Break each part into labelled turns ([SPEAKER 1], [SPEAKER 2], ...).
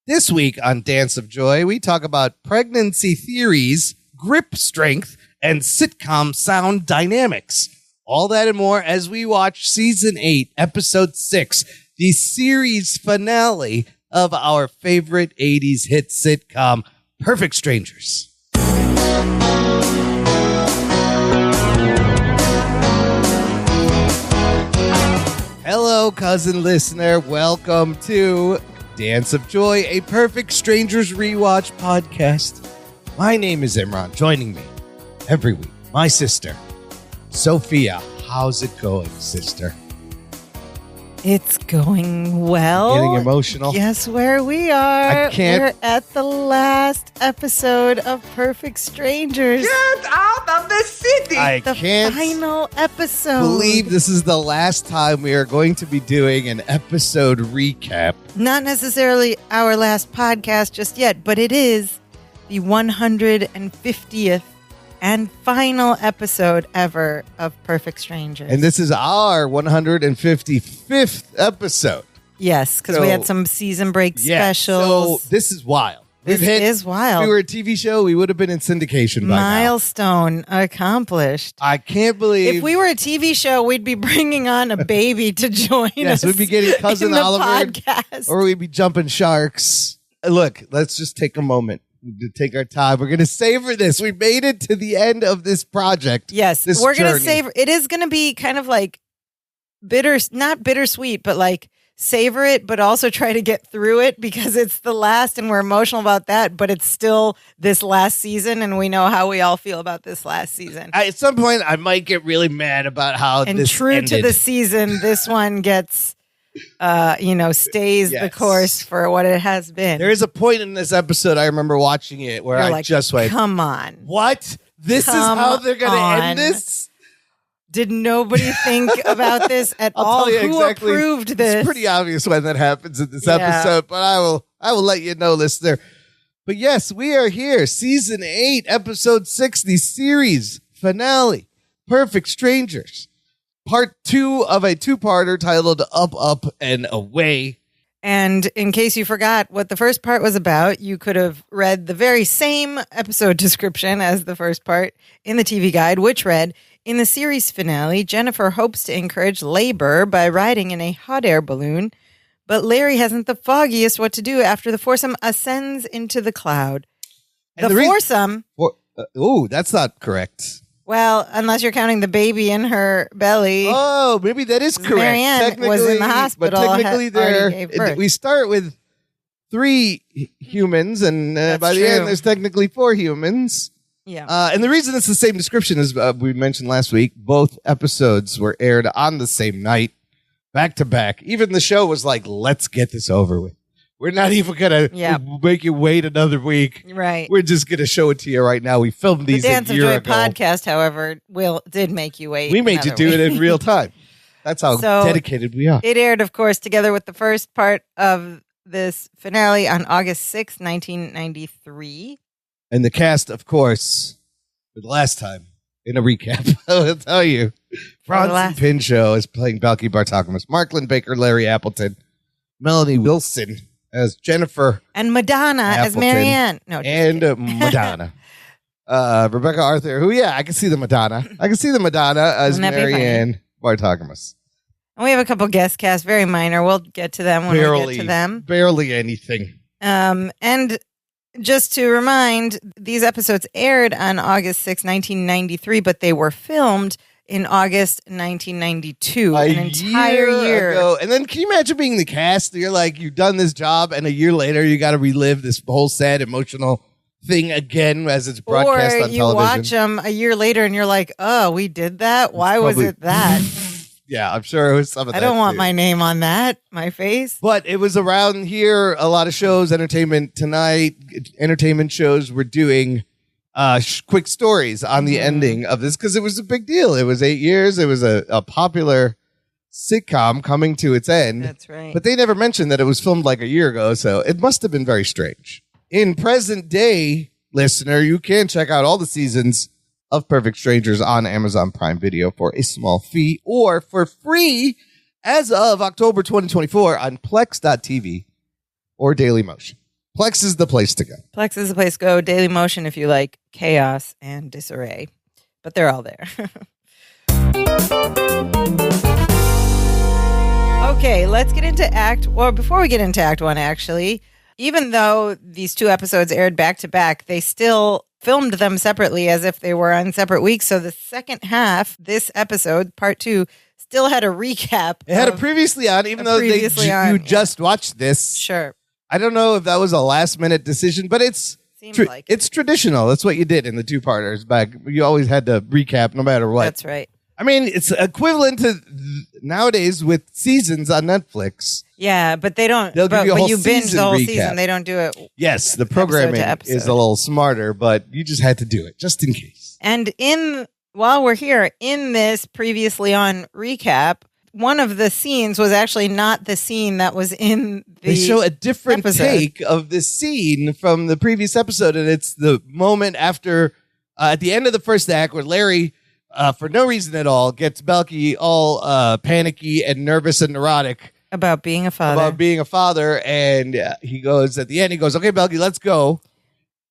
[SPEAKER 1] This week on Dance of Joy, we talk about pregnancy theories, grip strength, and sitcom sound dynamics. All that and more as we watch Season 8, Episode 6, the series finale of our favorite 80s hit sitcom, Perfect Strangers. Hello, cousin listener. Welcome to Dance of Joy, a Perfect Strangers rewatch podcast. My name is Imran. Joining me every week, my sister, Sophia. How's it going, sister?
[SPEAKER 2] It's going well.
[SPEAKER 1] Getting emotional?
[SPEAKER 2] Guess where we are?
[SPEAKER 1] I can't.
[SPEAKER 2] We're at the last episode of Perfect Strangers.
[SPEAKER 3] Get out of the city!
[SPEAKER 2] The final episode.
[SPEAKER 1] Believe this is the last time we are going to be doing an episode recap.
[SPEAKER 2] Not necessarily our last podcast just yet, but it is the 150th and final episode ever of Perfect Strangers.
[SPEAKER 1] And this is our 155th episode.
[SPEAKER 2] Yes, because we had some season break specials.
[SPEAKER 1] So this is wild.
[SPEAKER 2] This is wild.
[SPEAKER 1] If we were a TV show, we would have been in syndication by now.
[SPEAKER 2] Milestone accomplished.
[SPEAKER 1] I can't believe.
[SPEAKER 2] If we were a TV show, we'd be bringing on a baby to join us.
[SPEAKER 1] Yes, we'd be getting Cousin
[SPEAKER 2] in the
[SPEAKER 1] Oliver.
[SPEAKER 2] Podcast.
[SPEAKER 1] Or we'd be jumping sharks. Look, let's just take a moment to take our time. We're going to savor this. We made it to the end of this project.
[SPEAKER 2] Yes, we're going to savor. It is going to be kind of like not bittersweet, but like savor it, but also try to get through it because it's the last and we're emotional about that, but it's still this last season and we know how we all feel about this last season.
[SPEAKER 1] At some point, I might get really mad about how
[SPEAKER 2] and
[SPEAKER 1] this
[SPEAKER 2] true
[SPEAKER 1] ended.
[SPEAKER 2] to the season, this one gets... stays the course for what it has been.
[SPEAKER 1] There is a point in this episode, I remember watching it, where I just went,
[SPEAKER 2] come on.
[SPEAKER 1] What? This is how they're going to end this?
[SPEAKER 2] Did nobody think about this at all?
[SPEAKER 1] Tell you
[SPEAKER 2] Who
[SPEAKER 1] exactly,
[SPEAKER 2] approved this?
[SPEAKER 1] It's pretty obvious when that happens in this episode, but I will let you know, listener. But yes, we are here. Season 8, Episode 6, the series finale, Perfect Strangers. Part 2 of a two-parter titled Up, Up, and Away.
[SPEAKER 2] And in case you forgot what the first part was about, you could have read the very same episode description as the first part in the TV guide, which read, in the series finale, Jennifer hopes to encourage labor by riding in a hot air balloon, but Larry hasn't the foggiest what to do after the foursome ascends into the cloud. The foursome...
[SPEAKER 1] that's not correct.
[SPEAKER 2] Well, unless you're counting the baby in her belly.
[SPEAKER 1] Oh, maybe that is correct.
[SPEAKER 2] Marianne was in the hospital.
[SPEAKER 1] But technically, we start with 3 humans, and by the end, there's technically 4 humans.
[SPEAKER 2] Yeah.
[SPEAKER 1] And the reason it's the same description as we mentioned last week, both episodes were aired on the same night, back to back. Even the show was like, let's get this over with. We're not even going to make you wait another week.
[SPEAKER 2] Right.
[SPEAKER 1] We're just going to show it to you right now. We filmed these a year ago.
[SPEAKER 2] The Dance of Joy podcast, however, did make you wait.
[SPEAKER 1] We made you do it in real time. That's how dedicated we are.
[SPEAKER 2] It aired, of course, together with the first part of this finale on August 6th, 1993.
[SPEAKER 1] And the cast, of course, for the last time, in a recap, I will tell you, Bronson Pinchot is playing Balky Bartokomous, Marklyn Baker, Larry Appleton, Melanie Wilson as Jennifer.
[SPEAKER 2] And Madonna as Marianne. No,
[SPEAKER 1] and Madonna. Rebecca Arthur, I can see the Madonna. I can see the Madonna as Marianne Bartokomous.
[SPEAKER 2] And we have a couple guest casts, very minor. We'll get to them when we get to them.
[SPEAKER 1] Barely anything.
[SPEAKER 2] And just to remind, these episodes aired on August 6, 1993, but they were filmed in August 1992, an entire year
[SPEAKER 1] ago. And then can you imagine being the cast? You're like, you've done this job, and a year later, you got to relive this whole sad, emotional thing again as it's broadcast on television.
[SPEAKER 2] Or you watch them a year later, and you're like, oh, we did that? Why was it that?
[SPEAKER 1] Yeah, I'm sure it was some of that.
[SPEAKER 2] I don't want my name on that, my face.
[SPEAKER 1] But it was around here, a lot of shows, Entertainment Tonight, entertainment shows were doing quick stories on the ending of this because it was a big deal. It was 8 years. It was a popular sitcom coming to its end.
[SPEAKER 2] That's right.
[SPEAKER 1] But they never mentioned that it was filmed like a year ago, so it must have been very strange. In present day, listener, you can check out all the seasons of Perfect Strangers on Amazon Prime Video for a small fee or for free as of October 2024 on Plex.tv or Daily Motion. Plex is the place to go.
[SPEAKER 2] Plex is the place to go. Daily Motion if you like chaos and disarray. But they're all there. Okay, let's get into before we get into Act 1, actually, even though these 2 episodes aired back to back, they still filmed them separately as if they were on separate weeks. So the second half, this episode, part 2, still had a recap.
[SPEAKER 1] It had a previously on, even though you just watched this.
[SPEAKER 2] Sure.
[SPEAKER 1] I don't know if that was a last-minute decision, but it's it's traditional. That's what you did in the 2-parters back. You always had to recap no matter what.
[SPEAKER 2] That's right.
[SPEAKER 1] I mean, it's equivalent to nowadays with seasons on Netflix.
[SPEAKER 2] Yeah, but they don't.
[SPEAKER 1] They'll give you a
[SPEAKER 2] when
[SPEAKER 1] whole
[SPEAKER 2] you binge
[SPEAKER 1] season
[SPEAKER 2] the whole
[SPEAKER 1] recap.
[SPEAKER 2] season, they don't do it.
[SPEAKER 1] Yes, the programming is a little smarter, but you just had to do it just in case.
[SPEAKER 2] And while we're here, in this previously on recap, one of the scenes was actually not the scene that was in the
[SPEAKER 1] They show a different
[SPEAKER 2] episode.
[SPEAKER 1] take of this scene from the previous episode, and it's the moment after, at the end of the first act, where Larry, for no reason at all, gets Belky all panicky and nervous and neurotic
[SPEAKER 2] about being a father.
[SPEAKER 1] And he goes, at the end, he goes, "Okay, Belky, let's go."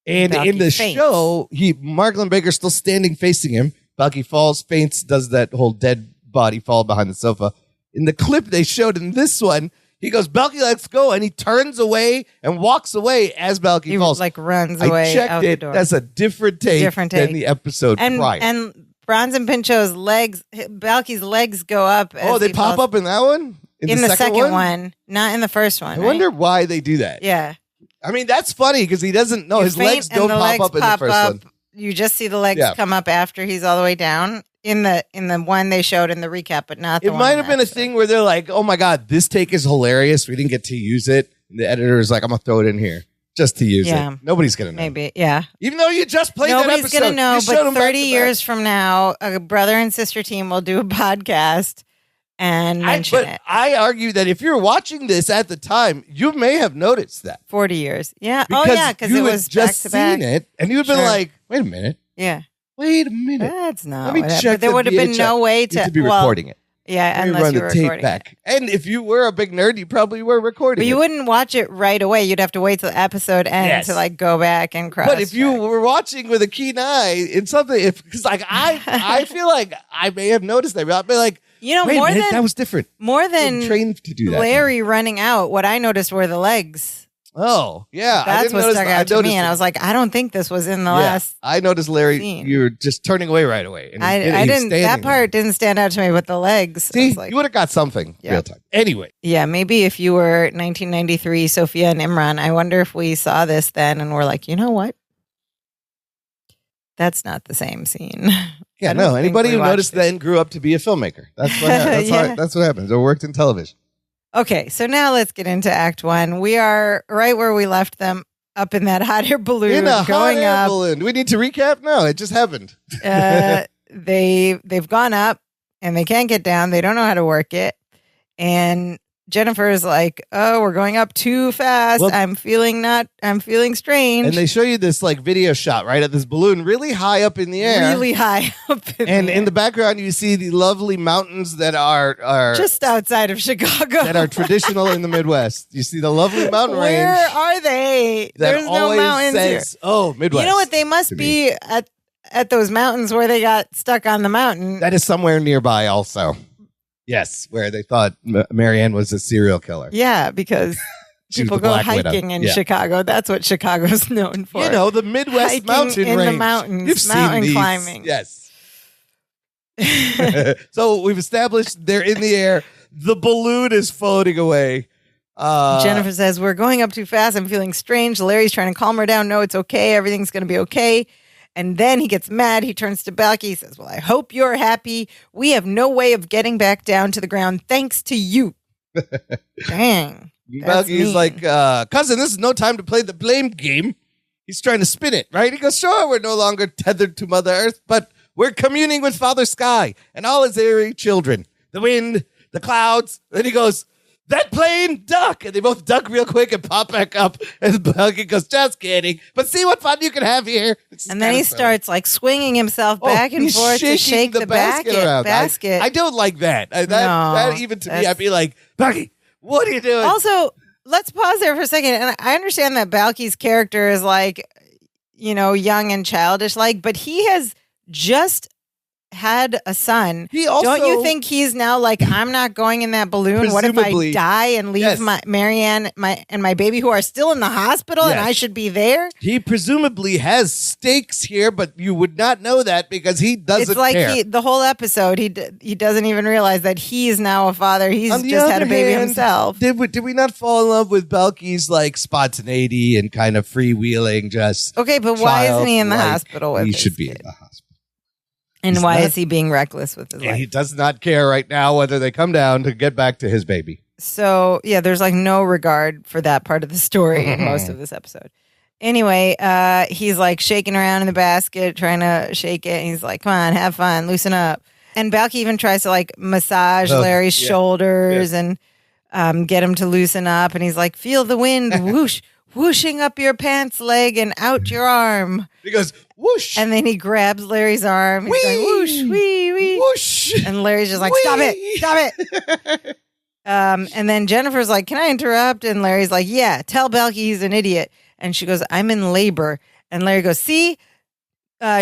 [SPEAKER 1] And
[SPEAKER 2] Belky
[SPEAKER 1] in the
[SPEAKER 2] faints.
[SPEAKER 1] show, Marklin Baker's still standing facing him. Belky falls, faints, does that whole dead body fall behind the sofa. In the clip they showed in this one, he goes, "Belky, let's go," and he turns away and walks away as Belky falls.
[SPEAKER 2] Like runs away.
[SPEAKER 1] I checked
[SPEAKER 2] out
[SPEAKER 1] it.
[SPEAKER 2] The door.
[SPEAKER 1] That's a different take than the episode prior.
[SPEAKER 2] And Bronson Pinchot's legs, Belky's legs go up.
[SPEAKER 1] Oh, they pop up in that one?
[SPEAKER 2] In the second one, not in the first one.
[SPEAKER 1] I wonder why they do that.
[SPEAKER 2] Yeah.
[SPEAKER 1] I mean, that's funny because he doesn't know. His legs don't pop up in the first one.
[SPEAKER 2] You just see the legs come up after he's all the way down. In the one they showed in the recap, but not the one.
[SPEAKER 1] It might have been a thing where they're like, "Oh my God, this take is hilarious. We didn't get to use it." And the editor is like, "I'm going to throw it in here just to use it." Nobody's going to know.
[SPEAKER 2] Maybe, yeah.
[SPEAKER 1] Even though you just played that episode.
[SPEAKER 2] Nobody's going to know, but 30 years from now, a brother and sister team will do a podcast and mention it.
[SPEAKER 1] I argue that if you're watching this at the time, you may have noticed that.
[SPEAKER 2] 40 years. Yeah.
[SPEAKER 1] Because
[SPEAKER 2] it was
[SPEAKER 1] just
[SPEAKER 2] back to back.
[SPEAKER 1] seen it, and you'd have been like, "Wait a minute.
[SPEAKER 2] Yeah.
[SPEAKER 1] Wait a minute.
[SPEAKER 2] That's not
[SPEAKER 1] Let me
[SPEAKER 2] what
[SPEAKER 1] check.
[SPEAKER 2] But there would have been no way to
[SPEAKER 1] be recording it.
[SPEAKER 2] Yeah, unless
[SPEAKER 1] run
[SPEAKER 2] you
[SPEAKER 1] the
[SPEAKER 2] were
[SPEAKER 1] tape
[SPEAKER 2] recording
[SPEAKER 1] back. And if you were a big nerd, you probably were recording
[SPEAKER 2] But you
[SPEAKER 1] it.
[SPEAKER 2] wouldn't watch it right away. You'd have to wait till the episode ends to like go back and cross.
[SPEAKER 1] But if you were watching with a keen eye in something, because like I feel like I may have noticed that. I'd be like,
[SPEAKER 2] you know,
[SPEAKER 1] wait
[SPEAKER 2] more
[SPEAKER 1] a minute,
[SPEAKER 2] than
[SPEAKER 1] that was different.
[SPEAKER 2] More than
[SPEAKER 1] I'm trained to do that.
[SPEAKER 2] Larry running out, what I noticed were the legs.
[SPEAKER 1] Oh, yeah.
[SPEAKER 2] That's what stuck out to me. And I was like, I don't think this was in the last.
[SPEAKER 1] I noticed Larry,
[SPEAKER 2] scene.
[SPEAKER 1] you were just turning away right away. And
[SPEAKER 2] I didn't, that part didn't stand out to me, but the legs.
[SPEAKER 1] See,
[SPEAKER 2] like,
[SPEAKER 1] you would have got something real time. Anyway.
[SPEAKER 2] Yeah, maybe if you were 1993 Sophia and Imran, I wonder if we saw this then and we're like, you know what? That's not the same scene.
[SPEAKER 1] Yeah, no. Anybody who noticed then grew up to be a filmmaker. That's what that's what happens. Or worked in television.
[SPEAKER 2] Okay, so now let's get into Act 1. We are right where we left them, up in that hot air balloon.
[SPEAKER 1] In a
[SPEAKER 2] going
[SPEAKER 1] hot air
[SPEAKER 2] up.
[SPEAKER 1] balloon. Do we need to recap? No, it just happened.
[SPEAKER 2] They've gone up and they can't get down. They don't know how to work it. And Jennifer is like, "Oh, we're going up too fast.
[SPEAKER 1] Well,
[SPEAKER 2] I'm feeling strange."
[SPEAKER 1] And they show you this like video shot, right, of this balloon really high up in the air.
[SPEAKER 2] Really high up in
[SPEAKER 1] and
[SPEAKER 2] the
[SPEAKER 1] in the background you see the lovely mountains that are
[SPEAKER 2] just outside of Chicago.
[SPEAKER 1] that are traditional in the Midwest. You see the lovely mountain range.
[SPEAKER 2] Where are they?
[SPEAKER 1] That
[SPEAKER 2] There's no
[SPEAKER 1] always
[SPEAKER 2] mountains
[SPEAKER 1] says,
[SPEAKER 2] here.
[SPEAKER 1] "Oh, Midwest."
[SPEAKER 2] You know what? They must be at those mountains where they got stuck on the mountain.
[SPEAKER 1] That is somewhere nearby also. Yes, where they thought Marianne was a serial killer.
[SPEAKER 2] Yeah, because people go hiking in Chicago. That's what Chicago's known for.
[SPEAKER 1] You know, the Midwest
[SPEAKER 2] hiking
[SPEAKER 1] mountain
[SPEAKER 2] in
[SPEAKER 1] range.
[SPEAKER 2] the mountains,
[SPEAKER 1] You've
[SPEAKER 2] mountain
[SPEAKER 1] seen these.
[SPEAKER 2] climbing.
[SPEAKER 1] Yes. So we've established they're in the air. The balloon is floating away.
[SPEAKER 2] Jennifer says, "We're going up too fast. I'm feeling strange." Larry's trying to calm her down. "No, it's okay. Everything's going to be okay." And then he gets mad. He turns to Belky. He says, "Well, I hope you're happy. We have no way of getting back down to the ground thanks to you." Dang.
[SPEAKER 1] Belky's like, "Cousin, this is no time to play the blame game." He's trying to spin it, right? He goes, "Sure, we're no longer tethered to Mother Earth, but we're communing with Father Sky and all his airy children. The wind, the clouds." Then he goes, "That plane, duck!" And they both duck real quick and pop back up. And Belky goes, "Just kidding. But see what fun you can have here."
[SPEAKER 2] And then he starts like swinging himself back and forth to shake the basket around.
[SPEAKER 1] I don't like that. That even to me, I'd be like, "Belky, what are you doing?"
[SPEAKER 2] Also, let's pause there for a second. And I understand that Balky's character is like, young and childish, but he has just had a son.
[SPEAKER 1] He also,
[SPEAKER 2] don't you think he's now like, I'm not going in that balloon? What if I die and leave my Marianne and my baby who are still in the hospital and I should be there?
[SPEAKER 1] He presumably has stakes here, but you would not know that because he doesn't care.
[SPEAKER 2] It's like the whole episode, he doesn't even realize that he is now a father. He's just had a baby himself.
[SPEAKER 1] Did we not fall in love with Balky's like spontaneity and kind of freewheeling just
[SPEAKER 2] okay, but why isn't he in the hospital with
[SPEAKER 1] he
[SPEAKER 2] his
[SPEAKER 1] should be
[SPEAKER 2] kid?
[SPEAKER 1] in the hospital.
[SPEAKER 2] And why is he being reckless with his life?
[SPEAKER 1] He does not care right now whether they come down to get back to his baby.
[SPEAKER 2] So, there's like no regard for that part of the story in most of this episode. Anyway, he's like shaking around in the basket, trying to shake it. And he's like, come on, have fun, loosen up. And Balky even tries to like massage Larry's shoulders and get him to loosen up. And he's like, feel the wind whoosh, whooshing up your pants leg and out your arm.
[SPEAKER 1] He goes, whoosh.
[SPEAKER 2] And then he grabs Larry's arm. He's going, whoosh, wee, wee.
[SPEAKER 1] Whoosh.
[SPEAKER 2] And Larry's just like, stop it. And then Jennifer's like, can I interrupt? And Larry's like, yeah, tell Balky he's an idiot. And she goes, I'm in labor. And Larry goes, see,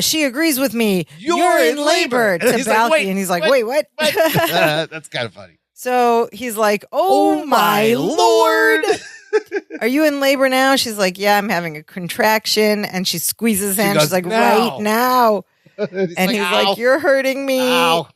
[SPEAKER 2] she agrees with me. You're in labor to Balky.
[SPEAKER 1] Like,
[SPEAKER 2] and he's like, wait, what?
[SPEAKER 1] That's kind of funny.
[SPEAKER 2] So he's like, oh my Lord. Are you in labor now? She's like, yeah, I'm having a contraction. And she squeezes his hand. She's like,
[SPEAKER 1] now.
[SPEAKER 2] right now. And he's like, you're hurting me.
[SPEAKER 1] Ow.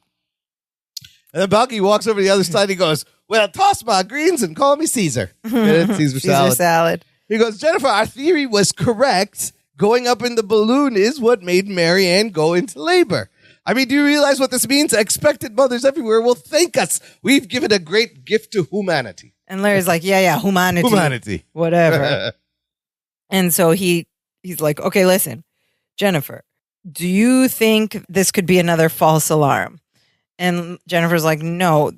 [SPEAKER 1] And then Balky walks over to the other side. He goes, well, toss my greens and call me Caesar. Caesar
[SPEAKER 2] salad.
[SPEAKER 1] He goes, Jennifer, our theory was correct. Going up in the balloon is what made Marianne go into labor. I mean, do you realize what this means? Expectant mothers everywhere will thank us. We've given a great gift to humanity.
[SPEAKER 2] And Larry's like, yeah, humanity. Whatever. And so he's like, okay, listen, Jennifer, do you think this could be another false alarm? And Jennifer's like, no,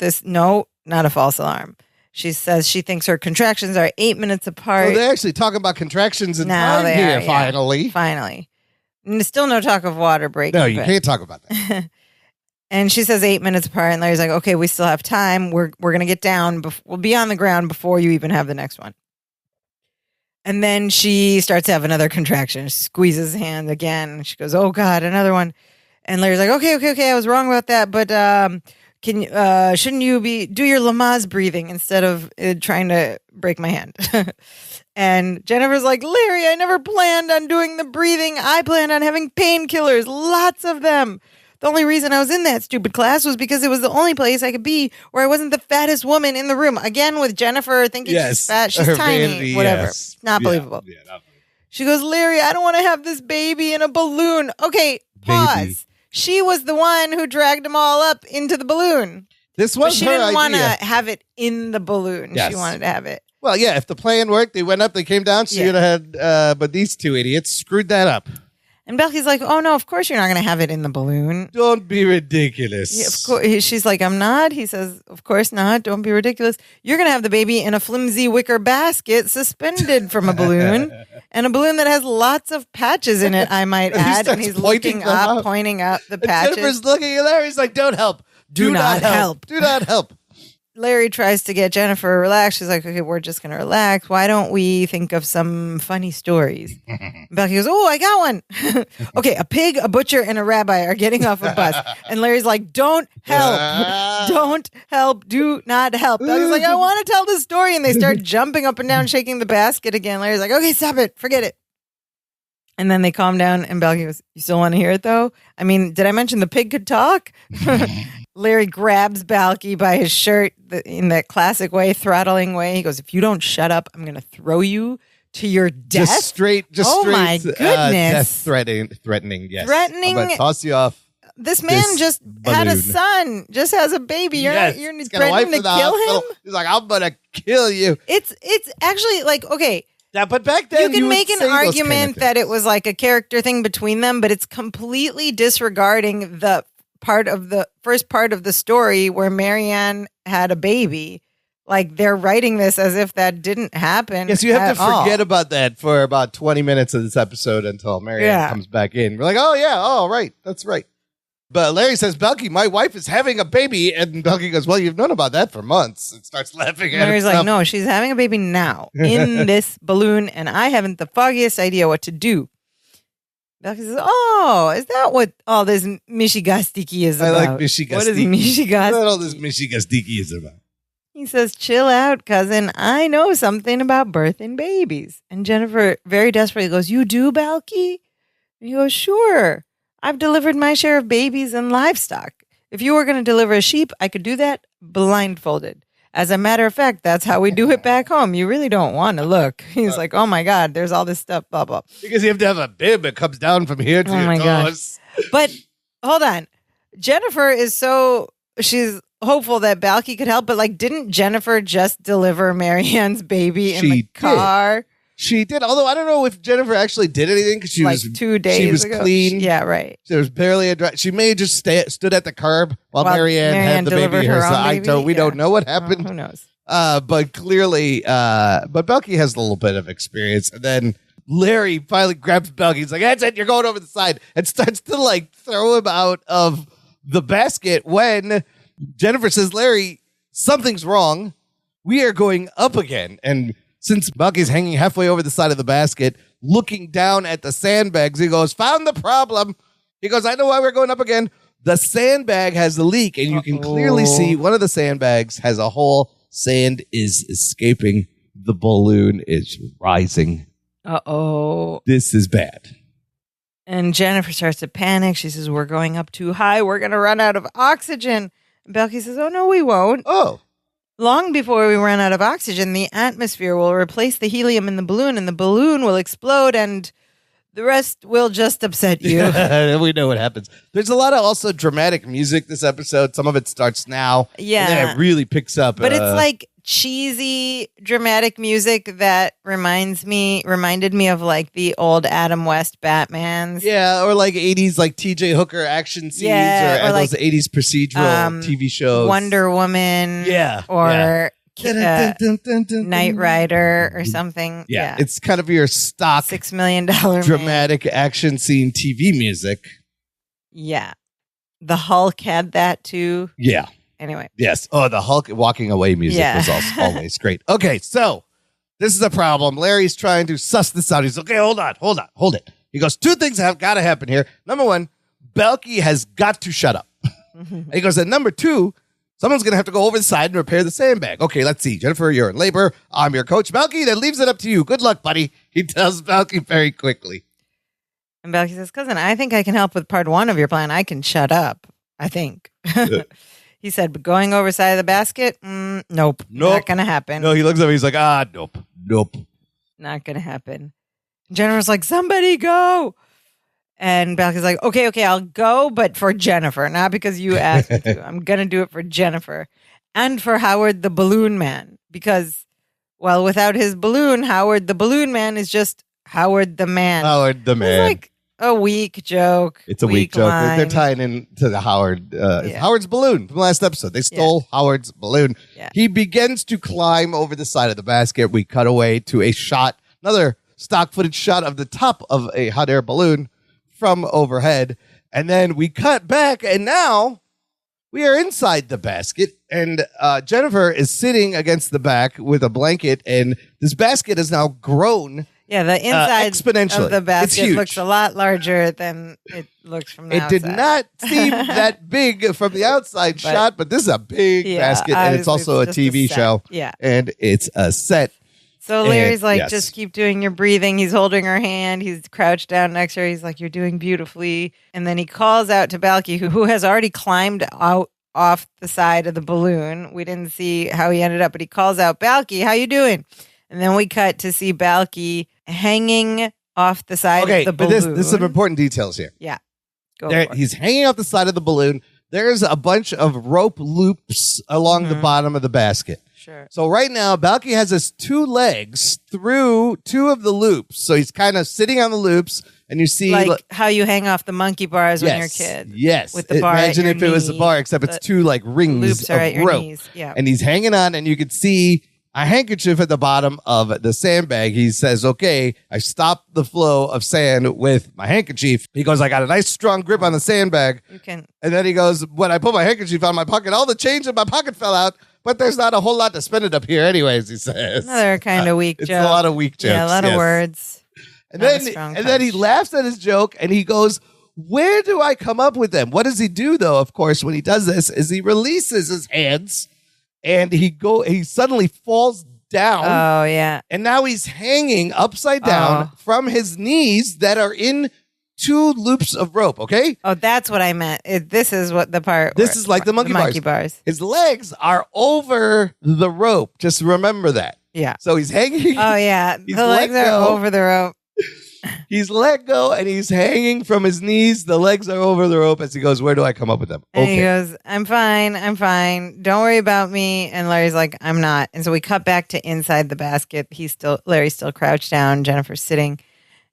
[SPEAKER 2] not a false alarm. She says she thinks her contractions are 8 minutes apart.
[SPEAKER 1] So they're actually talking about contractions in time here, finally.
[SPEAKER 2] Finally. And there's still no talk of water breaking.
[SPEAKER 1] No, you can't talk about that.
[SPEAKER 2] And she says 8 minutes apart. And Larry's like, okay, we still have time. We're going to get down. We'll be on the ground before you even have the next one. And then she starts to have another contraction. She squeezes his hand again. She goes, oh, God, another one. And Larry's like, okay, I was wrong about that. But shouldn't you do your Lamaze breathing instead of trying to break my hand? And Jennifer's like, Larry, I never planned on doing the breathing. I planned on having painkillers, lots of them. The only reason I was in that stupid class was because it was the only place I could be where I wasn't the fattest woman in the room. Again, with Jennifer thinking she's fat, she's tiny, vanity, whatever.
[SPEAKER 1] Yes.
[SPEAKER 2] Not believable.
[SPEAKER 1] Yeah, not believable.
[SPEAKER 2] She goes, Larry, I don't want to have this baby in a balloon. Okay, pause. Baby. She was the one who dragged them all up into the balloon.
[SPEAKER 1] This was
[SPEAKER 2] she
[SPEAKER 1] her
[SPEAKER 2] didn't want to
[SPEAKER 1] idea.
[SPEAKER 2] have it in the balloon.
[SPEAKER 1] Yes.
[SPEAKER 2] She wanted to have it.
[SPEAKER 1] Well, yeah, if the plan worked, they went up, they came down, she would have had, but these two idiots screwed that up.
[SPEAKER 2] And Balky's like, oh, no, of course you're not going to have it in the balloon.
[SPEAKER 1] Don't be ridiculous.
[SPEAKER 2] Yeah, of course. She's like, I'm not. He says, of course not. Don't be ridiculous. You're going to have the baby in a flimsy wicker basket suspended from a balloon and a balloon that has lots of patches in it, I might add. And he's looking up, pointing out the patches.
[SPEAKER 1] Jennifer's looking at Larry. He's like, don't help.
[SPEAKER 2] Do not help.
[SPEAKER 1] Do not help.
[SPEAKER 2] Larry tries to get Jennifer relaxed. She's like, okay, we're just going to relax. Why don't we think of some funny stories? Becky goes, oh, I got one. Okay, a pig, a butcher, and a rabbi are getting off a bus. And Larry's like, don't help. Don't help. Do not help. Becky's like, I want to tell the story. And they start jumping up and down, shaking the basket again. Larry's like, okay, stop it. Forget it. And then they calm down, and Balky goes, you still want to hear it, though? I mean, did I mention the pig could talk? Larry grabs Balky by his shirt in that classic way, throttling way. He goes, if you don't shut up, I'm going to throw you to your death.
[SPEAKER 1] Just straight,
[SPEAKER 2] my goodness.
[SPEAKER 1] Death threatening, yes.
[SPEAKER 2] Threatening.
[SPEAKER 1] I'm going to toss you off.
[SPEAKER 2] This man just had a son, just has a baby. You're threatening to kill him?
[SPEAKER 1] He's like, I'm going to kill you.
[SPEAKER 2] It's actually like, okay.
[SPEAKER 1] Yeah, but back then
[SPEAKER 2] you can make an argument that it was like a character thing between them, but it's completely disregarding the first part of the story where Marianne had a baby. Like they're writing this as if that didn't happen.
[SPEAKER 1] Yes, you have to forget about that for about 20 minutes of this episode until Marianne comes back in. We're like, oh yeah, oh right, that's right. But Larry says, Belky, my wife is having a baby. And Belky goes, well, you've known about that for months. And starts laughing at
[SPEAKER 2] Larry's
[SPEAKER 1] himself.
[SPEAKER 2] like, no, she's having a baby now in this balloon, and I haven't the foggiest idea what to do. Belky says, oh, is that what all this Michigastiki is about?
[SPEAKER 1] I like Michigastiki.
[SPEAKER 2] What is
[SPEAKER 1] What
[SPEAKER 2] Michigastiki?
[SPEAKER 1] all this Michigastiki is about?
[SPEAKER 2] He says, chill out, cousin. I know something about birthing babies. And Jennifer very desperately goes, you do, Belky? And he goes, sure. I've delivered my share of babies and livestock. If you were going to deliver a sheep, I could do that blindfolded. As a matter of fact, that's how we do it back home. You really don't want to look. He's like, oh my God, there's all this stuff, blah, blah.
[SPEAKER 1] Because you have to have a bib that comes down from here to
[SPEAKER 2] Oh
[SPEAKER 1] your
[SPEAKER 2] my
[SPEAKER 1] toes.
[SPEAKER 2] But hold on. Jennifer is she's hopeful that Balky could help, but like, didn't Jennifer just deliver Marianne's baby in the car?
[SPEAKER 1] She did, although I don't know if Jennifer actually did anything because she
[SPEAKER 2] like
[SPEAKER 1] was
[SPEAKER 2] 2 days
[SPEAKER 1] She was
[SPEAKER 2] ago.
[SPEAKER 1] clean.
[SPEAKER 2] Yeah, right.
[SPEAKER 1] There was barely a dry. She may have just stood at the curb while
[SPEAKER 2] While
[SPEAKER 1] Marianne had the
[SPEAKER 2] delivered
[SPEAKER 1] baby
[SPEAKER 2] her
[SPEAKER 1] herself.
[SPEAKER 2] own baby?
[SPEAKER 1] We
[SPEAKER 2] Yeah.
[SPEAKER 1] don't know what
[SPEAKER 2] Well,
[SPEAKER 1] happened.
[SPEAKER 2] who knows?
[SPEAKER 1] But clearly, but Belky has a little bit of experience. And then Larry finally grabs Belky. He's like, that's it. You're going over the side. And starts to like throw him out of the basket when Jennifer says, Larry, something's wrong. We are going up again. And since Belky's hanging halfway over the side of the basket, looking down at the sandbags, he goes, found the problem. He goes, I know why we're going up again. The sandbag has a leak, and you can clearly see one of the sandbags has a hole. Sand is escaping. The balloon is rising.
[SPEAKER 2] Uh-oh.
[SPEAKER 1] This is bad.
[SPEAKER 2] And Jennifer starts to panic. She says, we're going up too high. We're going to run out of oxygen. And Belky says, oh, no, we won't.
[SPEAKER 1] Oh.
[SPEAKER 2] Long before we run out of oxygen, the atmosphere will replace the helium in the balloon, and the balloon will explode, and the rest will just upset you.
[SPEAKER 1] We know what happens. There's a lot of also dramatic music this episode. Some of it starts now.
[SPEAKER 2] Yeah.
[SPEAKER 1] And then it really picks up.
[SPEAKER 2] But it's like cheesy, dramatic music that reminded me of like the old Adam West Batmans.
[SPEAKER 1] Yeah, or like 80s like TJ Hooker action scenes
[SPEAKER 2] Yeah,
[SPEAKER 1] or
[SPEAKER 2] or like,
[SPEAKER 1] those 80s procedural TV shows.
[SPEAKER 2] Wonder Woman.
[SPEAKER 1] Yeah,
[SPEAKER 2] Or
[SPEAKER 1] Knight
[SPEAKER 2] Knight Rider or something.
[SPEAKER 1] Yeah, it's kind of your stock
[SPEAKER 2] $6 million
[SPEAKER 1] dramatic action scene TV music.
[SPEAKER 2] Yeah. The Hulk had that too.
[SPEAKER 1] Yeah.
[SPEAKER 2] Anyway.
[SPEAKER 1] Yes. Oh, the Hulk walking away music was also always great. Okay, so this is a problem. Larry's trying to suss this out. He's okay, hold it. He goes, two things have got to happen here. Number one, Belky has got to shut up. And he goes, and number two, someone's going to have to go over the side and repair the sandbag. Okay, let's see. Jennifer, you're in labor. I'm your coach. Belky, that leaves it up to you. Good luck, buddy. He tells Belky very quickly.
[SPEAKER 2] And Belky says, cousin, I think I can help with part one of your plan. I can shut up, I think. He said, but going over side of the basket? Nope. Not going to happen.
[SPEAKER 1] No, he looks at me. He's like, nope.
[SPEAKER 2] Not going to happen. Jennifer's like, somebody go. And Belky's like, okay, I'll go, but for Jennifer, not because you asked me to. I'm going to do it for Jennifer and for Howard the Balloon Man. Because, well, without his balloon, Howard the Balloon Man is just Howard the Man.
[SPEAKER 1] Howard the Man.
[SPEAKER 2] It's like a weak joke.
[SPEAKER 1] It's a weak joke.
[SPEAKER 2] line.
[SPEAKER 1] They're tying into the Howard's balloon from last episode. They stole Howard's balloon.
[SPEAKER 2] Yeah.
[SPEAKER 1] He begins to climb over the side of the basket. We cut away to a shot, another stock footage shot of the top of a hot air balloon from overhead. And then we cut back, and now we are inside the basket. And Jennifer is sitting against the back with a blanket, and this basket has now grown.
[SPEAKER 2] Yeah, the inside
[SPEAKER 1] exponentially.
[SPEAKER 2] of the
[SPEAKER 1] It's
[SPEAKER 2] basket
[SPEAKER 1] huge.
[SPEAKER 2] looks a lot larger than it looks from the
[SPEAKER 1] It
[SPEAKER 2] outside.
[SPEAKER 1] did not seem that big from the outside shot, but this is a big basket, and it's
[SPEAKER 2] obviously
[SPEAKER 1] also a
[SPEAKER 2] just a
[SPEAKER 1] TV
[SPEAKER 2] set.
[SPEAKER 1] show.
[SPEAKER 2] Yeah.
[SPEAKER 1] And it's a set.
[SPEAKER 2] So Larry's
[SPEAKER 1] And,
[SPEAKER 2] like,
[SPEAKER 1] yes.
[SPEAKER 2] just keep doing your breathing. He's holding her hand. He's crouched down next to her. He's like, you're doing beautifully. And then he calls out to Balky, who has already climbed out off the side of the balloon. We didn't see how he ended up, but he calls out, Balky, how you doing? And then we cut to see Balky hanging off the side of the
[SPEAKER 1] but
[SPEAKER 2] balloon.
[SPEAKER 1] there's some important details here.
[SPEAKER 2] Yeah. Go for it.
[SPEAKER 1] He's hanging off the side of the balloon. There's a bunch of rope loops along the bottom of the basket.
[SPEAKER 2] Sure.
[SPEAKER 1] So right now, Balky has his two legs through two of the loops. So he's kind of sitting on the loops, and you see
[SPEAKER 2] Like how you hang off the monkey bars when you're a kid.
[SPEAKER 1] Yes.
[SPEAKER 2] With the bar at
[SPEAKER 1] Imagine
[SPEAKER 2] your
[SPEAKER 1] if it was a
[SPEAKER 2] knee.
[SPEAKER 1] bar, except it's two like rings
[SPEAKER 2] Loops
[SPEAKER 1] of
[SPEAKER 2] are at your
[SPEAKER 1] rope.
[SPEAKER 2] knees. Yeah.
[SPEAKER 1] And he's hanging on, and you can see a handkerchief at the bottom of the sandbag. He says, okay, I stopped the flow of sand with my handkerchief. He goes, I got a nice strong grip on the sandbag.
[SPEAKER 2] You can.
[SPEAKER 1] And then he goes, when I put my handkerchief on my pocket, all the change in my pocket fell out, but there's not a whole lot to spend it up here anyways, he says.
[SPEAKER 2] Another kind of weak
[SPEAKER 1] It's
[SPEAKER 2] joke.
[SPEAKER 1] a lot of weak jokes.
[SPEAKER 2] Yeah, a lot of words.
[SPEAKER 1] And
[SPEAKER 2] Not a
[SPEAKER 1] then,
[SPEAKER 2] strong
[SPEAKER 1] and then he
[SPEAKER 2] punch.
[SPEAKER 1] laughs at his joke and he goes, where do I come up with them? What does he do, though, of course, when he does this, is he releases his hands and he suddenly falls down.
[SPEAKER 2] Oh, yeah.
[SPEAKER 1] And now he's hanging upside down from his knees that are in 2 loops of rope, okay?
[SPEAKER 2] Oh, that's what I meant. This is what the part.
[SPEAKER 1] This is like the monkey bars. His legs are over the rope. Just remember that.
[SPEAKER 2] Yeah.
[SPEAKER 1] So he's hanging.
[SPEAKER 2] Oh, yeah.
[SPEAKER 1] He's
[SPEAKER 2] The legs
[SPEAKER 1] let
[SPEAKER 2] are
[SPEAKER 1] go.
[SPEAKER 2] over the rope.
[SPEAKER 1] He's let go and he's hanging from his knees. The legs are over the rope as he goes, where do I come up with them?
[SPEAKER 2] And he goes, I'm fine. Don't worry about me. And Larry's like, I'm not. And so we cut back to inside the basket. Larry's still crouched down. Jennifer's sitting.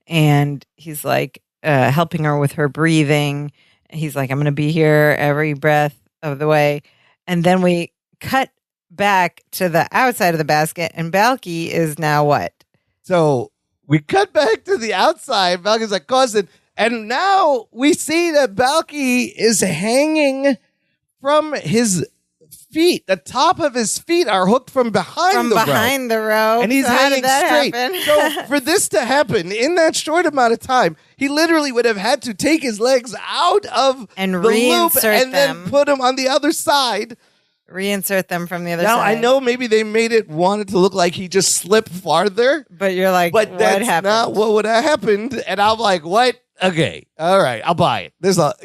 [SPEAKER 2] And he's like helping her with her breathing. He's like, I'm going to be here every breath of the way. And then we cut back to the outside of the basket. And Balky is now what?
[SPEAKER 1] So we cut back to the outside. Balky's like, cousin. And now we see that Balky is hanging from his feet. The top of his feet are hooked from behind
[SPEAKER 2] the rope.
[SPEAKER 1] And he's
[SPEAKER 2] So how
[SPEAKER 1] hanging
[SPEAKER 2] did that
[SPEAKER 1] straight.
[SPEAKER 2] happen?
[SPEAKER 1] So for this to happen in that short amount of time, he literally would have had to take his legs out of
[SPEAKER 2] And
[SPEAKER 1] the loop
[SPEAKER 2] reinsert
[SPEAKER 1] and then
[SPEAKER 2] them.
[SPEAKER 1] put them on the other side.
[SPEAKER 2] Reinsert them from the other
[SPEAKER 1] Now,
[SPEAKER 2] side.
[SPEAKER 1] I know maybe they wanted to look like he just slipped farther.
[SPEAKER 2] But you're like,
[SPEAKER 1] But
[SPEAKER 2] what
[SPEAKER 1] that's
[SPEAKER 2] happened?
[SPEAKER 1] not what would have happened. And I'm like, what? Okay. All right. I'll buy it.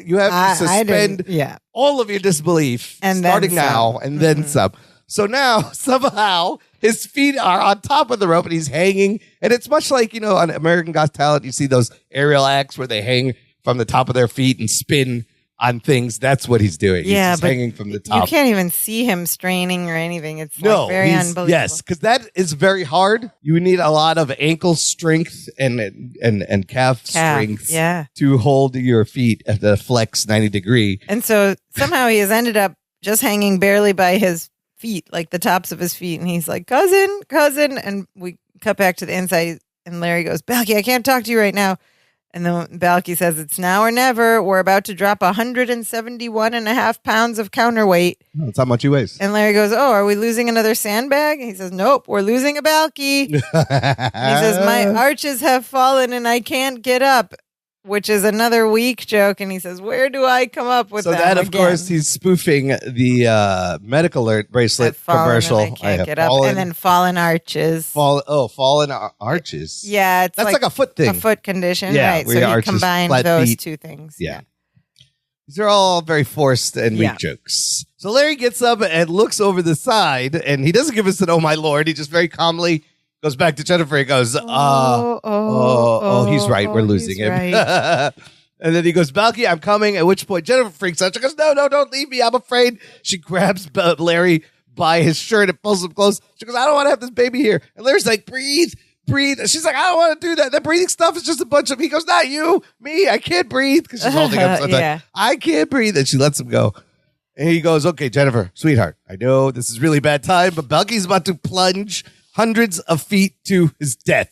[SPEAKER 1] You have to
[SPEAKER 2] I
[SPEAKER 1] suspend
[SPEAKER 2] didn't- yeah.
[SPEAKER 1] all of your disbelief
[SPEAKER 2] And then
[SPEAKER 1] starting
[SPEAKER 2] some.
[SPEAKER 1] now and then some. So now somehow his feet are on top of the rope and he's hanging. And it's much like, on American Got Talent, you see those aerial acts where they hang from the top of their feet and spin on things. That's what he's doing.
[SPEAKER 2] Yeah,
[SPEAKER 1] he's just
[SPEAKER 2] but
[SPEAKER 1] hanging from the top.
[SPEAKER 2] You can't even see him straining or anything. It's like very unbelievable.
[SPEAKER 1] Yes, because that is very hard. You need a lot of ankle strength and calf strength
[SPEAKER 2] yeah.
[SPEAKER 1] to hold your feet at the flex 90 degree.
[SPEAKER 2] And so somehow he has ended up just hanging barely by his feet, like the tops of his feet. And he's like, cousin. And we cut back to the inside and Larry goes, Balky, I can't talk to you right now. And then Balky says, it's now or never. We're about to drop 171.5 pounds of counterweight.
[SPEAKER 1] That's how much he weighs.
[SPEAKER 2] And Larry goes, oh, are we losing another sandbag? And he says, nope, we're losing a Balky. And he says, my arches have fallen and I can't get up, which is another weak joke. And he says, where do I come up with
[SPEAKER 1] So
[SPEAKER 2] them
[SPEAKER 1] that, of
[SPEAKER 2] again?
[SPEAKER 1] course, he's spoofing the medical alert bracelet
[SPEAKER 2] I've fallen
[SPEAKER 1] commercial.
[SPEAKER 2] and I can't get up. And then fallen arches.
[SPEAKER 1] Fallen arches.
[SPEAKER 2] Yeah, it's
[SPEAKER 1] That's like a foot thing.
[SPEAKER 2] A foot condition,
[SPEAKER 1] Yeah,
[SPEAKER 2] right?
[SPEAKER 1] where
[SPEAKER 2] So
[SPEAKER 1] your
[SPEAKER 2] he
[SPEAKER 1] arches,
[SPEAKER 2] combined
[SPEAKER 1] flat
[SPEAKER 2] those
[SPEAKER 1] feet.
[SPEAKER 2] two things.
[SPEAKER 1] Yeah. These are all very forced and weak
[SPEAKER 2] Yeah.
[SPEAKER 1] jokes. So Larry gets up and looks over the side, and he doesn't give us an "Oh my lord." He just very calmly goes back to Jennifer. He goes, he's right. We're losing
[SPEAKER 2] he's
[SPEAKER 1] him."
[SPEAKER 2] right.
[SPEAKER 1] And then he goes, "Balky, I'm coming." At which point Jennifer freaks out. She goes, "No, don't leave me. I'm afraid." She grabs Larry by his shirt and pulls him close. She goes, "I don't want to have this baby here." And Larry's like, breathe. And she's like, "I don't want to do that. That breathing stuff is just a bunch of," he goes, "Not you, me. I can't breathe." Because she's holding him so tight.
[SPEAKER 2] Yeah.
[SPEAKER 1] I can't breathe. And she lets him go. And he goes, "Okay, Jennifer, sweetheart, I know this is really bad time, but Balky's about to plunge hundreds of feet to his death."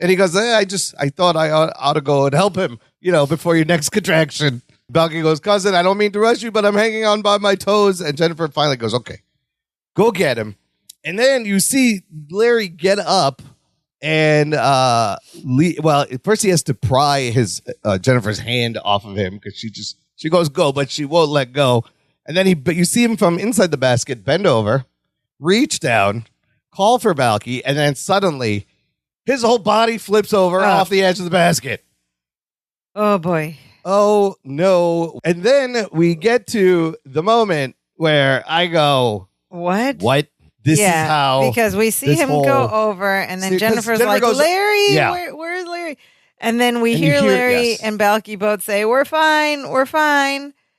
[SPEAKER 1] And he goes, I thought I ought to go and help him, before your next contraction. Balky goes, "Cousin, I don't mean to rush you, but I'm hanging on by my toes." And Jennifer finally goes, "Okay, go get him." And then you see Larry get up and, first he has to pry his Jennifer's hand off of him because she goes, "Go," but she won't let go. And then but you see him from inside the basket, bend over, reach down, call for Balky, and then suddenly his whole body flips over off the edge of the basket.
[SPEAKER 2] Oh, boy.
[SPEAKER 1] Oh, no. And then we get to the moment where I go,
[SPEAKER 2] What?
[SPEAKER 1] This is how.
[SPEAKER 2] Because we see
[SPEAKER 1] this
[SPEAKER 2] him
[SPEAKER 1] whole-
[SPEAKER 2] go over, and then
[SPEAKER 1] See, 'cause
[SPEAKER 2] Jennifer's
[SPEAKER 1] Jennifer
[SPEAKER 2] like,
[SPEAKER 1] goes-
[SPEAKER 2] Larry,
[SPEAKER 1] Yeah.
[SPEAKER 2] where's Larry? And then we
[SPEAKER 1] And you
[SPEAKER 2] hear
[SPEAKER 1] hear-
[SPEAKER 2] Larry
[SPEAKER 1] yes.
[SPEAKER 2] and Balky both say, we're fine.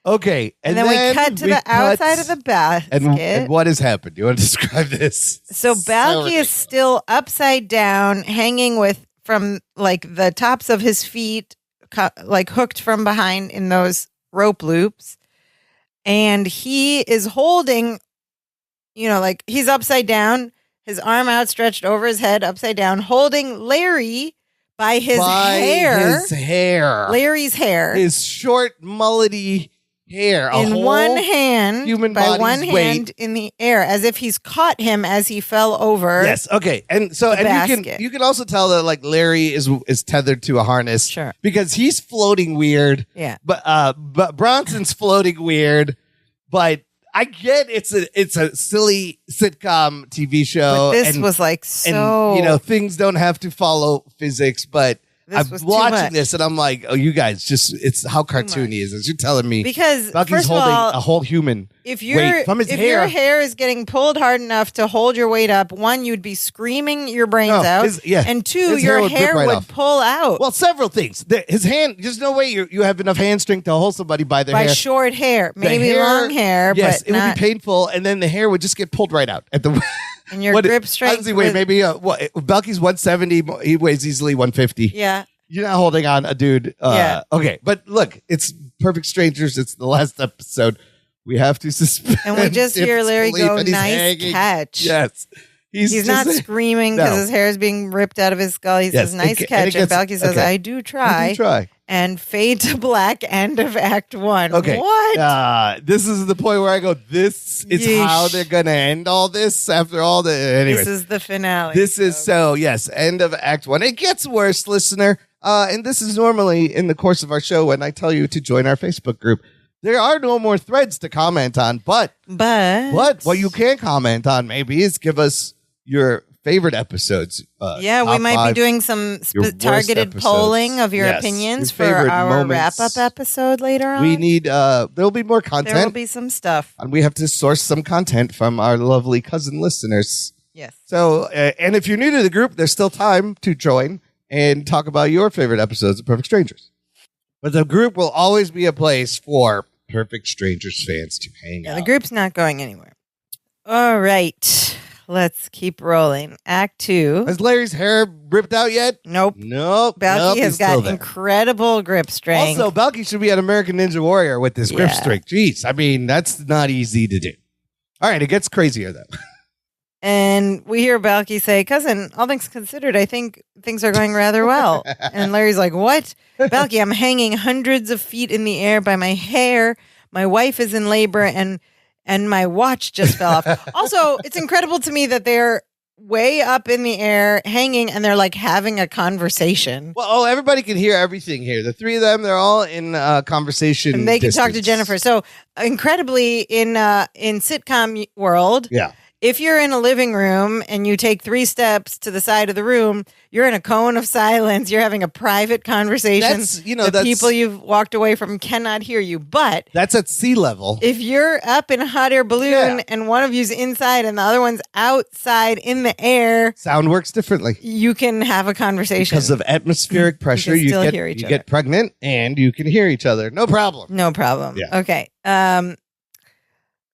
[SPEAKER 1] Okay.
[SPEAKER 2] And then we cut to the outside of the basket.
[SPEAKER 1] And what has happened? Do you want to describe this?
[SPEAKER 2] So Balky is still upside down, hanging from like the tops of his feet, like hooked from behind in those rope loops. And he is holding, like he's upside down, his arm outstretched over his head, upside down, holding Larry by his hair.
[SPEAKER 1] His hair.
[SPEAKER 2] Larry's hair.
[SPEAKER 1] His short, mullety hair.
[SPEAKER 2] In one hand,
[SPEAKER 1] human
[SPEAKER 2] by
[SPEAKER 1] body's
[SPEAKER 2] one hand
[SPEAKER 1] weight.
[SPEAKER 2] in the air, as if he's caught him as he fell over.
[SPEAKER 1] Yes. Okay. And so,
[SPEAKER 2] the
[SPEAKER 1] and
[SPEAKER 2] basket.
[SPEAKER 1] you can also tell that like Larry is tethered to a harness.
[SPEAKER 2] Sure.
[SPEAKER 1] Because he's floating weird.
[SPEAKER 2] Yeah.
[SPEAKER 1] But Bronson's floating weird. But I get it's a silly sitcom TV show.
[SPEAKER 2] But this was like so.
[SPEAKER 1] And, things don't have to follow physics, but
[SPEAKER 2] This
[SPEAKER 1] I'm
[SPEAKER 2] was too
[SPEAKER 1] watching
[SPEAKER 2] much.
[SPEAKER 1] this and I'm like, oh, you guys it's how cartoony is this? You're telling me
[SPEAKER 2] Because
[SPEAKER 1] Bucky's
[SPEAKER 2] first of
[SPEAKER 1] holding
[SPEAKER 2] all,
[SPEAKER 1] a whole human
[SPEAKER 2] if
[SPEAKER 1] weight from his hair.
[SPEAKER 2] your hair is getting pulled hard enough to hold your weight up, one, you'd be screaming your brains out, and two,
[SPEAKER 1] his
[SPEAKER 2] your
[SPEAKER 1] would rip
[SPEAKER 2] hair
[SPEAKER 1] right
[SPEAKER 2] would
[SPEAKER 1] off.
[SPEAKER 2] pull out
[SPEAKER 1] Well, several things. His hand, there's no way you have enough hand strength to hold somebody by their
[SPEAKER 2] by
[SPEAKER 1] hair.
[SPEAKER 2] short hair,
[SPEAKER 1] The
[SPEAKER 2] maybe long hair,
[SPEAKER 1] yes,
[SPEAKER 2] but
[SPEAKER 1] it
[SPEAKER 2] not.
[SPEAKER 1] would be painful, and then the hair would just get pulled right out at the.
[SPEAKER 2] And your grip strength.
[SPEAKER 1] How does he weigh?
[SPEAKER 2] would-
[SPEAKER 1] Maybe Belky's 170. He weighs easily 150.
[SPEAKER 2] Yeah.
[SPEAKER 1] You're not holding on a dude.
[SPEAKER 2] Yeah.
[SPEAKER 1] Okay, but look, it's Perfect Strangers. It's the last episode. We have to suspend.
[SPEAKER 2] And we just hear Larry
[SPEAKER 1] disbelief,
[SPEAKER 2] go,
[SPEAKER 1] and he's
[SPEAKER 2] "Nice
[SPEAKER 1] hanging.
[SPEAKER 2] catch."
[SPEAKER 1] Yes,
[SPEAKER 2] He's not screaming because
[SPEAKER 1] No.
[SPEAKER 2] his hair is being ripped out of his skull. He
[SPEAKER 1] Yes,
[SPEAKER 2] says, "Nice
[SPEAKER 1] and it
[SPEAKER 2] catch." And
[SPEAKER 1] gets-
[SPEAKER 2] Balky says,
[SPEAKER 1] okay.
[SPEAKER 2] "I do try."
[SPEAKER 1] I do try.
[SPEAKER 2] And fade to black. End of Act 1.
[SPEAKER 1] Okay.
[SPEAKER 2] What?
[SPEAKER 1] This is the point where I go, this is
[SPEAKER 2] Yeesh.
[SPEAKER 1] how they're going to end all this after all the. Anyways,
[SPEAKER 2] This is the finale.
[SPEAKER 1] this is so, yes, end of Act 1. It gets worse, listener. And this is normally in the course of our show when I tell you to join our Facebook group. There are no more threads to comment on, but what you can comment on maybe is give us your favorite episodes.
[SPEAKER 2] Yeah, we
[SPEAKER 1] top
[SPEAKER 2] might
[SPEAKER 1] five,
[SPEAKER 2] be doing some
[SPEAKER 1] your worst
[SPEAKER 2] targeted
[SPEAKER 1] episodes.
[SPEAKER 2] polling of your
[SPEAKER 1] Yes,
[SPEAKER 2] opinions
[SPEAKER 1] your
[SPEAKER 2] for
[SPEAKER 1] favorite
[SPEAKER 2] our
[SPEAKER 1] moments.
[SPEAKER 2] wrap-up episode later on.
[SPEAKER 1] We need, there'll be more
[SPEAKER 2] there will
[SPEAKER 1] content.
[SPEAKER 2] be some stuff.
[SPEAKER 1] And we have to source some content from our lovely cousin listeners.
[SPEAKER 2] Yes.
[SPEAKER 1] So, and if you're new to the group, there's still time to join and talk about your favorite episodes of Perfect Strangers. But the group will always be a place for Perfect Strangers fans to hang
[SPEAKER 2] Yeah,
[SPEAKER 1] out.
[SPEAKER 2] the group's not going anywhere. All right. Let's keep rolling. Act 2.
[SPEAKER 1] Has Larry's hair ripped out yet?
[SPEAKER 2] Nope.
[SPEAKER 1] Nope.
[SPEAKER 2] Balky has
[SPEAKER 1] he's still
[SPEAKER 2] got
[SPEAKER 1] there.
[SPEAKER 2] incredible grip strength.
[SPEAKER 1] Also, Balky should be an American Ninja Warrior with this grip
[SPEAKER 2] Yeah.
[SPEAKER 1] strength. Jeez, I mean, that's not easy to do. All right, it gets crazier though.
[SPEAKER 2] And we hear Balky say, "Cousin, all things considered, I think things are going rather well." And Larry's like, "What? Balky, I'm hanging hundreds of feet in the air by my hair. My wife is in labor and my watch just fell off." Also, it's incredible to me that they're way up in the air hanging and they're like having a conversation.
[SPEAKER 1] Well, everybody can hear everything here. The three of them, they're all in conversation.
[SPEAKER 2] And they can talk to
[SPEAKER 1] distance.
[SPEAKER 2] Jennifer. So incredibly in sitcom world,
[SPEAKER 1] Yeah.
[SPEAKER 2] if you're in a living room and you take 3 steps to the side of the room, you're in a cone of silence. You're having a private conversation.
[SPEAKER 1] That's,
[SPEAKER 2] the
[SPEAKER 1] that's
[SPEAKER 2] people you've walked away from cannot hear you. But
[SPEAKER 1] that's at sea level.
[SPEAKER 2] if you're up in a hot air balloon
[SPEAKER 1] Yeah.
[SPEAKER 2] and one of you's inside and the other one's outside in the air,
[SPEAKER 1] Sound works differently
[SPEAKER 2] you can have a conversation.
[SPEAKER 1] because of atmospheric pressure.
[SPEAKER 2] still hear each
[SPEAKER 1] you
[SPEAKER 2] other.
[SPEAKER 1] get pregnant and you can hear each other. No problem.
[SPEAKER 2] No problem.
[SPEAKER 1] Yeah.
[SPEAKER 2] Okay.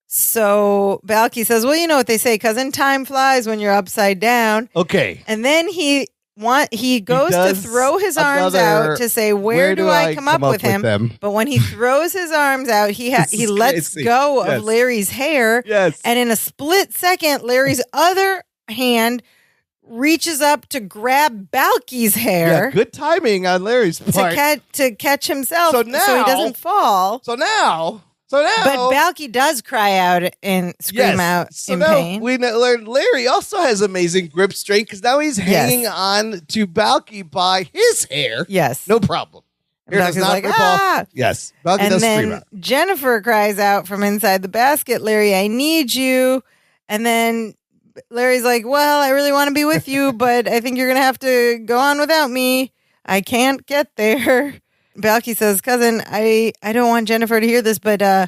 [SPEAKER 2] So Balky says, "Well, you know what they say, cousin, time flies when you're upside down."
[SPEAKER 1] Okay.
[SPEAKER 2] And then he goes to
[SPEAKER 1] does
[SPEAKER 2] throw his arms
[SPEAKER 1] another,
[SPEAKER 2] out to say, "Where do I come up with him?"
[SPEAKER 1] them?
[SPEAKER 2] But when he throws his arms out,
[SPEAKER 1] This
[SPEAKER 2] he
[SPEAKER 1] is
[SPEAKER 2] lets
[SPEAKER 1] crazy.
[SPEAKER 2] go
[SPEAKER 1] Yes.
[SPEAKER 2] of Larry's hair,
[SPEAKER 1] Yes.
[SPEAKER 2] and in a split second, Larry's other hand reaches up to grab Balky's
[SPEAKER 1] Yeah,
[SPEAKER 2] hair
[SPEAKER 1] good timing on Larry's part.
[SPEAKER 2] to catch himself,
[SPEAKER 1] So
[SPEAKER 2] so
[SPEAKER 1] now-
[SPEAKER 2] he doesn't fall.
[SPEAKER 1] So now.
[SPEAKER 2] But Balky does cry out and scream out
[SPEAKER 1] so
[SPEAKER 2] in
[SPEAKER 1] now
[SPEAKER 2] pain.
[SPEAKER 1] we learned Larry also has amazing grip strength because now he's hanging on to Balky by his hair.
[SPEAKER 2] Yes.
[SPEAKER 1] No problem.
[SPEAKER 2] And
[SPEAKER 1] Hair does
[SPEAKER 2] Balky's
[SPEAKER 1] not
[SPEAKER 2] like,
[SPEAKER 1] rip
[SPEAKER 2] "Ah!"
[SPEAKER 1] off. Yes. Balky
[SPEAKER 2] And
[SPEAKER 1] does scream
[SPEAKER 2] then
[SPEAKER 1] out.
[SPEAKER 2] Jennifer cries out from inside the basket, "Larry, I need you." And then Larry's like, "Well, I really want to be with you, but I think you're going to have to go on without me. I can't get there." Balky says, "Cousin, I don't want Jennifer to hear this, but I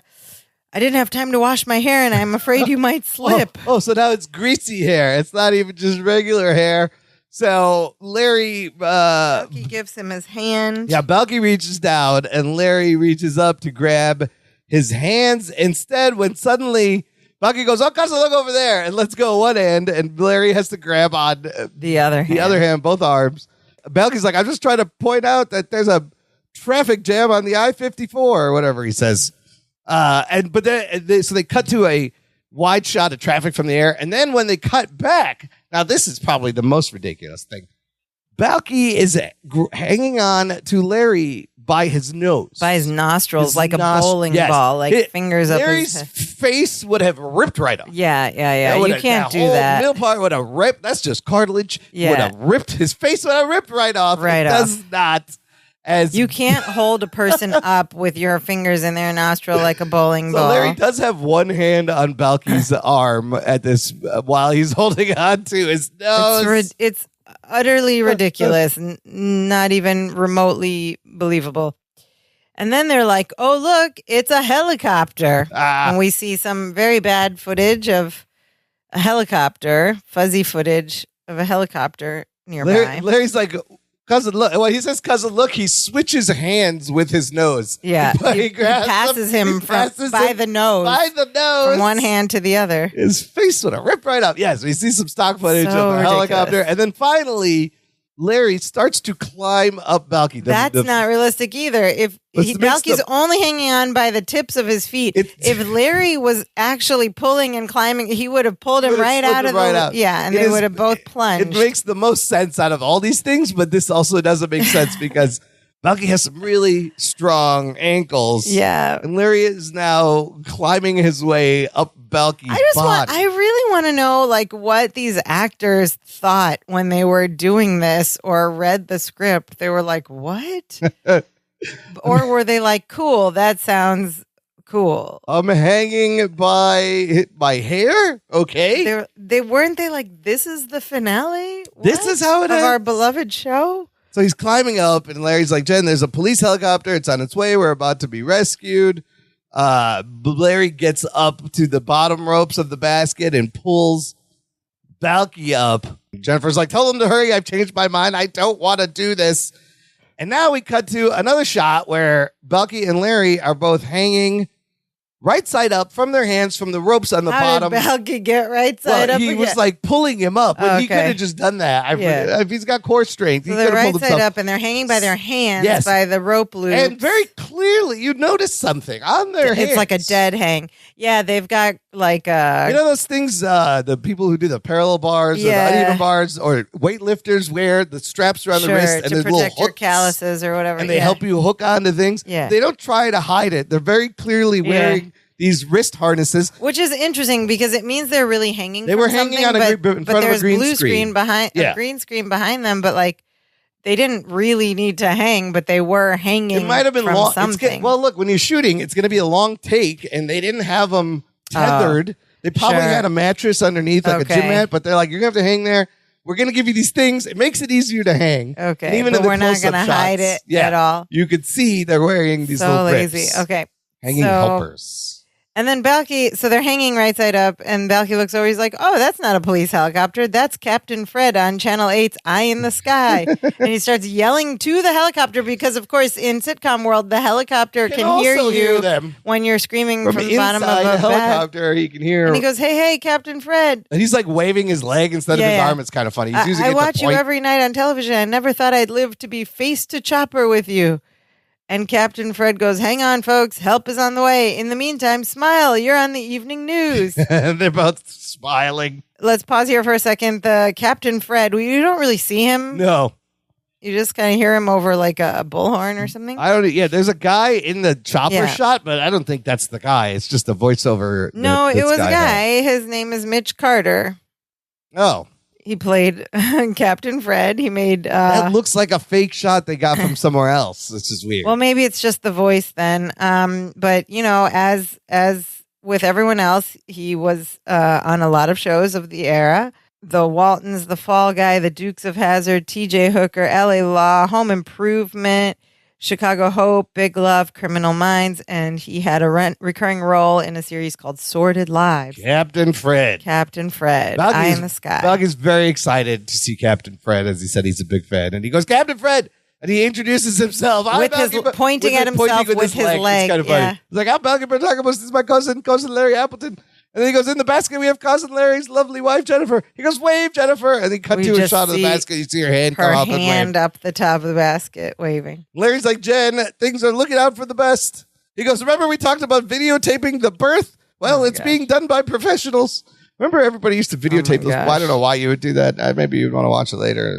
[SPEAKER 2] didn't have time to wash my hair, and I'm afraid you might slip."
[SPEAKER 1] Oh, so now it's greasy hair. It's not even just regular hair. So Larry,
[SPEAKER 2] Balky gives him his hand.
[SPEAKER 1] yeah, Balky reaches down and Larry reaches up to grab his hands. Instead, when suddenly Balky goes, "Oh, cousin, look over there," and let's go one end, and Larry has to grab on
[SPEAKER 2] The other hand.
[SPEAKER 1] the other hand, both arms. Balky's like, "I'm just trying to point out that there's a traffic jam on the I-54 or whatever he says." So they cut to a wide shot of traffic from the air. And then when they cut back, now this is probably the most ridiculous thing. Balky is hanging on to Larry by his nose.
[SPEAKER 2] By his nostrils, like a bowling ball, like fingers up
[SPEAKER 1] Larry's
[SPEAKER 2] his head.
[SPEAKER 1] face would have ripped right off.
[SPEAKER 2] Yeah. You can't do that.
[SPEAKER 1] The middle part would have ripped. That's just cartilage.
[SPEAKER 2] Yeah.
[SPEAKER 1] Would have ripped. His face would have ripped right off.
[SPEAKER 2] Right
[SPEAKER 1] it
[SPEAKER 2] off.
[SPEAKER 1] does not. As
[SPEAKER 2] You can't hold a person up with your fingers in their nostril like a bowling
[SPEAKER 1] so
[SPEAKER 2] ball.
[SPEAKER 1] Larry does have one hand on Balky's arm at this while he's holding on to his nose.
[SPEAKER 2] It's utterly ridiculous, not even remotely believable. And then they're like, oh, look, it's a helicopter. And we see some very bad footage of a helicopter, fuzzy footage of a helicopter nearby.
[SPEAKER 1] Larry's like, cousin, look. Well, he says, cousin, look. He switches hands with his nose.
[SPEAKER 2] Yeah. He passes him by the nose.
[SPEAKER 1] By the nose.
[SPEAKER 2] From one hand to the other.
[SPEAKER 1] His face would have ripped right up. Yes, we see some stock footage
[SPEAKER 2] So
[SPEAKER 1] of a
[SPEAKER 2] ridiculous.
[SPEAKER 1] helicopter. And then finally, Larry starts to climb up Balky.
[SPEAKER 2] That's not realistic either. If Balky's only hanging on by the tips of his feet. If Larry was actually pulling and climbing, he would have pulled him right out of the... Yeah, and they would have both plunged.
[SPEAKER 1] It makes the most sense out of all these things, but this also doesn't make sense because Balky has some really strong ankles.
[SPEAKER 2] Yeah.
[SPEAKER 1] And Larry is now climbing his way up Balky's body.
[SPEAKER 2] I really want to know like what these actors thought when they were doing this or read the script. They were like, what? Or were they like, cool, that sounds cool.
[SPEAKER 1] I'm hanging by my hair? Okay.
[SPEAKER 2] They weren't they like, this is the finale?
[SPEAKER 1] This is how it
[SPEAKER 2] of
[SPEAKER 1] ends?
[SPEAKER 2] our beloved show?
[SPEAKER 1] So he's climbing up, and Larry's like, Jen, there's a police helicopter. It's on its way. We're about to be rescued. Larry gets up to the bottom ropes of the basket and pulls Balky up. Jennifer's like, tell him to hurry. I've changed my mind. I don't want to do this. And now we cut to another shot where Balky and Larry are both hanging right side up from their hands from the ropes on the bottom.
[SPEAKER 2] How did Balky get right side up
[SPEAKER 1] He
[SPEAKER 2] again?
[SPEAKER 1] was like pulling him up. But he could have just done that. If he's got core strength,
[SPEAKER 2] so
[SPEAKER 1] he
[SPEAKER 2] they're
[SPEAKER 1] could have
[SPEAKER 2] right
[SPEAKER 1] pulled
[SPEAKER 2] side
[SPEAKER 1] himself
[SPEAKER 2] up and they're hanging by their hands by the rope loops.
[SPEAKER 1] And very clearly, you notice something on their hands.
[SPEAKER 2] It's like a dead hang. Yeah, they've got like
[SPEAKER 1] you know those things the people who do the parallel bars or the uneven bars or weightlifters wear the straps around the wrist and
[SPEAKER 2] to
[SPEAKER 1] there's little
[SPEAKER 2] protect your
[SPEAKER 1] hooks
[SPEAKER 2] calluses or whatever.
[SPEAKER 1] and they help you hook onto things.
[SPEAKER 2] Yeah.
[SPEAKER 1] They don't try to hide it. They're very clearly wearing these wrist harnesses,
[SPEAKER 2] which is interesting because it means they're really hanging.
[SPEAKER 1] They were hanging on in front of a green
[SPEAKER 2] blue
[SPEAKER 1] screen
[SPEAKER 2] behind a green screen behind them, but like they didn't really need to hang, but they were hanging.
[SPEAKER 1] It might have been
[SPEAKER 2] from
[SPEAKER 1] long.
[SPEAKER 2] something.
[SPEAKER 1] Well, look, when you're shooting, it's going to be a long take, and they didn't have them tethered. They probably had a mattress underneath, like a gym mat, but they're like, you're going to have to hang there. We're going to give you these things. It makes it easier to hang.
[SPEAKER 2] Okay,
[SPEAKER 1] and even
[SPEAKER 2] but
[SPEAKER 1] in the
[SPEAKER 2] we're not going to hide it at all.
[SPEAKER 1] You could see they're wearing these
[SPEAKER 2] so
[SPEAKER 1] little
[SPEAKER 2] lazy.
[SPEAKER 1] grips.
[SPEAKER 2] Okay,
[SPEAKER 1] Hanging helpers.
[SPEAKER 2] And then Balky, so they're hanging right side up, and Balky looks over. He's like, oh, that's not a police helicopter. That's Captain Fred on Channel 8's Eye in the Sky. And he starts yelling to the helicopter because, of course, in sitcom world, the helicopter can hear you
[SPEAKER 1] them.
[SPEAKER 2] when you're screaming from the bottom of
[SPEAKER 1] the
[SPEAKER 2] a
[SPEAKER 1] helicopter. He can hear.
[SPEAKER 2] And he goes, hey, Captain Fred.
[SPEAKER 1] And he's like waving his leg instead of his arm. It's kind of funny. He's using
[SPEAKER 2] I
[SPEAKER 1] it
[SPEAKER 2] watch
[SPEAKER 1] to
[SPEAKER 2] you
[SPEAKER 1] point.
[SPEAKER 2] every night on television. I never thought I'd live to be face to chopper with you. And Captain Fred goes, hang on, folks. Help is on the way. In the meantime, smile. You're on the evening news.
[SPEAKER 1] And they're both smiling.
[SPEAKER 2] Let's pause here for a second. The Captain Fred, you don't really see him.
[SPEAKER 1] No.
[SPEAKER 2] You just kind of hear him over like a bullhorn or something.
[SPEAKER 1] I don't. Yeah, there's a guy in the chopper shot, but I don't think that's the guy. It's just a voiceover.
[SPEAKER 2] No, it was a guy. His name is Mitch Carter.
[SPEAKER 1] Oh.
[SPEAKER 2] He played Captain Fred. He made...
[SPEAKER 1] that looks like a fake shot they got from somewhere else. This is weird.
[SPEAKER 2] Well, maybe it's just the voice then. But, you know, as with everyone else, he was on a lot of shows of the era. The Waltons, The Fall Guy, The Dukes of Hazzard, T.J. Hooker, L.A. Law, Home Improvement, Chicago Hope, Big Love, Criminal Minds, and he had a recurring role in a series called Sordid Lives.
[SPEAKER 1] Captain Fred.
[SPEAKER 2] Eye in the Sky.
[SPEAKER 1] Doug is very excited to see Captain Fred, as he said he's a big fan. And he goes, Captain Fred! And he introduces himself.
[SPEAKER 2] Pointing at himself with his leg.
[SPEAKER 1] It's kind of funny. He's like, I'm Balky Protagonist. This is my cousin Larry Appleton. And then he goes, in the basket, we have cousin Larry's lovely wife, Jennifer. He goes, wave, Jennifer. And then cut to a shot of the basket. You see her hand come up and wave.
[SPEAKER 2] Her hand up the top of the basket, waving.
[SPEAKER 1] Larry's like, Jen, things are looking out for the best. He goes, remember we talked about videotaping the birth? Well,
[SPEAKER 2] my
[SPEAKER 1] it's
[SPEAKER 2] gosh.
[SPEAKER 1] being done by professionals. Remember, everybody used to videotape those. Well, I don't know why you would do that. Maybe you'd want to watch it later.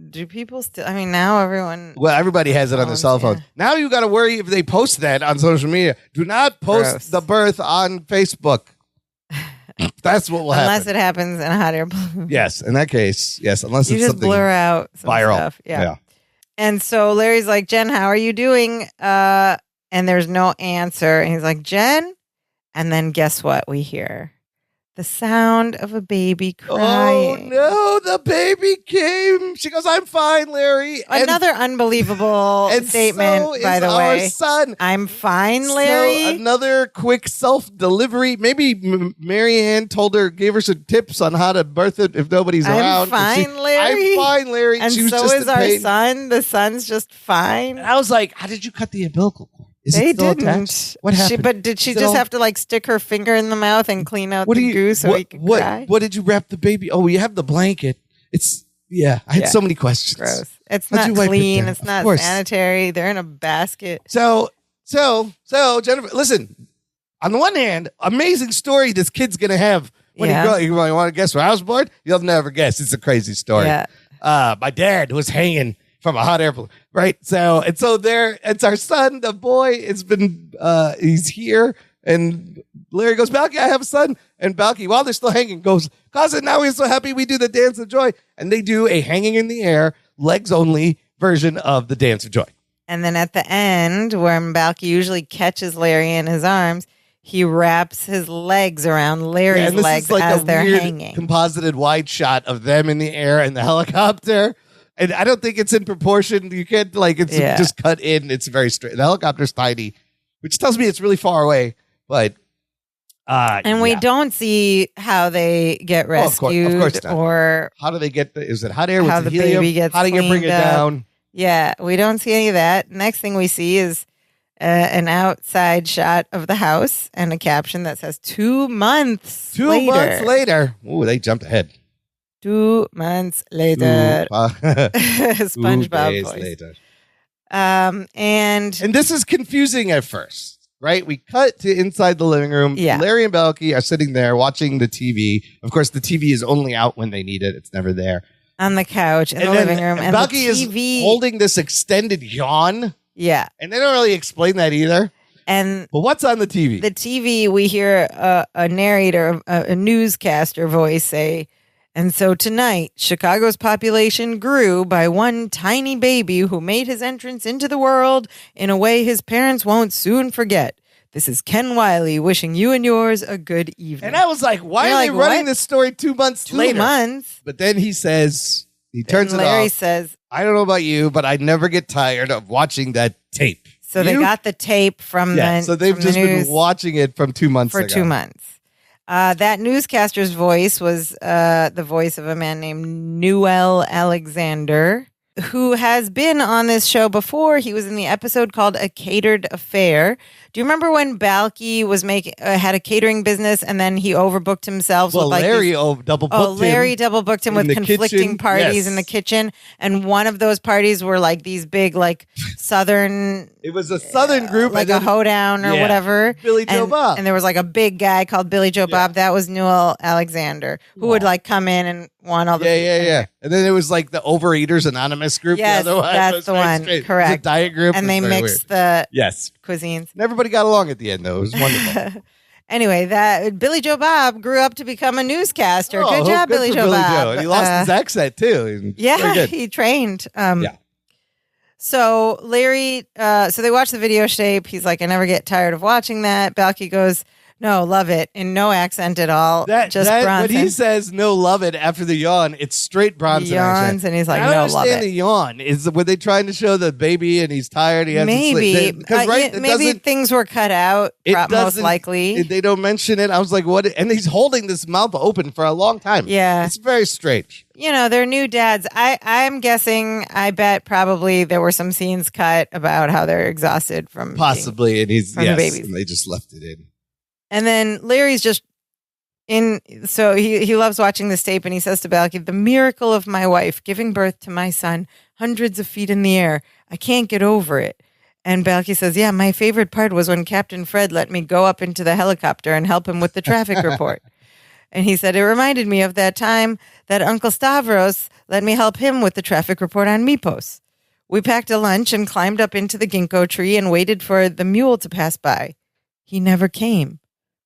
[SPEAKER 2] Do people still? I mean, now everyone.
[SPEAKER 1] Well, everybody has it on their cell phones.
[SPEAKER 2] Yeah.
[SPEAKER 1] Now you got to worry if they post that on social media. Do not post
[SPEAKER 2] Gross.
[SPEAKER 1] the birth on Facebook. That's what will happen.
[SPEAKER 2] Unless it happens in a hot air balloon.
[SPEAKER 1] Yes, in that case, yes. Unless
[SPEAKER 2] You
[SPEAKER 1] it's
[SPEAKER 2] just
[SPEAKER 1] something
[SPEAKER 2] blur out some
[SPEAKER 1] viral.
[SPEAKER 2] stuff. Yeah. And so Larry's like, Jen, how are you doing? And there's no answer. And he's like, Jen? And then guess what we hear? The sound of a baby crying.
[SPEAKER 1] Oh, no, the baby came. She goes, I'm fine, Larry.
[SPEAKER 2] Another unbelievable statement, by the way.
[SPEAKER 1] Our son.
[SPEAKER 2] I'm fine, Larry.
[SPEAKER 1] So another quick self-delivery. Maybe Marianne gave her some tips on how to birth it if nobody's around.
[SPEAKER 2] I'm fine, Larry.
[SPEAKER 1] I'm fine, Larry.
[SPEAKER 2] And
[SPEAKER 1] she was
[SPEAKER 2] so
[SPEAKER 1] just
[SPEAKER 2] is
[SPEAKER 1] in
[SPEAKER 2] our
[SPEAKER 1] pain.
[SPEAKER 2] son. The son's just fine.
[SPEAKER 1] And I was like, how did you cut the umbilical cord? Is
[SPEAKER 2] They
[SPEAKER 1] it still
[SPEAKER 2] didn't.
[SPEAKER 1] attached? What happened?
[SPEAKER 2] But did she
[SPEAKER 1] Is it
[SPEAKER 2] just
[SPEAKER 1] all-
[SPEAKER 2] have to like stick her finger in the mouth and clean out the goo so he could cry?
[SPEAKER 1] What did you wrap the baby? Oh, you have the blanket. I had so many questions.
[SPEAKER 2] Gross. It's
[SPEAKER 1] How'd
[SPEAKER 2] not
[SPEAKER 1] you wipe it
[SPEAKER 2] clean.
[SPEAKER 1] down?
[SPEAKER 2] It's
[SPEAKER 1] Of
[SPEAKER 2] not
[SPEAKER 1] course.
[SPEAKER 2] sanitary. They're in a basket.
[SPEAKER 1] So Jennifer, listen. On the one hand, amazing story this kid's gonna have when he grows. You want to guess where I was born? You'll never guess. It's a crazy story.
[SPEAKER 2] Yeah.
[SPEAKER 1] My dad was hanging from a hot air balloon, right? So there, it's our son, the boy. It's been he's here, and Larry goes, Balky, I have a son, and Balky, while they're still hanging, goes, cousin, now we're so happy we do the dance of joy, and they do a hanging in the air, legs only version of the dance of joy.
[SPEAKER 2] And then at the end, where Balky usually catches Larry in his arms, he wraps his legs around Larry's
[SPEAKER 1] and this
[SPEAKER 2] legs
[SPEAKER 1] is like
[SPEAKER 2] as
[SPEAKER 1] a
[SPEAKER 2] they're
[SPEAKER 1] weird
[SPEAKER 2] hanging.
[SPEAKER 1] composited wide shot of them in the air and the helicopter. And I don't think it's in proportion. You can't it's just cut in. It's very straight. The helicopter's tiny, which tells me it's really far away. But
[SPEAKER 2] and we don't see how they get rescued
[SPEAKER 1] of course not.
[SPEAKER 2] or
[SPEAKER 1] how do they get is it hot air with
[SPEAKER 2] how
[SPEAKER 1] the
[SPEAKER 2] the
[SPEAKER 1] helium?
[SPEAKER 2] baby gets
[SPEAKER 1] How do you bring it
[SPEAKER 2] cleaned up.
[SPEAKER 1] down?
[SPEAKER 2] Yeah, we don't see any of that. Next thing we see is an outside shot of the house and a caption that says 2 months
[SPEAKER 1] 2
[SPEAKER 2] later.
[SPEAKER 1] months later. Ooh, they jumped ahead.
[SPEAKER 2] 2 months later. SpongeBob
[SPEAKER 1] days
[SPEAKER 2] voice.
[SPEAKER 1] later.
[SPEAKER 2] And
[SPEAKER 1] this is confusing at first, right? We cut to inside the living room.
[SPEAKER 2] Yeah.
[SPEAKER 1] Larry and Balky are sitting there watching the TV. Of course, the TV is only out when they need it. It's never there.
[SPEAKER 2] on the couch in the
[SPEAKER 1] then
[SPEAKER 2] living room. And
[SPEAKER 1] Balky
[SPEAKER 2] the TV
[SPEAKER 1] is holding this extended yawn.
[SPEAKER 2] Yeah.
[SPEAKER 1] And they don't really explain that either.
[SPEAKER 2] And
[SPEAKER 1] But what's on the TV?
[SPEAKER 2] the TV, we hear a narrator, a newscaster voice say, and so tonight, Chicago's population grew by one tiny baby who made his entrance into the world in a way his parents won't soon forget. This is Ken Wiley wishing you and yours a good evening.
[SPEAKER 1] And I was like, why
[SPEAKER 2] You're
[SPEAKER 1] are they
[SPEAKER 2] like,
[SPEAKER 1] running
[SPEAKER 2] what?
[SPEAKER 1] this story 2 months
[SPEAKER 2] 2
[SPEAKER 1] later?
[SPEAKER 2] months.
[SPEAKER 1] But then he says, he turns
[SPEAKER 2] And
[SPEAKER 1] it
[SPEAKER 2] Larry
[SPEAKER 1] off.
[SPEAKER 2] says,
[SPEAKER 1] I don't know about you, but I never get tired of watching that tape.
[SPEAKER 2] so they
[SPEAKER 1] You?
[SPEAKER 2] got the tape from
[SPEAKER 1] Yeah,
[SPEAKER 2] the
[SPEAKER 1] so they've
[SPEAKER 2] from
[SPEAKER 1] just
[SPEAKER 2] the
[SPEAKER 1] been
[SPEAKER 2] news
[SPEAKER 1] watching it from 2 months
[SPEAKER 2] for
[SPEAKER 1] ago.
[SPEAKER 2] 2 months. That newscaster's voice was the voice of a man named Newell Alexander, who has been on this show before. He was in the episode called A Catered Affair. Do you remember when Balky was had a catering business and then he overbooked himself?
[SPEAKER 1] Well,
[SPEAKER 2] with like
[SPEAKER 1] Larry
[SPEAKER 2] these-
[SPEAKER 1] double booked
[SPEAKER 2] Larry
[SPEAKER 1] him.
[SPEAKER 2] double booked him
[SPEAKER 1] in
[SPEAKER 2] with
[SPEAKER 1] the
[SPEAKER 2] conflicting
[SPEAKER 1] kitchen,
[SPEAKER 2] parties
[SPEAKER 1] yes.
[SPEAKER 2] in the kitchen, and one of those parties were like these big, like Southern,
[SPEAKER 1] It was a Southern group.
[SPEAKER 2] like
[SPEAKER 1] and
[SPEAKER 2] a
[SPEAKER 1] then
[SPEAKER 2] hoedown or
[SPEAKER 1] Yeah.
[SPEAKER 2] whatever.
[SPEAKER 1] Billy Joe
[SPEAKER 2] and,
[SPEAKER 1] Bob.
[SPEAKER 2] and there was like a big guy called Billy Joe Bob. That was Newell Alexander, who would like come in and want all the
[SPEAKER 1] Yeah. And then it was like the Overeaters Anonymous group.
[SPEAKER 2] Yes,
[SPEAKER 1] the other one.
[SPEAKER 2] that's
[SPEAKER 1] It was
[SPEAKER 2] the
[SPEAKER 1] very
[SPEAKER 2] one.
[SPEAKER 1] strange. It was
[SPEAKER 2] Correct.
[SPEAKER 1] a diet group.
[SPEAKER 2] and
[SPEAKER 1] It
[SPEAKER 2] they
[SPEAKER 1] was very
[SPEAKER 2] mixed
[SPEAKER 1] weird.
[SPEAKER 2] the
[SPEAKER 1] Yes.
[SPEAKER 2] cuisines.
[SPEAKER 1] And everybody got along at the end, though. It was wonderful.
[SPEAKER 2] Anyway, that Billy Joe Bob grew up to become a newscaster.
[SPEAKER 1] Oh,
[SPEAKER 2] Good job,
[SPEAKER 1] good
[SPEAKER 2] Billy
[SPEAKER 1] for
[SPEAKER 2] Joe Bob.
[SPEAKER 1] And he lost his accent, too. Very
[SPEAKER 2] Yeah,
[SPEAKER 1] good.
[SPEAKER 2] he trained.
[SPEAKER 1] Yeah.
[SPEAKER 2] So Larry, so they watch the video tape. He's like, I never get tired of watching that. Balky goes, no, love it. In no accent at all. Just
[SPEAKER 1] when
[SPEAKER 2] Bronson.
[SPEAKER 1] he says no, love it after the yawn, it's straight Bronson.
[SPEAKER 2] He yawns
[SPEAKER 1] accent.
[SPEAKER 2] and he's like,
[SPEAKER 1] I don't
[SPEAKER 2] no, love
[SPEAKER 1] understand
[SPEAKER 2] it.
[SPEAKER 1] the yawn. Were they trying to show the baby and he's tired? He has
[SPEAKER 2] Maybe.
[SPEAKER 1] because right, it
[SPEAKER 2] maybe
[SPEAKER 1] doesn't-
[SPEAKER 2] things were cut out,
[SPEAKER 1] it
[SPEAKER 2] most
[SPEAKER 1] doesn't-
[SPEAKER 2] likely.
[SPEAKER 1] They don't mention it. I was like, what? And he's holding this mouth open for a long time.
[SPEAKER 2] Yeah.
[SPEAKER 1] It's very strange.
[SPEAKER 2] You know, they're new dads. I'm guessing, I bet probably there were some scenes cut about how they're exhausted from being-
[SPEAKER 1] Possibly. And he's,
[SPEAKER 2] from the
[SPEAKER 1] yes,
[SPEAKER 2] babies.
[SPEAKER 1] and they just left it in.
[SPEAKER 2] And then Larry's just in. So he loves watching this tape, and he says to Balky, "The miracle of my wife giving birth to my son, hundreds of feet in the air. I can't get over it." And Balky says, yeah, my favorite part was when Captain Fred let me go up into the helicopter and help him with the traffic report. And he said, it reminded me of that time that Uncle Stavros let me help him with the traffic report on Mypos. We packed a lunch and climbed up into the ginkgo tree and waited for the mule to pass by. He never came.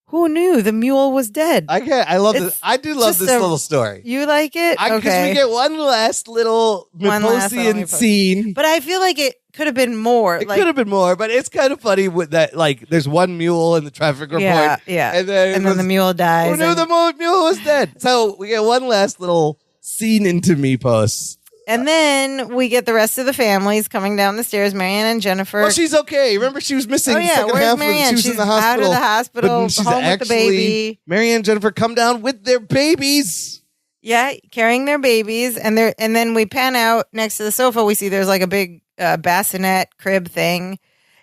[SPEAKER 2] Who knew the mule was dead?
[SPEAKER 1] I love this. I do love this little story.
[SPEAKER 2] You like it?
[SPEAKER 1] Because we get one last little Myposian scene.
[SPEAKER 2] But I feel like it could have been more.
[SPEAKER 1] It could have been more, but it's kind of funny with that. Like, there's one mule in the traffic report.
[SPEAKER 2] Yeah.
[SPEAKER 1] And then
[SPEAKER 2] the mule dies.
[SPEAKER 1] Who knew the mule was dead? So we get one last little scene into Mypos.
[SPEAKER 2] And then we get the rest of the families coming down the stairs. Marianne and Jennifer.
[SPEAKER 1] Oh, she's okay. Remember, she was missing the second
[SPEAKER 2] where's
[SPEAKER 1] half.
[SPEAKER 2] Marianne?
[SPEAKER 1] She was
[SPEAKER 2] she's
[SPEAKER 1] in the hospital.
[SPEAKER 2] out of the hospital,
[SPEAKER 1] But she's
[SPEAKER 2] home with the baby.
[SPEAKER 1] Marianne and Jennifer come down with their babies.
[SPEAKER 2] Yeah, carrying their babies. And then we pan out next to the sofa. We see there's like a big bassinet crib thing.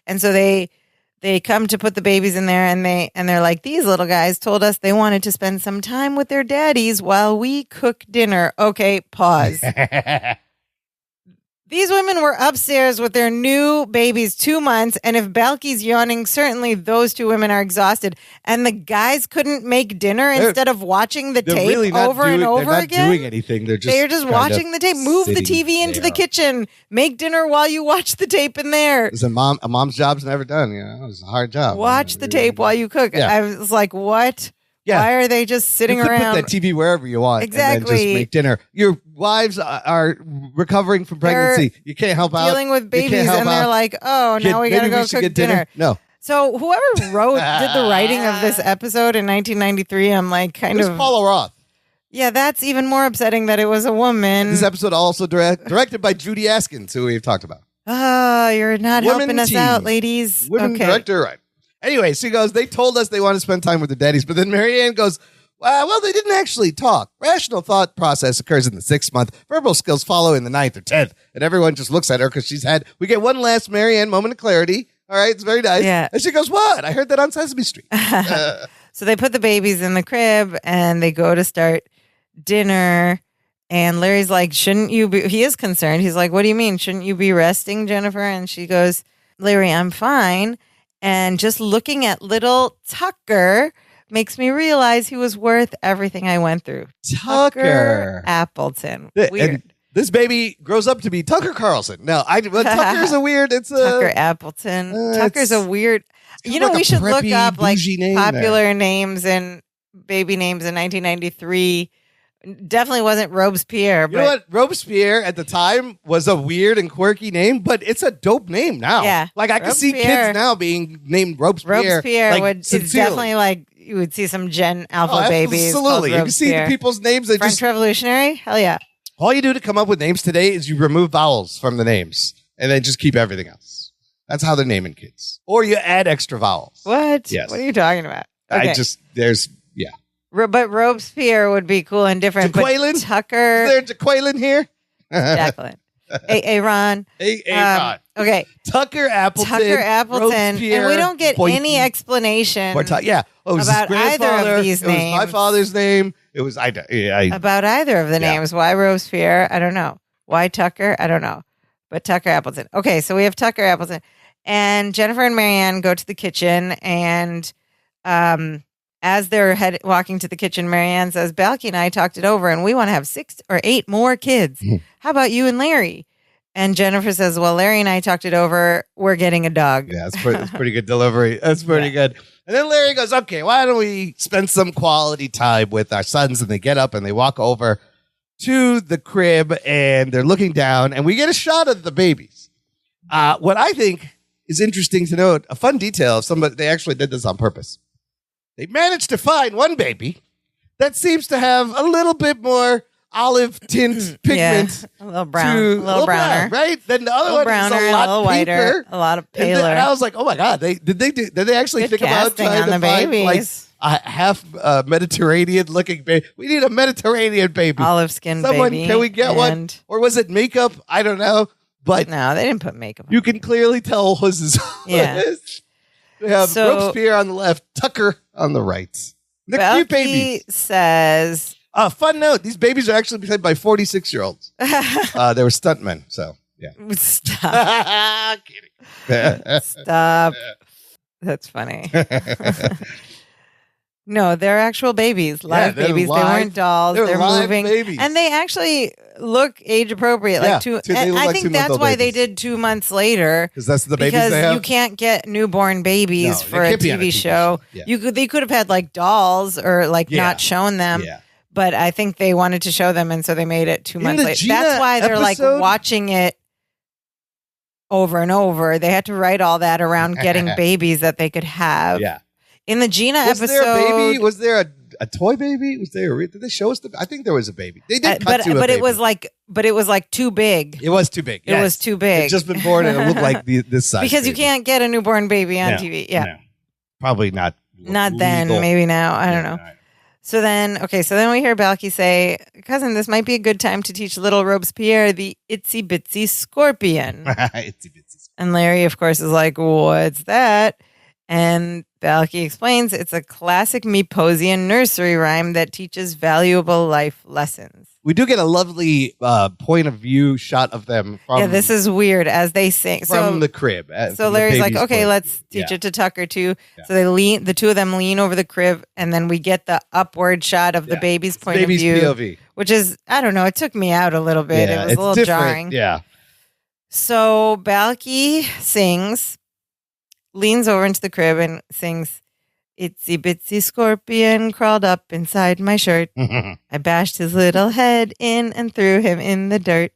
[SPEAKER 2] And so they come to put the babies in there, and they're like, these little guys told us they wanted to spend some time with their daddies while we cook dinner. Okay, pause. These women were upstairs with their new babies 2 months, and if Balky's yawning, certainly those two women are exhausted. And the guys couldn't make dinner instead of watching the tape
[SPEAKER 1] really
[SPEAKER 2] over and over
[SPEAKER 1] they're
[SPEAKER 2] again?
[SPEAKER 1] not doing anything. They're just
[SPEAKER 2] watching the tape. Move the TV into the kitchen. Make dinner while you watch the tape in there.
[SPEAKER 1] A mom's job's never done. It's a hard job.
[SPEAKER 2] Watch the tape while you cook.
[SPEAKER 1] Yeah.
[SPEAKER 2] I was like, what?
[SPEAKER 1] Yeah.
[SPEAKER 2] Why are they just sitting
[SPEAKER 1] you could
[SPEAKER 2] around?
[SPEAKER 1] Put that TV wherever you want.
[SPEAKER 2] Exactly.
[SPEAKER 1] And then just make dinner. Your wives are recovering from pregnancy. You can't help out.
[SPEAKER 2] Dealing with babies, and they're like, oh, now we got to go cook dinner.
[SPEAKER 1] No.
[SPEAKER 2] So whoever did the writing of this episode in 1993, I'm like
[SPEAKER 1] It was Paula Roth.
[SPEAKER 2] Yeah, that's even more upsetting that it was a woman.
[SPEAKER 1] This episode also directed by Judy Askins, who we've talked about.
[SPEAKER 2] Oh, you're not helping us out, ladies.
[SPEAKER 1] Women director, right. Anyway, she goes, they told us they want to spend time with their daddies, but then Marianne goes, well, they didn't actually talk. Rational thought process occurs in the 6th month. Verbal skills follow in the 9th or 10th. And everyone just looks at her because we get one last Marianne moment of clarity. All right, it's very nice.
[SPEAKER 2] Yeah.
[SPEAKER 1] And she goes, what? I heard that on Sesame Street.
[SPEAKER 2] So they put the babies in the crib and they go to start dinner. And Larry's like, shouldn't you be? He is concerned. He's like, what do you mean? Shouldn't you be resting, Jennifer? And she goes, Larry, I'm fine. And just looking at little Tucker makes me realize he was worth everything I went through.
[SPEAKER 1] Tucker
[SPEAKER 2] Appleton.
[SPEAKER 1] Weird.
[SPEAKER 2] And
[SPEAKER 1] this baby grows up to be Tucker Carlson. No, Tucker's a weird. It's a
[SPEAKER 2] Tucker Appleton. Tucker's a weird. You know,
[SPEAKER 1] like
[SPEAKER 2] we should look
[SPEAKER 1] preppy,
[SPEAKER 2] up like
[SPEAKER 1] name
[SPEAKER 2] popular names and baby names in 1993. Definitely wasn't Robespierre.
[SPEAKER 1] You know what? Robespierre at the time was a weird and quirky name, but it's a dope name now.
[SPEAKER 2] Yeah.
[SPEAKER 1] Like I can see kids now being named Robespierre.
[SPEAKER 2] Robespierre
[SPEAKER 1] like,
[SPEAKER 2] it's definitely like you would see some Gen Alpha babies.
[SPEAKER 1] Absolutely. You can see the people's names that
[SPEAKER 2] French Revolutionary? Hell yeah.
[SPEAKER 1] All you do to come up with names today is you remove vowels from the names and then just keep everything else. That's how they're naming kids. Or you add extra vowels.
[SPEAKER 2] What?
[SPEAKER 1] Yes.
[SPEAKER 2] What are you talking about? Okay.
[SPEAKER 1] But
[SPEAKER 2] Robespierre would be cool and different.
[SPEAKER 1] Jaqueline?
[SPEAKER 2] But Tucker.
[SPEAKER 1] Is there Jaqueline here?
[SPEAKER 2] Jacqueline. Aaron.
[SPEAKER 1] Aaron.
[SPEAKER 2] Okay.
[SPEAKER 1] Tucker Appleton.
[SPEAKER 2] And we don't get any explanation
[SPEAKER 1] it was
[SPEAKER 2] about
[SPEAKER 1] his
[SPEAKER 2] either
[SPEAKER 1] grandfather.
[SPEAKER 2] of these
[SPEAKER 1] It was
[SPEAKER 2] names.
[SPEAKER 1] my father's name. It was
[SPEAKER 2] about either of the names. Why Robespierre? I don't know. Why Tucker? I don't know. But Tucker Appleton. Okay, so we have Tucker Appleton. And Jennifer and Marianne go to the kitchen, and as they're walking to the kitchen, Marianne says, Balky and I talked it over, and we want to have 6 or 8 more kids. How about you and Larry? And Jennifer says, well, Larry and I talked it over. We're getting a dog.
[SPEAKER 1] Yeah, that's pretty good delivery. That's pretty good. And then Larry goes, okay, why don't we spend some quality time with our sons? And they get up and they walk over to the crib, and they're looking down, and we get a shot of the babies. What I think is interesting to note, a fun detail of somebody, they actually did this on purpose. They managed to find one baby that seems to have a little bit more olive tint pigment.
[SPEAKER 2] A little brown. A little browner.
[SPEAKER 1] Right? Then the other one
[SPEAKER 2] browner,
[SPEAKER 1] is a lot
[SPEAKER 2] little whiter, a lot of paler.
[SPEAKER 1] And I was like, oh my God, did they actually
[SPEAKER 2] Good
[SPEAKER 1] think about
[SPEAKER 2] casting
[SPEAKER 1] trying
[SPEAKER 2] on
[SPEAKER 1] to
[SPEAKER 2] the
[SPEAKER 1] find
[SPEAKER 2] babies.
[SPEAKER 1] like a half Mediterranean looking baby? We need a Mediterranean baby.
[SPEAKER 2] Olive skin baby.
[SPEAKER 1] Can we get one? Or was it makeup? I don't know. But
[SPEAKER 2] no, they didn't put makeup on.
[SPEAKER 1] You can clearly tell whose is his. We have Robespierre on the left, Tucker on the right. The cute babies.
[SPEAKER 2] Says,
[SPEAKER 1] fun note, these babies are actually played by 46-year-olds. They were stuntmen, so Yeah.
[SPEAKER 2] Stop.
[SPEAKER 1] Kidding.
[SPEAKER 2] Stop. That's funny. No, they're actual babies, live
[SPEAKER 1] they're
[SPEAKER 2] babies.
[SPEAKER 1] live-
[SPEAKER 2] They weren't dolls.
[SPEAKER 1] they're live
[SPEAKER 2] moving,
[SPEAKER 1] babies.
[SPEAKER 2] and they actually look age appropriate.
[SPEAKER 1] Yeah,
[SPEAKER 2] Like two.
[SPEAKER 1] they look
[SPEAKER 2] I
[SPEAKER 1] like
[SPEAKER 2] think
[SPEAKER 1] 2
[SPEAKER 2] that's
[SPEAKER 1] month-old
[SPEAKER 2] why they
[SPEAKER 1] babies.
[SPEAKER 2] did 2 months later.
[SPEAKER 1] Because that's the babies
[SPEAKER 2] Because
[SPEAKER 1] they have.
[SPEAKER 2] you can't get newborn babies
[SPEAKER 1] No,
[SPEAKER 2] for
[SPEAKER 1] they
[SPEAKER 2] a
[SPEAKER 1] can't be on
[SPEAKER 2] TV show.
[SPEAKER 1] Yeah.
[SPEAKER 2] They could have had like dolls or like
[SPEAKER 1] Yeah.
[SPEAKER 2] not shown them.
[SPEAKER 1] Yeah.
[SPEAKER 2] But I think they wanted to show them, and so they made it 2 months
[SPEAKER 1] the
[SPEAKER 2] later.
[SPEAKER 1] Gina
[SPEAKER 2] That's why they're
[SPEAKER 1] episode-
[SPEAKER 2] like watching it over and over. They had to write all that around getting babies that they could have.
[SPEAKER 1] Yeah.
[SPEAKER 2] In the Gina
[SPEAKER 1] Was
[SPEAKER 2] episode,
[SPEAKER 1] there a baby? Was there a toy baby? Was there? Did they show us I think there was a baby. They did cut to a
[SPEAKER 2] but
[SPEAKER 1] baby.
[SPEAKER 2] it was like too big.
[SPEAKER 1] It was too big.
[SPEAKER 2] It was too big.
[SPEAKER 1] It's just been born and it looked like this size.
[SPEAKER 2] Because you
[SPEAKER 1] baby.
[SPEAKER 2] can't get a newborn baby on
[SPEAKER 1] No,
[SPEAKER 2] TV. Yeah.
[SPEAKER 1] no. Probably not.
[SPEAKER 2] Not then,
[SPEAKER 1] legal.
[SPEAKER 2] maybe now. I don't
[SPEAKER 1] Yeah,
[SPEAKER 2] know. So then we hear Balky say, "Cousin, this might be a good time to teach little Robespierre the itsy bitsy scorpion."
[SPEAKER 1] Itsy bitsy.
[SPEAKER 2] And Larry, of course, is like, "What's that?" And Balky explains it's a classic Meposian nursery rhyme that teaches valuable life lessons.
[SPEAKER 1] We do get a lovely point of view shot of them from
[SPEAKER 2] Yeah, this is weird as they sing.
[SPEAKER 1] from the crib.
[SPEAKER 2] So
[SPEAKER 1] from the
[SPEAKER 2] Larry's like,
[SPEAKER 1] baby's
[SPEAKER 2] okay,
[SPEAKER 1] point.
[SPEAKER 2] let's teach
[SPEAKER 1] Yeah.
[SPEAKER 2] it to Tucker too.
[SPEAKER 1] Yeah.
[SPEAKER 2] So the two of them lean over the crib, and then we get the upward shot of the
[SPEAKER 1] Yeah.
[SPEAKER 2] baby's point
[SPEAKER 1] baby's
[SPEAKER 2] of view,
[SPEAKER 1] POV.
[SPEAKER 2] which is, I don't know, it took me out a little bit.
[SPEAKER 1] Yeah,
[SPEAKER 2] It was
[SPEAKER 1] it's
[SPEAKER 2] a little
[SPEAKER 1] different.
[SPEAKER 2] jarring.
[SPEAKER 1] Yeah.
[SPEAKER 2] So Balky sings, leans over into the crib and sings, "Itsy bitsy scorpion crawled up inside my shirt. I bashed his little head in and threw him in the dirt.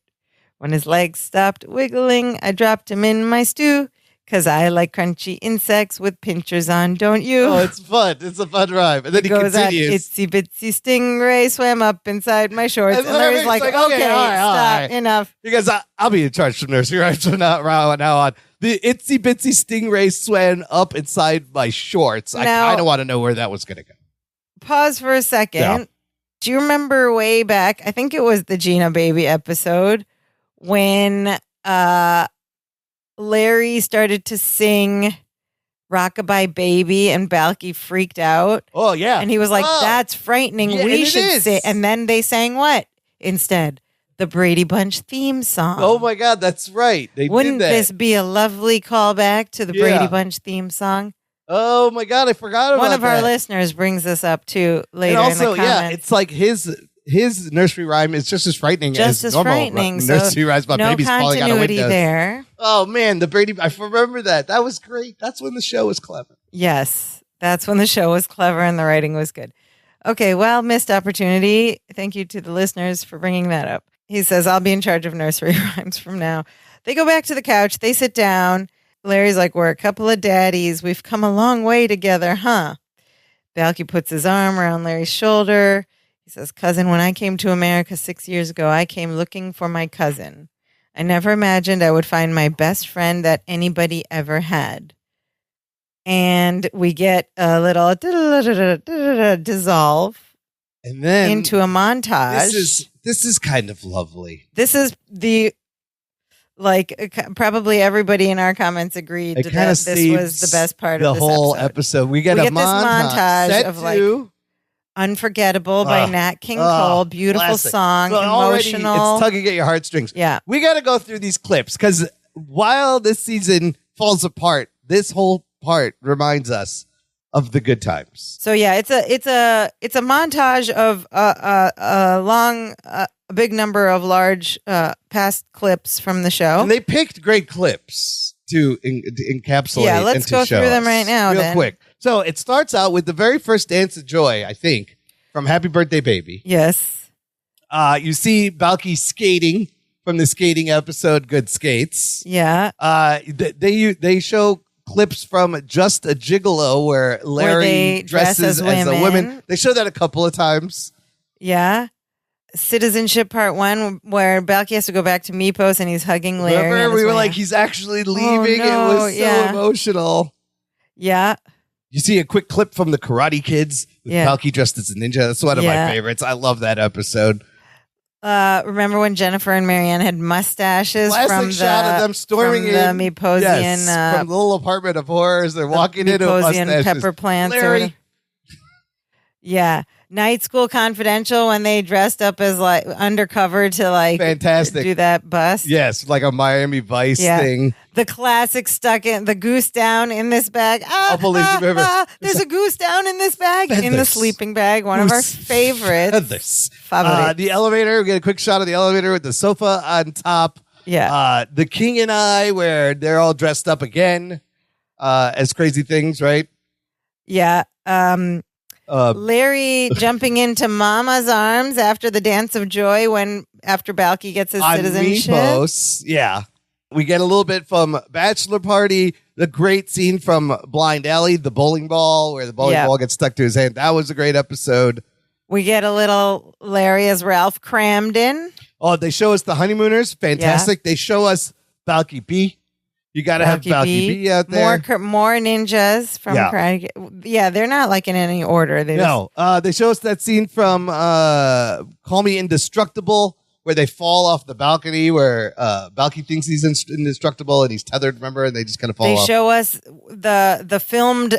[SPEAKER 2] When his legs stopped wiggling, I dropped him in my stew. 'Cause I like crunchy insects with pinchers on, don't you?"
[SPEAKER 1] Oh, it's fun. It's a fun rhyme. And then he
[SPEAKER 2] goes on,
[SPEAKER 1] continues.
[SPEAKER 2] "Itsy bitsy stingray swam up inside my shorts."
[SPEAKER 1] And
[SPEAKER 2] And Larry's
[SPEAKER 1] Larry's
[SPEAKER 2] like,
[SPEAKER 1] like,
[SPEAKER 2] okay,
[SPEAKER 1] okay, all right,
[SPEAKER 2] stop, enough.
[SPEAKER 1] Because I'll be in charge from nursery rhymes from now on. The itsy bitsy stingray swam up inside my shorts. I
[SPEAKER 2] Now-
[SPEAKER 1] kind of want to know where that was going to go.
[SPEAKER 2] Pause for a second.
[SPEAKER 1] Yeah.
[SPEAKER 2] Do you remember way back? I think it was the Gina Baby episode when Larry started to sing "Rockabye Baby" and Balky freaked out,
[SPEAKER 1] Oh, yeah.
[SPEAKER 2] and he was like,
[SPEAKER 1] Oh.
[SPEAKER 2] "That's frightening.
[SPEAKER 1] Yeah,
[SPEAKER 2] We
[SPEAKER 1] and it
[SPEAKER 2] should
[SPEAKER 1] is.
[SPEAKER 2] say." And then they sang what instead? The Brady Bunch theme song.
[SPEAKER 1] Oh, my God. That's right. They
[SPEAKER 2] Wouldn't
[SPEAKER 1] did that.
[SPEAKER 2] this be a lovely callback to the
[SPEAKER 1] Yeah.
[SPEAKER 2] Brady Bunch theme song?
[SPEAKER 1] Oh, my God. I forgot about
[SPEAKER 2] One of our
[SPEAKER 1] that.
[SPEAKER 2] listeners brings this up too later
[SPEAKER 1] And also,
[SPEAKER 2] in the comments.
[SPEAKER 1] yeah, it's like his nursery rhyme is just as frightening
[SPEAKER 2] Just
[SPEAKER 1] as
[SPEAKER 2] as
[SPEAKER 1] normal
[SPEAKER 2] frightening. So
[SPEAKER 1] nursery rhymes about
[SPEAKER 2] no
[SPEAKER 1] babies falling out of
[SPEAKER 2] continuity
[SPEAKER 1] windows.
[SPEAKER 2] there.
[SPEAKER 1] Oh, man. The Brady. I remember that. That was great. That's when the show was clever.
[SPEAKER 2] Yes, that's when the show was clever and the writing was good. Okay, well, missed opportunity. Thank you to the listeners for bringing that up. He says, "I'll be in charge of nursery rhymes from now." They go back to the couch. They sit down. Larry's like, "We're a couple of daddies. We've come a long way together, huh?" Balky puts his arm around Larry's shoulder. He says, "Cousin, when I came to America 6 years ago, I came looking for my cousin. I never imagined I would find my best friend that anybody ever had." And we get a little dissolve
[SPEAKER 1] And then
[SPEAKER 2] into a montage.
[SPEAKER 1] this is kind of lovely.
[SPEAKER 2] This is the probably everybody in our comments agreed
[SPEAKER 1] It
[SPEAKER 2] that
[SPEAKER 1] kinda
[SPEAKER 2] this was
[SPEAKER 1] saves
[SPEAKER 2] the best part
[SPEAKER 1] The
[SPEAKER 2] of this
[SPEAKER 1] whole
[SPEAKER 2] episode.
[SPEAKER 1] episode. We get
[SPEAKER 2] We
[SPEAKER 1] a
[SPEAKER 2] get this montage
[SPEAKER 1] set
[SPEAKER 2] of, like,
[SPEAKER 1] to-
[SPEAKER 2] Unforgettable by Nat King Cole. Beautiful
[SPEAKER 1] classic.
[SPEAKER 2] song,
[SPEAKER 1] So already
[SPEAKER 2] emotional.
[SPEAKER 1] It's tugging at your heartstrings.
[SPEAKER 2] Yeah.
[SPEAKER 1] We got to go through these clips because while this season falls apart, this whole part reminds us of the good times.
[SPEAKER 2] So yeah, it's a montage of a big number of large past clips from the show.
[SPEAKER 1] And they picked great clips to encapsulate.
[SPEAKER 2] Yeah, let's
[SPEAKER 1] and to
[SPEAKER 2] go
[SPEAKER 1] show
[SPEAKER 2] through them
[SPEAKER 1] us
[SPEAKER 2] right now,
[SPEAKER 1] real
[SPEAKER 2] then.
[SPEAKER 1] quick. So it starts out with the very first dance of joy, I think, from Happy Birthday Baby.
[SPEAKER 2] Yes.
[SPEAKER 1] You see Balky skating from the skating episode Good Skates.
[SPEAKER 2] Yeah.
[SPEAKER 1] They show clips from Just a Gigolo where Larry
[SPEAKER 2] they dress
[SPEAKER 1] dresses
[SPEAKER 2] as
[SPEAKER 1] as a
[SPEAKER 2] women.
[SPEAKER 1] woman. They show that a couple of times.
[SPEAKER 2] Yeah. Citizenship Part 1, where Balky has to go back to Meepos and he's hugging Larry. on
[SPEAKER 1] Remember,
[SPEAKER 2] his
[SPEAKER 1] we were
[SPEAKER 2] way
[SPEAKER 1] like,
[SPEAKER 2] out.
[SPEAKER 1] he's actually leaving.
[SPEAKER 2] no,
[SPEAKER 1] It was so
[SPEAKER 2] yeah.
[SPEAKER 1] emotional.
[SPEAKER 2] Yeah.
[SPEAKER 1] You see a quick clip from the Karate Kids with
[SPEAKER 2] Yeah.
[SPEAKER 1] Balky dressed as a ninja. That's one of
[SPEAKER 2] Yeah.
[SPEAKER 1] my favorites. I love that episode.
[SPEAKER 2] Remember when Jennifer and Marianne had mustaches
[SPEAKER 1] Classic
[SPEAKER 2] from
[SPEAKER 1] shot of them storming
[SPEAKER 2] from
[SPEAKER 1] in.
[SPEAKER 2] the Meeposian,
[SPEAKER 1] Yes, from the little apartment of horrors. They're walking into a
[SPEAKER 2] Meeposian
[SPEAKER 1] mustache.
[SPEAKER 2] pepper plants. or
[SPEAKER 1] Larry.
[SPEAKER 2] whatever. Yeah. Night School Confidential when they dressed up as like undercover to like
[SPEAKER 1] Fantastic.
[SPEAKER 2] do that bus.
[SPEAKER 1] Yes, like a Miami Vice thing.
[SPEAKER 2] The classic stuck in the goose down in this bag. There's a goose down in this bag. In the sleeping bag. One of our favorites.
[SPEAKER 1] The elevator. We get a quick shot of the elevator with the sofa on top.
[SPEAKER 2] Yeah.
[SPEAKER 1] The King and I, where they're all dressed up again as crazy things, right?
[SPEAKER 2] Yeah. Larry jumping into Mama's arms after the dance of joy after Balky gets his citizenship.
[SPEAKER 1] Mypos, yeah. We get a little bit from Bachelor Party, the great scene from Blind Alley, the bowling ball, where the bowling ball gets stuck to his hand. That was a great episode.
[SPEAKER 2] We get a little Larry as Ralph Cramden.
[SPEAKER 1] Oh, they show us the honeymooners. Fantastic. Yeah. They show us Balky B. You got to have Balky B out there.
[SPEAKER 2] More ninjas from Karate Kid. Yeah, they're not like in any order. They
[SPEAKER 1] show us that scene from Call Me Indestructible, where they fall off the balcony, where Balky thinks he's indestructible and he's tethered, remember? And they just kind of fall off.
[SPEAKER 2] They show us the filmed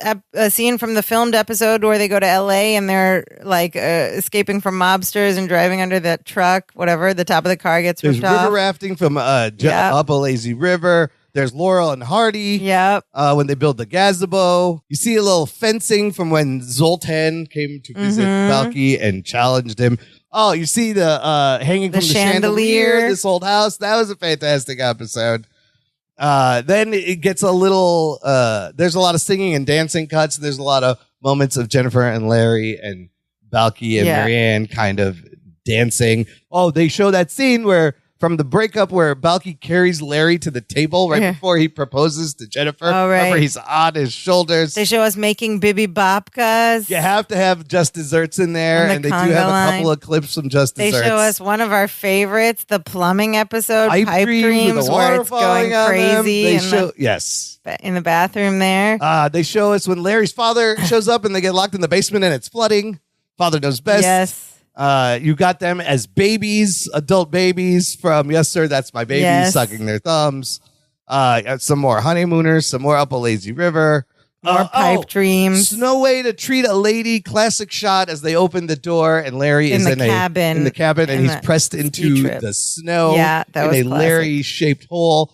[SPEAKER 2] scene from the filmed episode where they go to L.A. and they're like escaping from mobsters and driving under that truck, whatever. The top of the car gets ripped off.
[SPEAKER 1] There's river rafting from up a lazy river. There's Laurel and Hardy.
[SPEAKER 2] Yep.
[SPEAKER 1] When they build the gazebo. You see a little fencing from when Zoltan came to visit Balky and challenged him. Oh, you see the hanging from the chandelier, this old house. That was a fantastic episode. Then it gets a little, there's a lot of singing and dancing cuts. There's a lot of moments of Jennifer and Larry and Balky and Marianne kind of dancing. Oh, they show that scene from the breakup where Balky carries Larry to the table right before he proposes to Jennifer.
[SPEAKER 2] Oh, right.
[SPEAKER 1] Remember, he's on his shoulders.
[SPEAKER 2] They show us making Bibi Babkas.
[SPEAKER 1] You have to have Just Desserts in there, and they do have a couple of clips from Just Desserts.
[SPEAKER 2] They show us one of our favorites, the plumbing episode, Pipe Dreams, where it's going crazy. In the bathroom there.
[SPEAKER 1] They show us when Larry's father shows up and they get locked in the basement and it's flooding. Father knows best.
[SPEAKER 2] Yes.
[SPEAKER 1] You got them as babies, adult babies from Yes Sir, That's My Baby, sucking their thumbs. Some more honeymooners, some more Up a Lazy River.
[SPEAKER 2] More Pipe Dreams.
[SPEAKER 1] No Way to Treat a Lady, classic shot as they open the door and Larry is in the cabin and he's pressed into the snow in a Larry-shaped hole.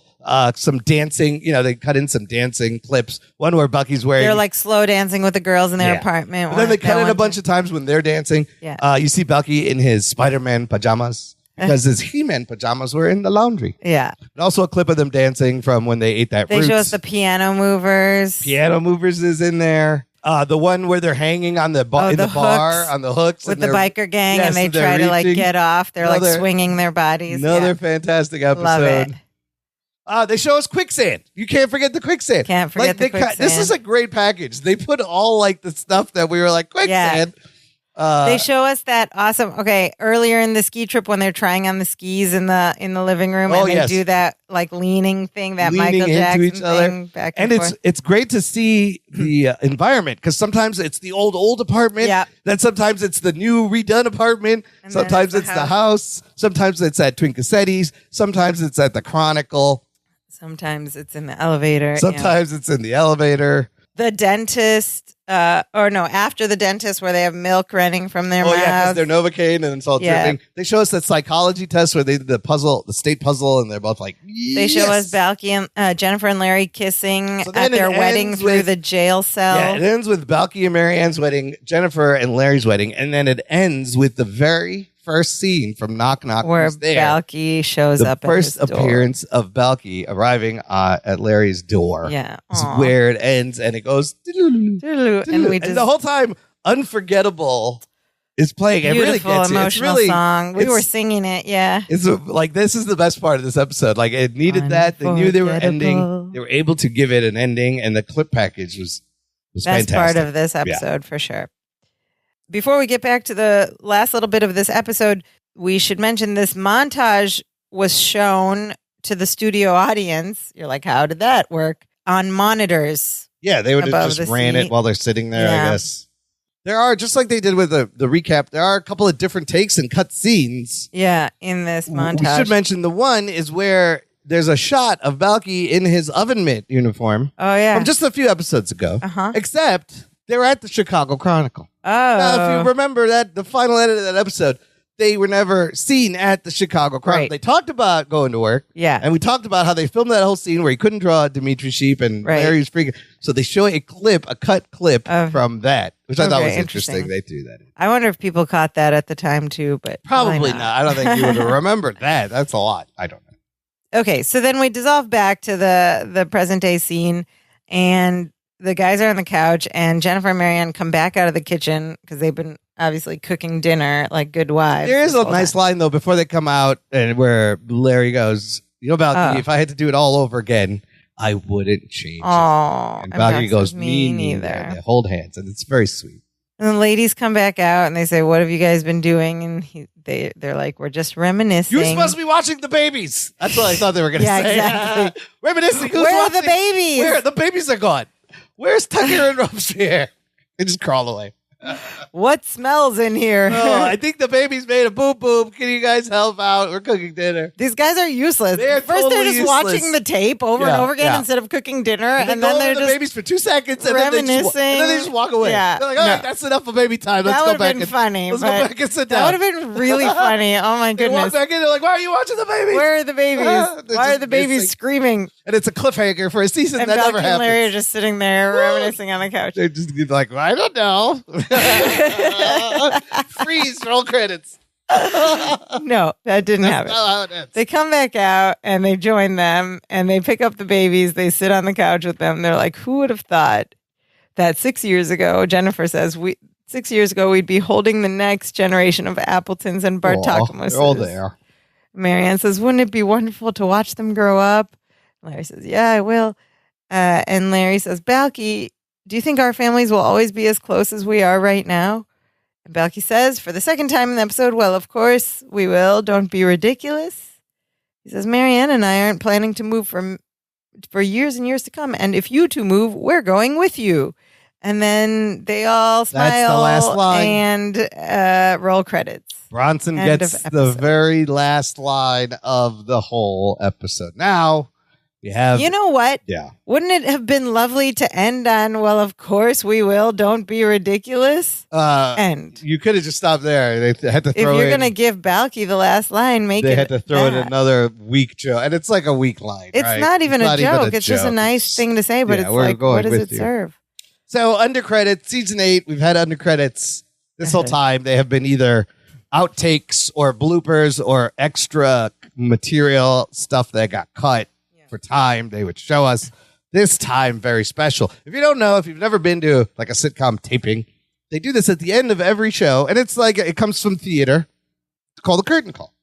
[SPEAKER 1] Some dancing, they cut in some dancing clips. One where Bucky's wearing...
[SPEAKER 2] They're like slow dancing with the girls in their apartment.
[SPEAKER 1] And then they cut in a bunch of times when they're dancing.
[SPEAKER 2] Yeah.
[SPEAKER 1] You see Bucky in his Spider-Man pajamas because his He-Man pajamas were in the laundry.
[SPEAKER 2] Yeah.
[SPEAKER 1] And also a clip of them dancing from when they ate that fruit.
[SPEAKER 2] They show us the Piano Movers.
[SPEAKER 1] Piano Movers is in there. The one where they're hanging on the bar on the hooks
[SPEAKER 2] with the biker gang and they try to like get off. They're like swinging their bodies.
[SPEAKER 1] Another fantastic episode.
[SPEAKER 2] Love it.
[SPEAKER 1] They show us quicksand. You can't forget the quicksand.
[SPEAKER 2] Can't forget the quicksand.
[SPEAKER 1] This is a great package. They put all like the stuff that we were like, quicksand.
[SPEAKER 2] They show us that awesome. Okay, earlier in the ski trip when they're trying on the skis in the living room and they do that like leaning thing, that
[SPEAKER 1] leaning
[SPEAKER 2] Michael Jackson
[SPEAKER 1] into each other.
[SPEAKER 2] thing back and forth.
[SPEAKER 1] It's great to see the environment because sometimes it's the old apartment.
[SPEAKER 2] Yeah.
[SPEAKER 1] Then sometimes it's the new redone apartment. And sometimes it's the house. Sometimes it's at Twinkassetti's. Sometimes it's at the Chronicle.
[SPEAKER 2] Sometimes it's in the elevator.
[SPEAKER 1] Sometimes it's in the elevator.
[SPEAKER 2] The dentist, after the dentist where they have milk running from their mouth.
[SPEAKER 1] Oh, yeah, because they're Novocaine and it's all dripping. They show us that psychology test where they did the state puzzle, and they're both like, yes!
[SPEAKER 2] They show us Balky and Jennifer and Larry kissing at their wedding through the jail cell.
[SPEAKER 1] Yeah, it ends with Balky and Marianne's wedding, Jennifer and Larry's wedding, and then it ends with the very first scene from Knock Knock
[SPEAKER 2] where Balky shows up at his door.
[SPEAKER 1] The first appearance of Balky arriving at Larry's door.
[SPEAKER 2] Yeah.
[SPEAKER 1] Is where it ends, and it goes and the whole time Unforgettable is playing.
[SPEAKER 2] Beautiful,
[SPEAKER 1] it really gets
[SPEAKER 2] emotional song. We were singing it, yeah.
[SPEAKER 1] It's like, this is the best part of this episode. Like, it needed that. They knew they were ending. They were able to give it an ending, and the clip package was
[SPEAKER 2] best
[SPEAKER 1] fantastic.
[SPEAKER 2] Part of this episode for sure. Before we get back to the last little bit of this episode, we should mention this montage was shown to the studio audience. You're like, how did that work? On monitors.
[SPEAKER 1] Yeah, they would have just ran it while they're sitting there, I guess. There are, just like they did with the recap, there are a couple of different takes and cut scenes.
[SPEAKER 2] Yeah, in this montage.
[SPEAKER 1] We should mention the one is where there's a shot of Balky in his oven mitt uniform.
[SPEAKER 2] Oh, yeah.
[SPEAKER 1] From just a few episodes ago.
[SPEAKER 2] Uh-huh.
[SPEAKER 1] Except They were at the Chicago Chronicle.
[SPEAKER 2] Oh.
[SPEAKER 1] Now, if you remember that, the final edit of that episode, they were never seen at the Chicago Chronicle.
[SPEAKER 2] Right.
[SPEAKER 1] They talked about going to work.
[SPEAKER 2] Yeah.
[SPEAKER 1] And we talked about how they filmed that whole scene where he couldn't draw Dimitri Sheep and
[SPEAKER 2] Right.
[SPEAKER 1] Larry was freaking. So they show a cut clip from that, which I thought was
[SPEAKER 2] interesting.
[SPEAKER 1] interesting. They threw that in.
[SPEAKER 2] I wonder if people caught that at the time too, but
[SPEAKER 1] Probably not. I don't think you would have remembered that. That's a lot. I don't know.
[SPEAKER 2] Okay, so then we dissolve back to the present day scene, and the guys are on the couch, and Jennifer and Marianne come back out of the kitchen because they've been obviously cooking dinner like good wives.
[SPEAKER 1] There is
[SPEAKER 2] this
[SPEAKER 1] a
[SPEAKER 2] whole
[SPEAKER 1] nice
[SPEAKER 2] time.
[SPEAKER 1] line, though, before they come out and where Larry goes, Balcony, if I had to do it all over again, I wouldn't change it.
[SPEAKER 2] Oh,
[SPEAKER 1] And Balcony goes,
[SPEAKER 2] me
[SPEAKER 1] me
[SPEAKER 2] neither.
[SPEAKER 1] neither. They hold hands, and it's very sweet.
[SPEAKER 2] And the ladies come back out and they say, "What have you guys been doing?" And they're like, "We're just reminiscing."
[SPEAKER 1] You're supposed to be watching the babies. That's what I thought they were going to
[SPEAKER 2] Yeah,
[SPEAKER 1] say.
[SPEAKER 2] exactly.
[SPEAKER 1] Reminiscing. Who's
[SPEAKER 2] Where are
[SPEAKER 1] watching?
[SPEAKER 2] the babies?
[SPEAKER 1] Where? The babies are gone. Where's Tucker and Robespierre? They just crawl away.
[SPEAKER 2] What smells in here?
[SPEAKER 1] Oh, I think the baby's made a boop boop. Can you guys help out? We're cooking dinner.
[SPEAKER 2] These guys are useless.
[SPEAKER 1] They're
[SPEAKER 2] First,
[SPEAKER 1] totally
[SPEAKER 2] they're just
[SPEAKER 1] useless.
[SPEAKER 2] watching the tape over and
[SPEAKER 1] Yeah,
[SPEAKER 2] over again
[SPEAKER 1] yeah.
[SPEAKER 2] instead of cooking dinner,
[SPEAKER 1] And
[SPEAKER 2] and
[SPEAKER 1] they
[SPEAKER 2] then
[SPEAKER 1] go
[SPEAKER 2] they're
[SPEAKER 1] over the
[SPEAKER 2] just
[SPEAKER 1] babies for 2 seconds, and then they just walk away.
[SPEAKER 2] Yeah.
[SPEAKER 1] They're like, all right,
[SPEAKER 2] No.
[SPEAKER 1] that's enough for baby time. Let's
[SPEAKER 2] that
[SPEAKER 1] go
[SPEAKER 2] would
[SPEAKER 1] back
[SPEAKER 2] have been
[SPEAKER 1] and
[SPEAKER 2] funny.
[SPEAKER 1] let's go
[SPEAKER 2] but
[SPEAKER 1] back and sit
[SPEAKER 2] that
[SPEAKER 1] down.
[SPEAKER 2] would have been really funny. Oh my
[SPEAKER 1] They walk
[SPEAKER 2] goodness!
[SPEAKER 1] back in. They're like, why are you watching the babies?
[SPEAKER 2] Where are the babies?
[SPEAKER 1] They're
[SPEAKER 2] Why are
[SPEAKER 1] just
[SPEAKER 2] the babies
[SPEAKER 1] missing.
[SPEAKER 2] screaming?
[SPEAKER 1] And it's a cliffhanger for a season
[SPEAKER 2] And
[SPEAKER 1] that
[SPEAKER 2] Balky
[SPEAKER 1] never
[SPEAKER 2] and Larry are
[SPEAKER 1] happens.
[SPEAKER 2] just sitting there reminiscing on the couch.
[SPEAKER 1] They're just like, I don't know. Freeze, roll credits.
[SPEAKER 2] No, that didn't
[SPEAKER 1] That's
[SPEAKER 2] happen.
[SPEAKER 1] not how it ends.
[SPEAKER 2] They come back out and they join them and they pick up the babies. They sit on the couch with them. They're like, who would have thought that 6 years ago, Jennifer says, 6 years ago, we'd be holding the next generation of Appletons and Bartakamos.
[SPEAKER 1] They're all there.
[SPEAKER 2] Marianne says, wouldn't it be wonderful to watch them grow up? Larry says, yeah, I will. And Larry says, Balky, do you think our families will always be as close as we are right now? And Balky says, for the second time in the episode, well, of course we will. Don't be ridiculous. He says, Marianne and I aren't planning to move for years and years to come. And if you two move, we're going with you. And then they all smile.
[SPEAKER 1] That's the last line.
[SPEAKER 2] And roll credits.
[SPEAKER 1] Bronson
[SPEAKER 2] End
[SPEAKER 1] gets
[SPEAKER 2] of
[SPEAKER 1] the
[SPEAKER 2] episode.
[SPEAKER 1] very last line of the whole episode. Now we have.
[SPEAKER 2] You know what?
[SPEAKER 1] Yeah.
[SPEAKER 2] Wouldn't it have been lovely to end on, well, of course we will. Don't be ridiculous. End.
[SPEAKER 1] You could have just stopped there. They had to
[SPEAKER 2] If
[SPEAKER 1] throw
[SPEAKER 2] you're
[SPEAKER 1] in.
[SPEAKER 2] going to give Balky the last line, make
[SPEAKER 1] They
[SPEAKER 2] it
[SPEAKER 1] had to throw in
[SPEAKER 2] that.
[SPEAKER 1] another weak joke, and it's like a weak line.
[SPEAKER 2] It's
[SPEAKER 1] right?
[SPEAKER 2] not even a joke. It's just a
[SPEAKER 1] joke.
[SPEAKER 2] nice thing to say, but
[SPEAKER 1] Yeah,
[SPEAKER 2] it's
[SPEAKER 1] we're
[SPEAKER 2] like,
[SPEAKER 1] going
[SPEAKER 2] what does
[SPEAKER 1] with
[SPEAKER 2] it
[SPEAKER 1] you.
[SPEAKER 2] serve?
[SPEAKER 1] So under credits, season 8, we've had under credits this whole time. They have been either outtakes or bloopers or extra material stuff that got cut for time. They would show us this time very special. If you don't know, if you've never been to like a sitcom taping, they do this at the end of every show, and it's like it comes from theater. It's called the curtain call.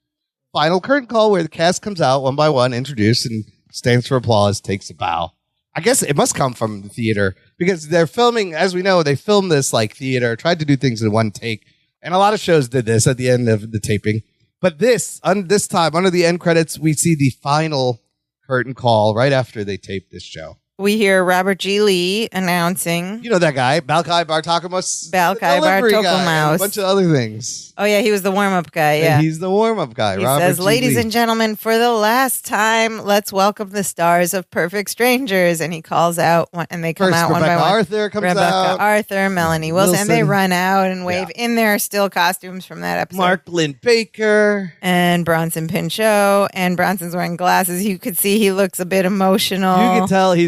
[SPEAKER 1] Final curtain call where the cast comes out one by one, introduced, and stands for applause, takes a bow. I guess it must come from the theater because they're filming, as we know, they filmed this like theater, tried to do things in one take. And a lot of shows did this at the end of the taping. But this time, under the end credits, we see the final curtain call right after they taped this show.
[SPEAKER 2] We hear Robert G. Lee announcing.
[SPEAKER 1] You know that guy, Balkai Bartakamos.
[SPEAKER 2] Balkai
[SPEAKER 1] delivery guy,
[SPEAKER 2] Bartokomous.
[SPEAKER 1] and a bunch of other things.
[SPEAKER 2] Oh, yeah, he was the warm-up guy, yeah.
[SPEAKER 1] And he's the warm-up guy,
[SPEAKER 2] He
[SPEAKER 1] Robert
[SPEAKER 2] says,
[SPEAKER 1] G.
[SPEAKER 2] ladies
[SPEAKER 1] Lee.
[SPEAKER 2] and gentlemen, for the last time, let's welcome the stars of Perfect Strangers. And he calls out, and they come
[SPEAKER 1] First,
[SPEAKER 2] out
[SPEAKER 1] Rebecca
[SPEAKER 2] one by one.
[SPEAKER 1] Arthur comes
[SPEAKER 2] Rebecca
[SPEAKER 1] out.
[SPEAKER 2] Arthur, Melanie Wilson. And they
[SPEAKER 1] Wilson.
[SPEAKER 2] run out and wave
[SPEAKER 1] Yeah.
[SPEAKER 2] in their still costumes from that episode.
[SPEAKER 1] Mark Lynn Baker.
[SPEAKER 2] And Bronson Pinchot. And Bronson's wearing glasses. You could see he looks a bit emotional.
[SPEAKER 1] You can tell he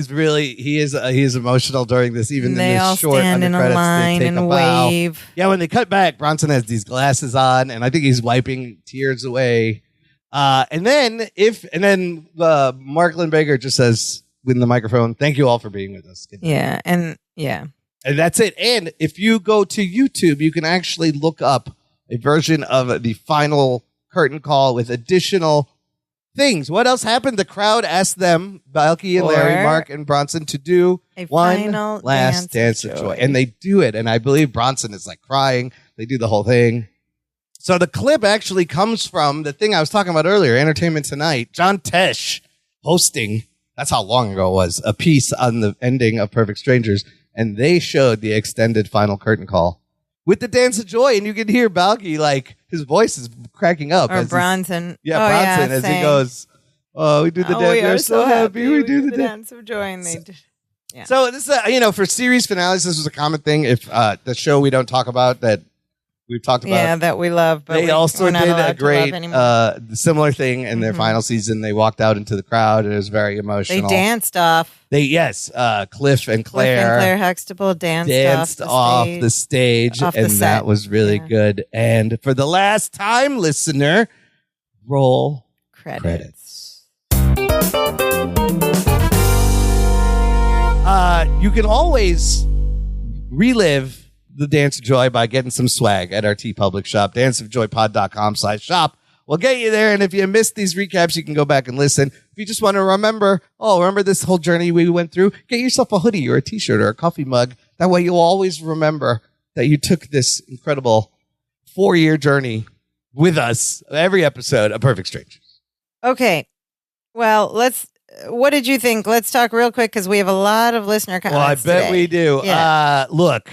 [SPEAKER 1] is emotional during this, even
[SPEAKER 2] And
[SPEAKER 1] in
[SPEAKER 2] they
[SPEAKER 1] this
[SPEAKER 2] all
[SPEAKER 1] short
[SPEAKER 2] stand in a
[SPEAKER 1] undercredits, they
[SPEAKER 2] line
[SPEAKER 1] take
[SPEAKER 2] and
[SPEAKER 1] a bow.
[SPEAKER 2] wave.
[SPEAKER 1] Yeah, when they cut back, Bronson has these glasses on, and I think he's wiping tears away. And then Mark Lynn Baker just says in the microphone, "Thank you all for being with us."
[SPEAKER 2] Yeah. And
[SPEAKER 1] that's it. And if you go to YouTube, you can actually look up a version of the final curtain call with additional things. What else happened? The crowd asked them, Balky and Larry,
[SPEAKER 2] Or
[SPEAKER 1] Mark and Bronson, to do
[SPEAKER 2] a
[SPEAKER 1] one
[SPEAKER 2] final
[SPEAKER 1] last dance of joy. And they do it. And I believe Bronson is like crying. They do the whole thing. So the clip actually comes from the thing I was talking about earlier, Entertainment Tonight. John Tesh hosting, that's how long ago it was, a piece on the ending of Perfect Strangers. And they showed the extended final curtain call with the dance of joy. And you can hear Balky, like, his voice is cracking up.
[SPEAKER 2] or
[SPEAKER 1] as he's-
[SPEAKER 2] Bronson.
[SPEAKER 1] Yeah,
[SPEAKER 2] Oh,
[SPEAKER 1] Bronson, as
[SPEAKER 2] saying,
[SPEAKER 1] he goes, oh, we do the
[SPEAKER 2] "Oh,
[SPEAKER 1] dance.
[SPEAKER 2] we
[SPEAKER 1] We're
[SPEAKER 2] are
[SPEAKER 1] so happy. We do the dance.
[SPEAKER 2] dance of joy. And they did. Yeah.
[SPEAKER 1] So this is, for series finales, this was a common thing. If the show we don't talk about that we've talked about.
[SPEAKER 2] Yeah, that we love. But
[SPEAKER 1] They also
[SPEAKER 2] we're not
[SPEAKER 1] did
[SPEAKER 2] allowed
[SPEAKER 1] a
[SPEAKER 2] to love
[SPEAKER 1] great
[SPEAKER 2] anymore.
[SPEAKER 1] similar thing in their final season. They walked out into the crowd and it was very
[SPEAKER 2] They
[SPEAKER 1] emotional.
[SPEAKER 2] danced off.
[SPEAKER 1] Cliff and Claire.
[SPEAKER 2] Cliff and Claire Huxtable danced
[SPEAKER 1] off the stage,
[SPEAKER 2] off the
[SPEAKER 1] and
[SPEAKER 2] set.
[SPEAKER 1] that was really good. And for the last time, listener, roll credits. You can always relive the Dance of Joy by getting some swag at our TeePublic shop, danceofjoypod.com/shop. We'll get you there. And if you missed these recaps, you can go back and listen. If you just want to remember this whole journey we went through, get yourself a hoodie or a t-shirt or a coffee mug. That way you'll always remember that you took this incredible 4-year journey with us, every episode of Perfect Strangers.
[SPEAKER 2] Okay. Well, what did you think? Let's talk real quick because we have a lot of listener comments.
[SPEAKER 1] Well, I bet
[SPEAKER 2] today.
[SPEAKER 1] we do.
[SPEAKER 2] Yeah.
[SPEAKER 1] Look,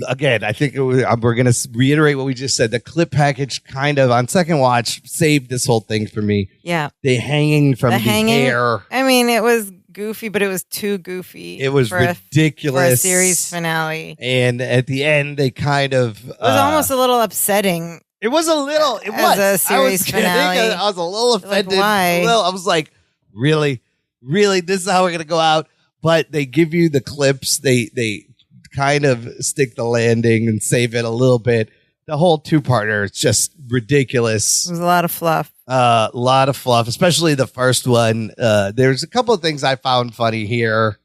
[SPEAKER 1] again, I think we're going to reiterate what we just said. The clip package kind of, on second watch, saved this whole thing for me.
[SPEAKER 2] Yeah.
[SPEAKER 1] The hanging from the hair.
[SPEAKER 2] I mean, it was goofy, but it was too goofy.
[SPEAKER 1] It was ridiculous.
[SPEAKER 2] For a series finale.
[SPEAKER 1] And at the end, they kind of...
[SPEAKER 2] It was almost a little upsetting.
[SPEAKER 1] It was a little... It
[SPEAKER 2] as
[SPEAKER 1] was.
[SPEAKER 2] a series finale.
[SPEAKER 1] I was a little offended.
[SPEAKER 2] Like, why?
[SPEAKER 1] I was like, really? Really? This is how we're going to go out? But they give you the clips. They kind of stick the landing and save it a little bit. The whole two-parter is just ridiculous.
[SPEAKER 2] It was a lot of fluff.
[SPEAKER 1] A lot of fluff, especially the first one. There's a couple of things I found funny here.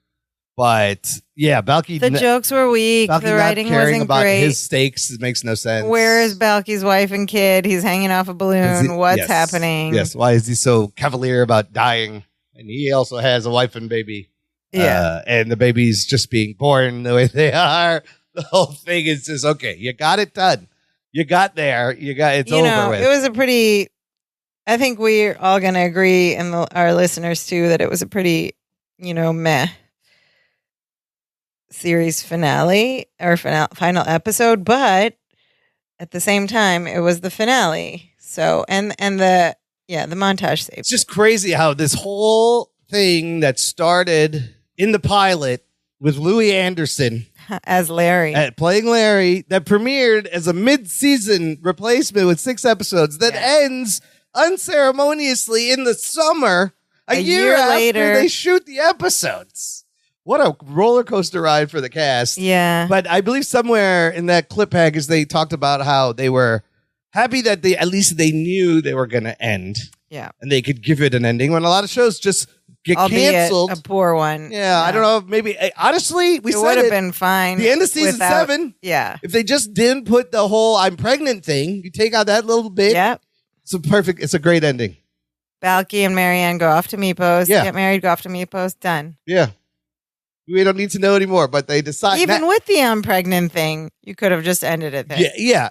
[SPEAKER 1] But, yeah, Balky...
[SPEAKER 2] The jokes were weak.
[SPEAKER 1] Balky
[SPEAKER 2] The writing
[SPEAKER 1] not caring
[SPEAKER 2] wasn't
[SPEAKER 1] about
[SPEAKER 2] great.
[SPEAKER 1] his stakes. It makes no sense.
[SPEAKER 2] Where is Balky's wife and kid? He's hanging off a balloon. What's happening?
[SPEAKER 1] Yes. Why is he so cavalier about dying? And he also has a wife and baby.
[SPEAKER 2] Yeah.
[SPEAKER 1] And the baby's just being born the way they are. The whole thing is just, okay, you got it done. You got there. It's over with.
[SPEAKER 2] It was a pretty... I think we're all going to agree, and our listeners too, that it was a pretty, meh series finale or final episode, but at the same time, it was the finale. So, and the montage saved.
[SPEAKER 1] It's just crazy how this whole thing that started in the pilot with Louis Anderson
[SPEAKER 2] as Larry,
[SPEAKER 1] playing Larry, that premiered as a mid-season replacement with 6 episodes that ends unceremoniously in the summer, a year later they shoot the episodes. What a roller coaster ride for the cast.
[SPEAKER 2] Yeah.
[SPEAKER 1] But I believe somewhere in that clip package, they talked about how they were happy that at least they knew they were going to end.
[SPEAKER 2] Yeah.
[SPEAKER 1] And they could give it an ending when a lot of shows just get canceled.
[SPEAKER 2] A poor one.
[SPEAKER 1] Yeah, I don't know. Maybe, honestly, it would
[SPEAKER 2] have been fine.
[SPEAKER 1] The end of season 7.
[SPEAKER 2] Yeah.
[SPEAKER 1] If they just didn't put the whole I'm pregnant thing, you take out that little bit.
[SPEAKER 2] Yeah.
[SPEAKER 1] It's a great ending.
[SPEAKER 2] Balky and Marianne go off to Meepos.
[SPEAKER 1] Yeah.
[SPEAKER 2] Get married, go off to Meepos. Done.
[SPEAKER 1] Yeah. We don't need to know anymore, but they decide.
[SPEAKER 2] Even with the I'm pregnant thing, you could have just ended it there.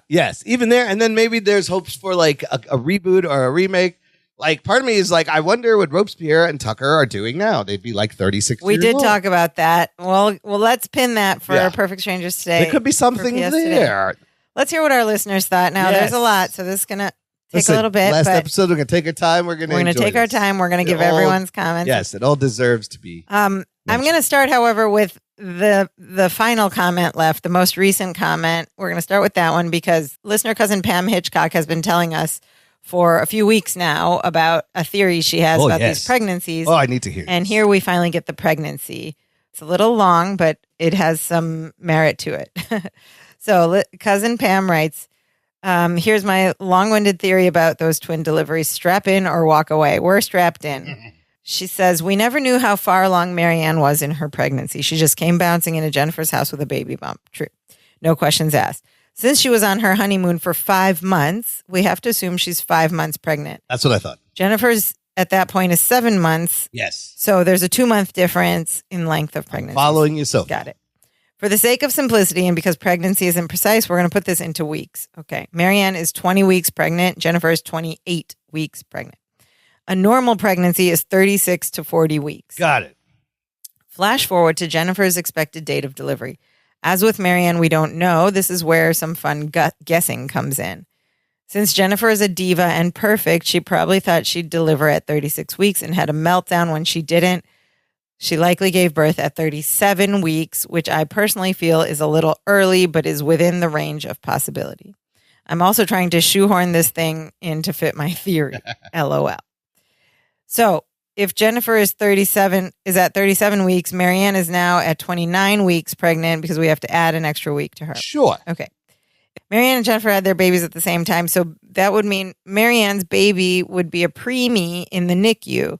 [SPEAKER 1] Yes. Even there. And then maybe there's hopes for like a reboot or a remake. Like, part of me is like, I wonder what Robespierre and Tucker are doing now. They'd be like 36
[SPEAKER 2] We
[SPEAKER 1] years
[SPEAKER 2] did
[SPEAKER 1] old.
[SPEAKER 2] talk about that. Well, let's pin that for Perfect Strangers today.
[SPEAKER 1] There could be something there.
[SPEAKER 2] Let's hear what our listeners thought. Now, there's a lot, so this is going to take a little bit.
[SPEAKER 1] Last episode, we're going to take our time. We're going to
[SPEAKER 2] take our time. We're going to give everyone's comments.
[SPEAKER 1] Yes, it all deserves to be.
[SPEAKER 2] I'm going to start, however, with the final comment left, the most recent comment. We're going to start with that one because listener cousin Pam Hitchcock has been telling us for a few weeks now about a theory she has about these pregnancies.
[SPEAKER 1] Oh, I need to hear.
[SPEAKER 2] And here we finally get the pregnancy. It's a little long, but it has some merit to it. So cousin Pam writes, here's my long-winded theory about those twin deliveries. Strap in or walk away. We're strapped in. She says, we never knew how far along Marianne was in her pregnancy. She just came bouncing into Jennifer's house with a baby bump. True. No questions asked. Since she was on her honeymoon for 5 months, we have to assume she's 5 months pregnant.
[SPEAKER 1] That's what I thought.
[SPEAKER 2] Jennifer's at that point is 7 months.
[SPEAKER 1] Yes.
[SPEAKER 2] So there's a 2-month difference in length of pregnancy.
[SPEAKER 1] Following you so.
[SPEAKER 2] Got it. For the sake of simplicity and because pregnancy isn't precise, we're going to put this into weeks. Okay. Marianne is 20 weeks pregnant. Jennifer is 28 weeks pregnant. A normal pregnancy is 36 to 40 weeks.
[SPEAKER 1] Got it.
[SPEAKER 2] Flash forward to Jennifer's expected date of delivery. As with Marianne, we don't know. This is where some fun guessing comes in. Since Jennifer is a diva and perfect, she probably thought she'd deliver at 36 weeks and had a meltdown when she didn't. She likely gave birth at 37 weeks, which I personally feel is a little early, but is within the range of possibility. I'm also trying to shoehorn this thing in to fit my theory. LOL. So if Jennifer is at 37 weeks, Marianne is now at 29 weeks pregnant because we have to add an extra week to her.
[SPEAKER 1] Sure.
[SPEAKER 2] Okay. Marianne and Jennifer had their babies at the same time. So that would mean Marianne's baby would be a preemie in the NICU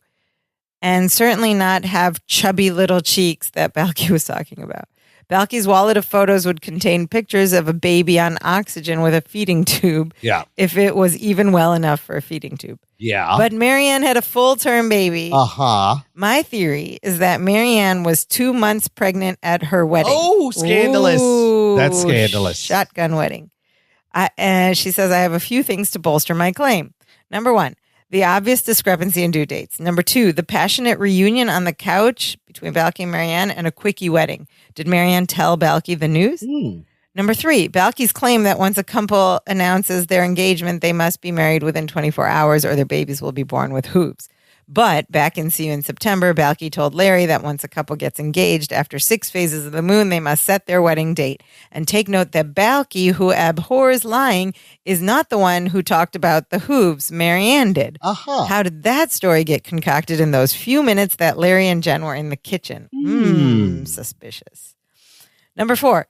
[SPEAKER 2] and certainly not have chubby little cheeks that Balky was talking about. Balky's wallet of photos would contain pictures of a baby on oxygen with a feeding tube.
[SPEAKER 1] Yeah.
[SPEAKER 2] If it was even well enough for a feeding tube.
[SPEAKER 1] Yeah.
[SPEAKER 2] But Marianne had a full-term baby.
[SPEAKER 1] Uh-huh.
[SPEAKER 2] My theory is that Marianne was 2 months pregnant at her wedding.
[SPEAKER 1] Oh, scandalous.
[SPEAKER 2] Ooh,
[SPEAKER 1] That's scandalous.
[SPEAKER 2] Shotgun wedding. And she says, I have a few things to bolster my claim. Number one, the obvious discrepancy in due dates. Number two, the passionate reunion on the couch between Balky and Marianne and a quickie wedding. Did Marianne tell Balky the news? Number three, Balky's claim that once a couple announces their engagement, they must be married within 24 hours or their babies will be born with hooves. But back in See You in September, Balky told Larry that once a couple gets engaged, after 6 phases of the moon, they must set their wedding date. And take note that Balky, who abhors lying, is not the one who talked about the hooves. Marianne did.
[SPEAKER 1] Uh-huh.
[SPEAKER 2] How did that story get concocted in those few minutes that Larry and Jen were in the kitchen? Suspicious. Number four,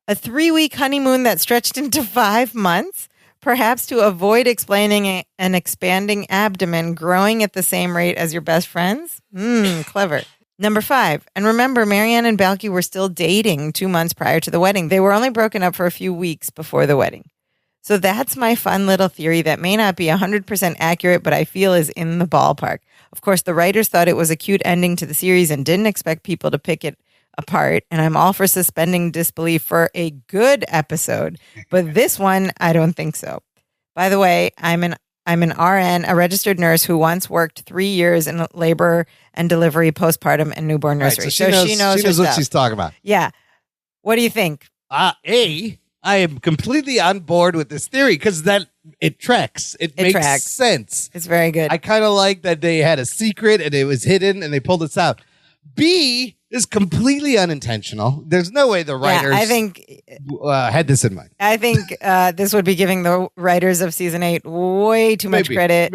[SPEAKER 2] a 3-week honeymoon that stretched into 5 months? Perhaps to avoid explaining an expanding abdomen growing at the same rate as your best friends? Clever. Number five, and remember, Marianne and Balky were still dating 2 months prior to the wedding. They were only broken up for a few weeks before the wedding. So that's my fun little theory that may not be 100% accurate, but I feel is in the ballpark. Of course, the writers thought it was a cute ending to the series and didn't expect people to pick it apart, and I'm all for suspending disbelief for a good episode, but this one, I don't think so. By the way, I'm an RN, a registered nurse who once worked 3 years in labor and delivery, postpartum, and newborn nursery.
[SPEAKER 1] Right, so she knows
[SPEAKER 2] her
[SPEAKER 1] what
[SPEAKER 2] stuff.
[SPEAKER 1] she's talking about.
[SPEAKER 2] Yeah. What do you think?
[SPEAKER 1] I am completely on board with this theory because that it tracks. It makes
[SPEAKER 2] tracks.
[SPEAKER 1] sense.
[SPEAKER 2] It's very good.
[SPEAKER 1] I kind of like that they had a secret and it was hidden and they pulled this out. B is completely unintentional. There's no way the writers
[SPEAKER 2] I think
[SPEAKER 1] had this in mind.
[SPEAKER 2] I think this would be giving the writers of season 8 way too much credit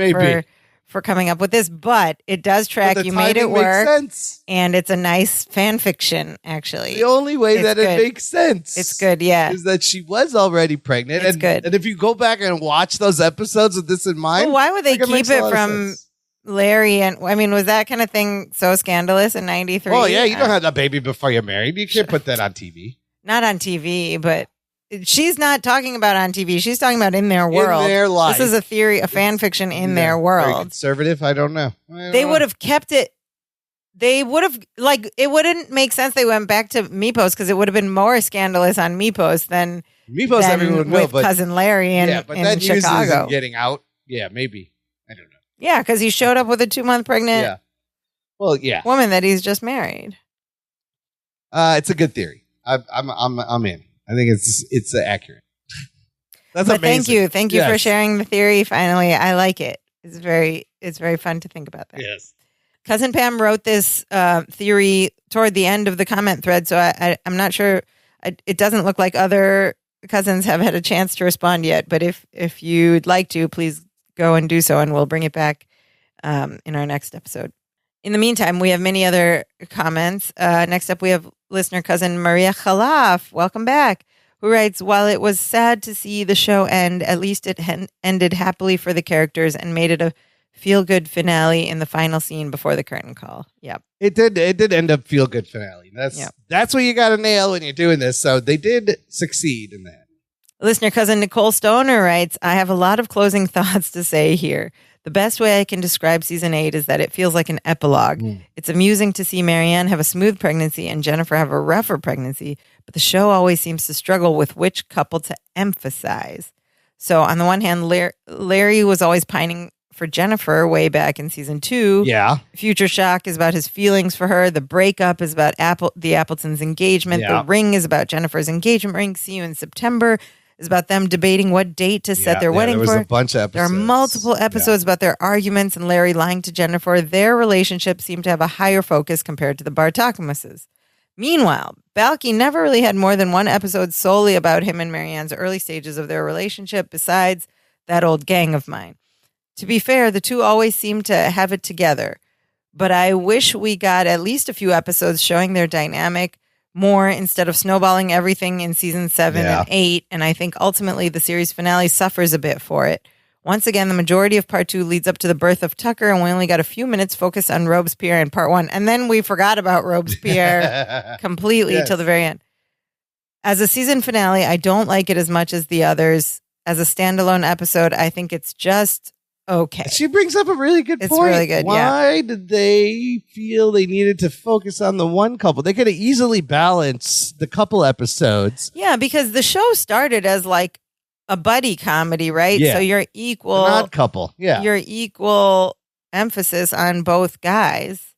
[SPEAKER 2] for coming up with this, but it does track.
[SPEAKER 1] But the
[SPEAKER 2] you made it
[SPEAKER 1] timing makes
[SPEAKER 2] work,
[SPEAKER 1] sense.
[SPEAKER 2] and it's a nice fan fiction. Actually,
[SPEAKER 1] The only way
[SPEAKER 2] It's
[SPEAKER 1] that
[SPEAKER 2] good.
[SPEAKER 1] it makes sense.
[SPEAKER 2] It's good, yeah.
[SPEAKER 1] Is that she was already pregnant.
[SPEAKER 2] It's good.
[SPEAKER 1] And if you go back and watch those episodes with this in mind,
[SPEAKER 2] Well, why would they
[SPEAKER 1] like,
[SPEAKER 2] keep
[SPEAKER 1] makes a
[SPEAKER 2] it
[SPEAKER 1] lot of
[SPEAKER 2] from
[SPEAKER 1] sense.
[SPEAKER 2] Larry? And I mean, was that kind of thing so scandalous in '93?
[SPEAKER 1] Well, yeah, you don't have a baby before you're married. You can't put that on TV.
[SPEAKER 2] Not on TV, but she's not talking about on TV. She's talking about in their world.
[SPEAKER 1] In their life.
[SPEAKER 2] This is a theory, a fan fiction in their
[SPEAKER 1] Very
[SPEAKER 2] world.
[SPEAKER 1] conservative? I don't know.
[SPEAKER 2] They would have kept it. They would have, like, it wouldn't make sense. They went back to Meepos because it would have been more scandalous on Meepos than
[SPEAKER 1] everyone would know,
[SPEAKER 2] with
[SPEAKER 1] but
[SPEAKER 2] Cousin Larry in
[SPEAKER 1] that news isn't
[SPEAKER 2] Chicago.
[SPEAKER 1] getting out. Yeah, maybe. I don't know.
[SPEAKER 2] Yeah, because he showed up with a 2-month pregnant
[SPEAKER 1] Yeah. Well, yeah.
[SPEAKER 2] woman that he's just married.
[SPEAKER 1] It's a good theory. I'm in. I think it's accurate. That's
[SPEAKER 2] But
[SPEAKER 1] amazing.
[SPEAKER 2] thank you for
[SPEAKER 1] Yes.
[SPEAKER 2] sharing the theory. Finally, I like it. It's very fun to think about that.
[SPEAKER 1] Yes.
[SPEAKER 2] Cousin Pam wrote this theory toward the end of the comment thread, so I'm not sure. It doesn't look like other cousins have had a chance to respond yet. But if you'd like to, please go and do so, and we'll bring it back in our next episode. In the meantime, we have many other comments. Next up, we have listener cousin Maria Khalaf. Welcome back. Who writes, while it was sad to see the show end, at least it ended happily for the characters and made it a feel-good finale in the final scene before the curtain call. Yep.
[SPEAKER 1] It did end up feel good finale. That's what you got to nail when you're doing this. So they did succeed in that.
[SPEAKER 2] Listener cousin Nicole Stoner writes, I have a lot of closing thoughts to say here. The best way I can describe season 8 is that it feels like an epilogue. It's amusing to see Marianne have a smooth pregnancy and Jennifer have a rougher pregnancy, but the show always seems to struggle with which couple to emphasize. So on the one hand, Larry was always pining for Jennifer way back in season 2.
[SPEAKER 1] Yeah.
[SPEAKER 2] Future Shock is about his feelings for her. The breakup is about the Appletons' engagement.
[SPEAKER 1] Yeah.
[SPEAKER 2] The ring is about Jennifer's engagement ring. See You in September. is about them debating what date to set their wedding
[SPEAKER 1] there was
[SPEAKER 2] for.
[SPEAKER 1] a bunch of
[SPEAKER 2] There are
[SPEAKER 1] episodes.
[SPEAKER 2] multiple episodes about their arguments and Larry lying to Jennifer. Their relationship seemed to have a higher focus compared to the Bartokmases. Meanwhile, Balky never really had more than one episode solely about him and Marianne's early stages of their relationship, besides That Old Gang of Mine. To be fair, the two always seemed to have it together, but I wish we got at least a few episodes showing their dynamic more instead of snowballing everything in season 7 and 8, and I think ultimately the series finale suffers a bit for it. Once again, the majority of part 2 leads up to the birth of Tucker, and we only got a few minutes focused on Robespierre in part 1, and then we forgot about Robespierre completely till the very end. As a season finale, I don't like it as much as the others. As a standalone episode, I think it's just okay.
[SPEAKER 1] She brings up a really good point.
[SPEAKER 2] It's really good,
[SPEAKER 1] Why did they feel they needed to focus on the one couple? They could have easily balanced the couple episodes.
[SPEAKER 2] Yeah, because the show started as like a buddy comedy, right?
[SPEAKER 1] Yeah.
[SPEAKER 2] So you're equal.
[SPEAKER 1] An odd couple. Yeah.
[SPEAKER 2] You're equal emphasis on both guys.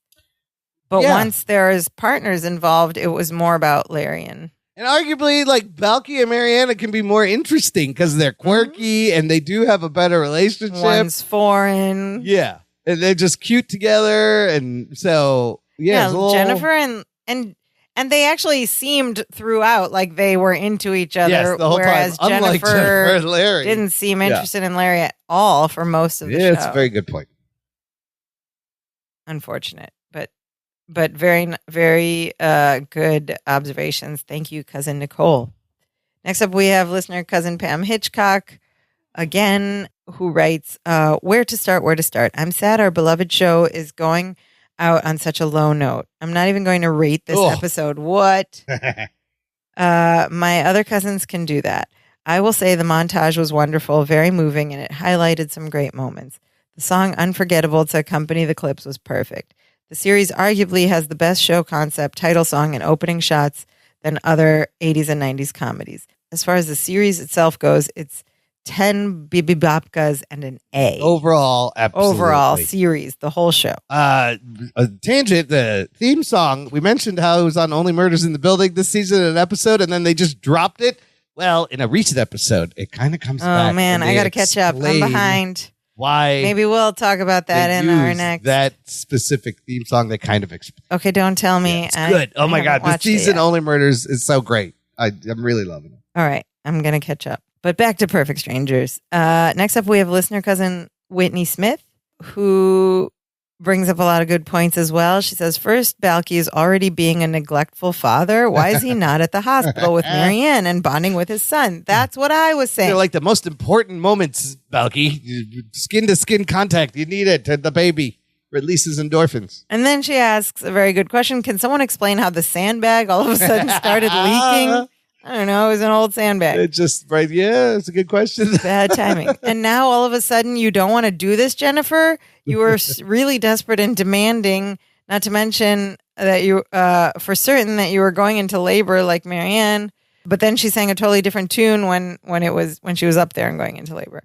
[SPEAKER 2] But once there's partners involved, it was more about Larry and
[SPEAKER 1] arguably, like, Balky and Mariana can be more interesting because they're quirky and they do have a better relationship.
[SPEAKER 2] one's foreign.
[SPEAKER 1] Yeah. And they're just cute together. And so, it's a little...
[SPEAKER 2] Jennifer and they actually seemed throughout like they were into each other.
[SPEAKER 1] Yes, the whole
[SPEAKER 2] whereas
[SPEAKER 1] time. Unlike Jennifer and Larry.
[SPEAKER 2] didn't seem interested in Larry at all for most of the show.
[SPEAKER 1] Yeah, it's a very good point.
[SPEAKER 2] Unfortunate, but very, very good observations. Thank you, Cousin Nicole. Next up, we have listener Cousin Pam Hitchcock, again, who writes, where to start? I'm sad our beloved show is going out on such a low note. I'm not even going to rate this episode. What? My other cousins can do that. I will say the montage was wonderful, very moving, and it highlighted some great moments. The song Unforgettable to accompany the clips was perfect. The series arguably has the best show concept, title song, and opening shots than other 80s and 90s comedies. As far as the series itself goes, it's 10 Bibi Babkas and an A.
[SPEAKER 1] Overall, absolutely.
[SPEAKER 2] Overall series, the whole show.
[SPEAKER 1] A tangent, the theme song, we mentioned how it was on Only Murders in the Building this season in an episode, and then they just dropped it. Well, in a recent episode, it kind of comes back.
[SPEAKER 2] Oh, man, I got to catch up. I'm behind.
[SPEAKER 1] Why?
[SPEAKER 2] Maybe we'll talk about that in our next.
[SPEAKER 1] That specific theme song they kind of explain.
[SPEAKER 2] Okay, don't tell me.
[SPEAKER 1] Yeah, it's good. Oh my God. This season, Only Murders, is so great. I'm really loving it.
[SPEAKER 2] All right. I'm going to catch up. But back to Perfect Strangers. Next up, we have listener cousin Whitney Smith, who brings up a lot of good points as well. She says, first, Balky is already being a neglectful father. Why is he not at the hospital with Marianne and bonding with his son? That's what I was saying.
[SPEAKER 1] They're like the most important moments, Balky. Skin-to-skin contact. You need it. The baby releases endorphins.
[SPEAKER 2] And then she asks a very good question. Can someone explain how the sandbag all of a sudden started leaking? I don't know. It was an old sandbag.
[SPEAKER 1] It just, right. Yeah, it's a good question.
[SPEAKER 2] Bad timing. And now all of a sudden you don't want to do this, Jennifer? You were really desperate and demanding, not to mention that you, for certain that you were going into labor like Marianne, but then she sang a totally different tune when she was up there and going into labor.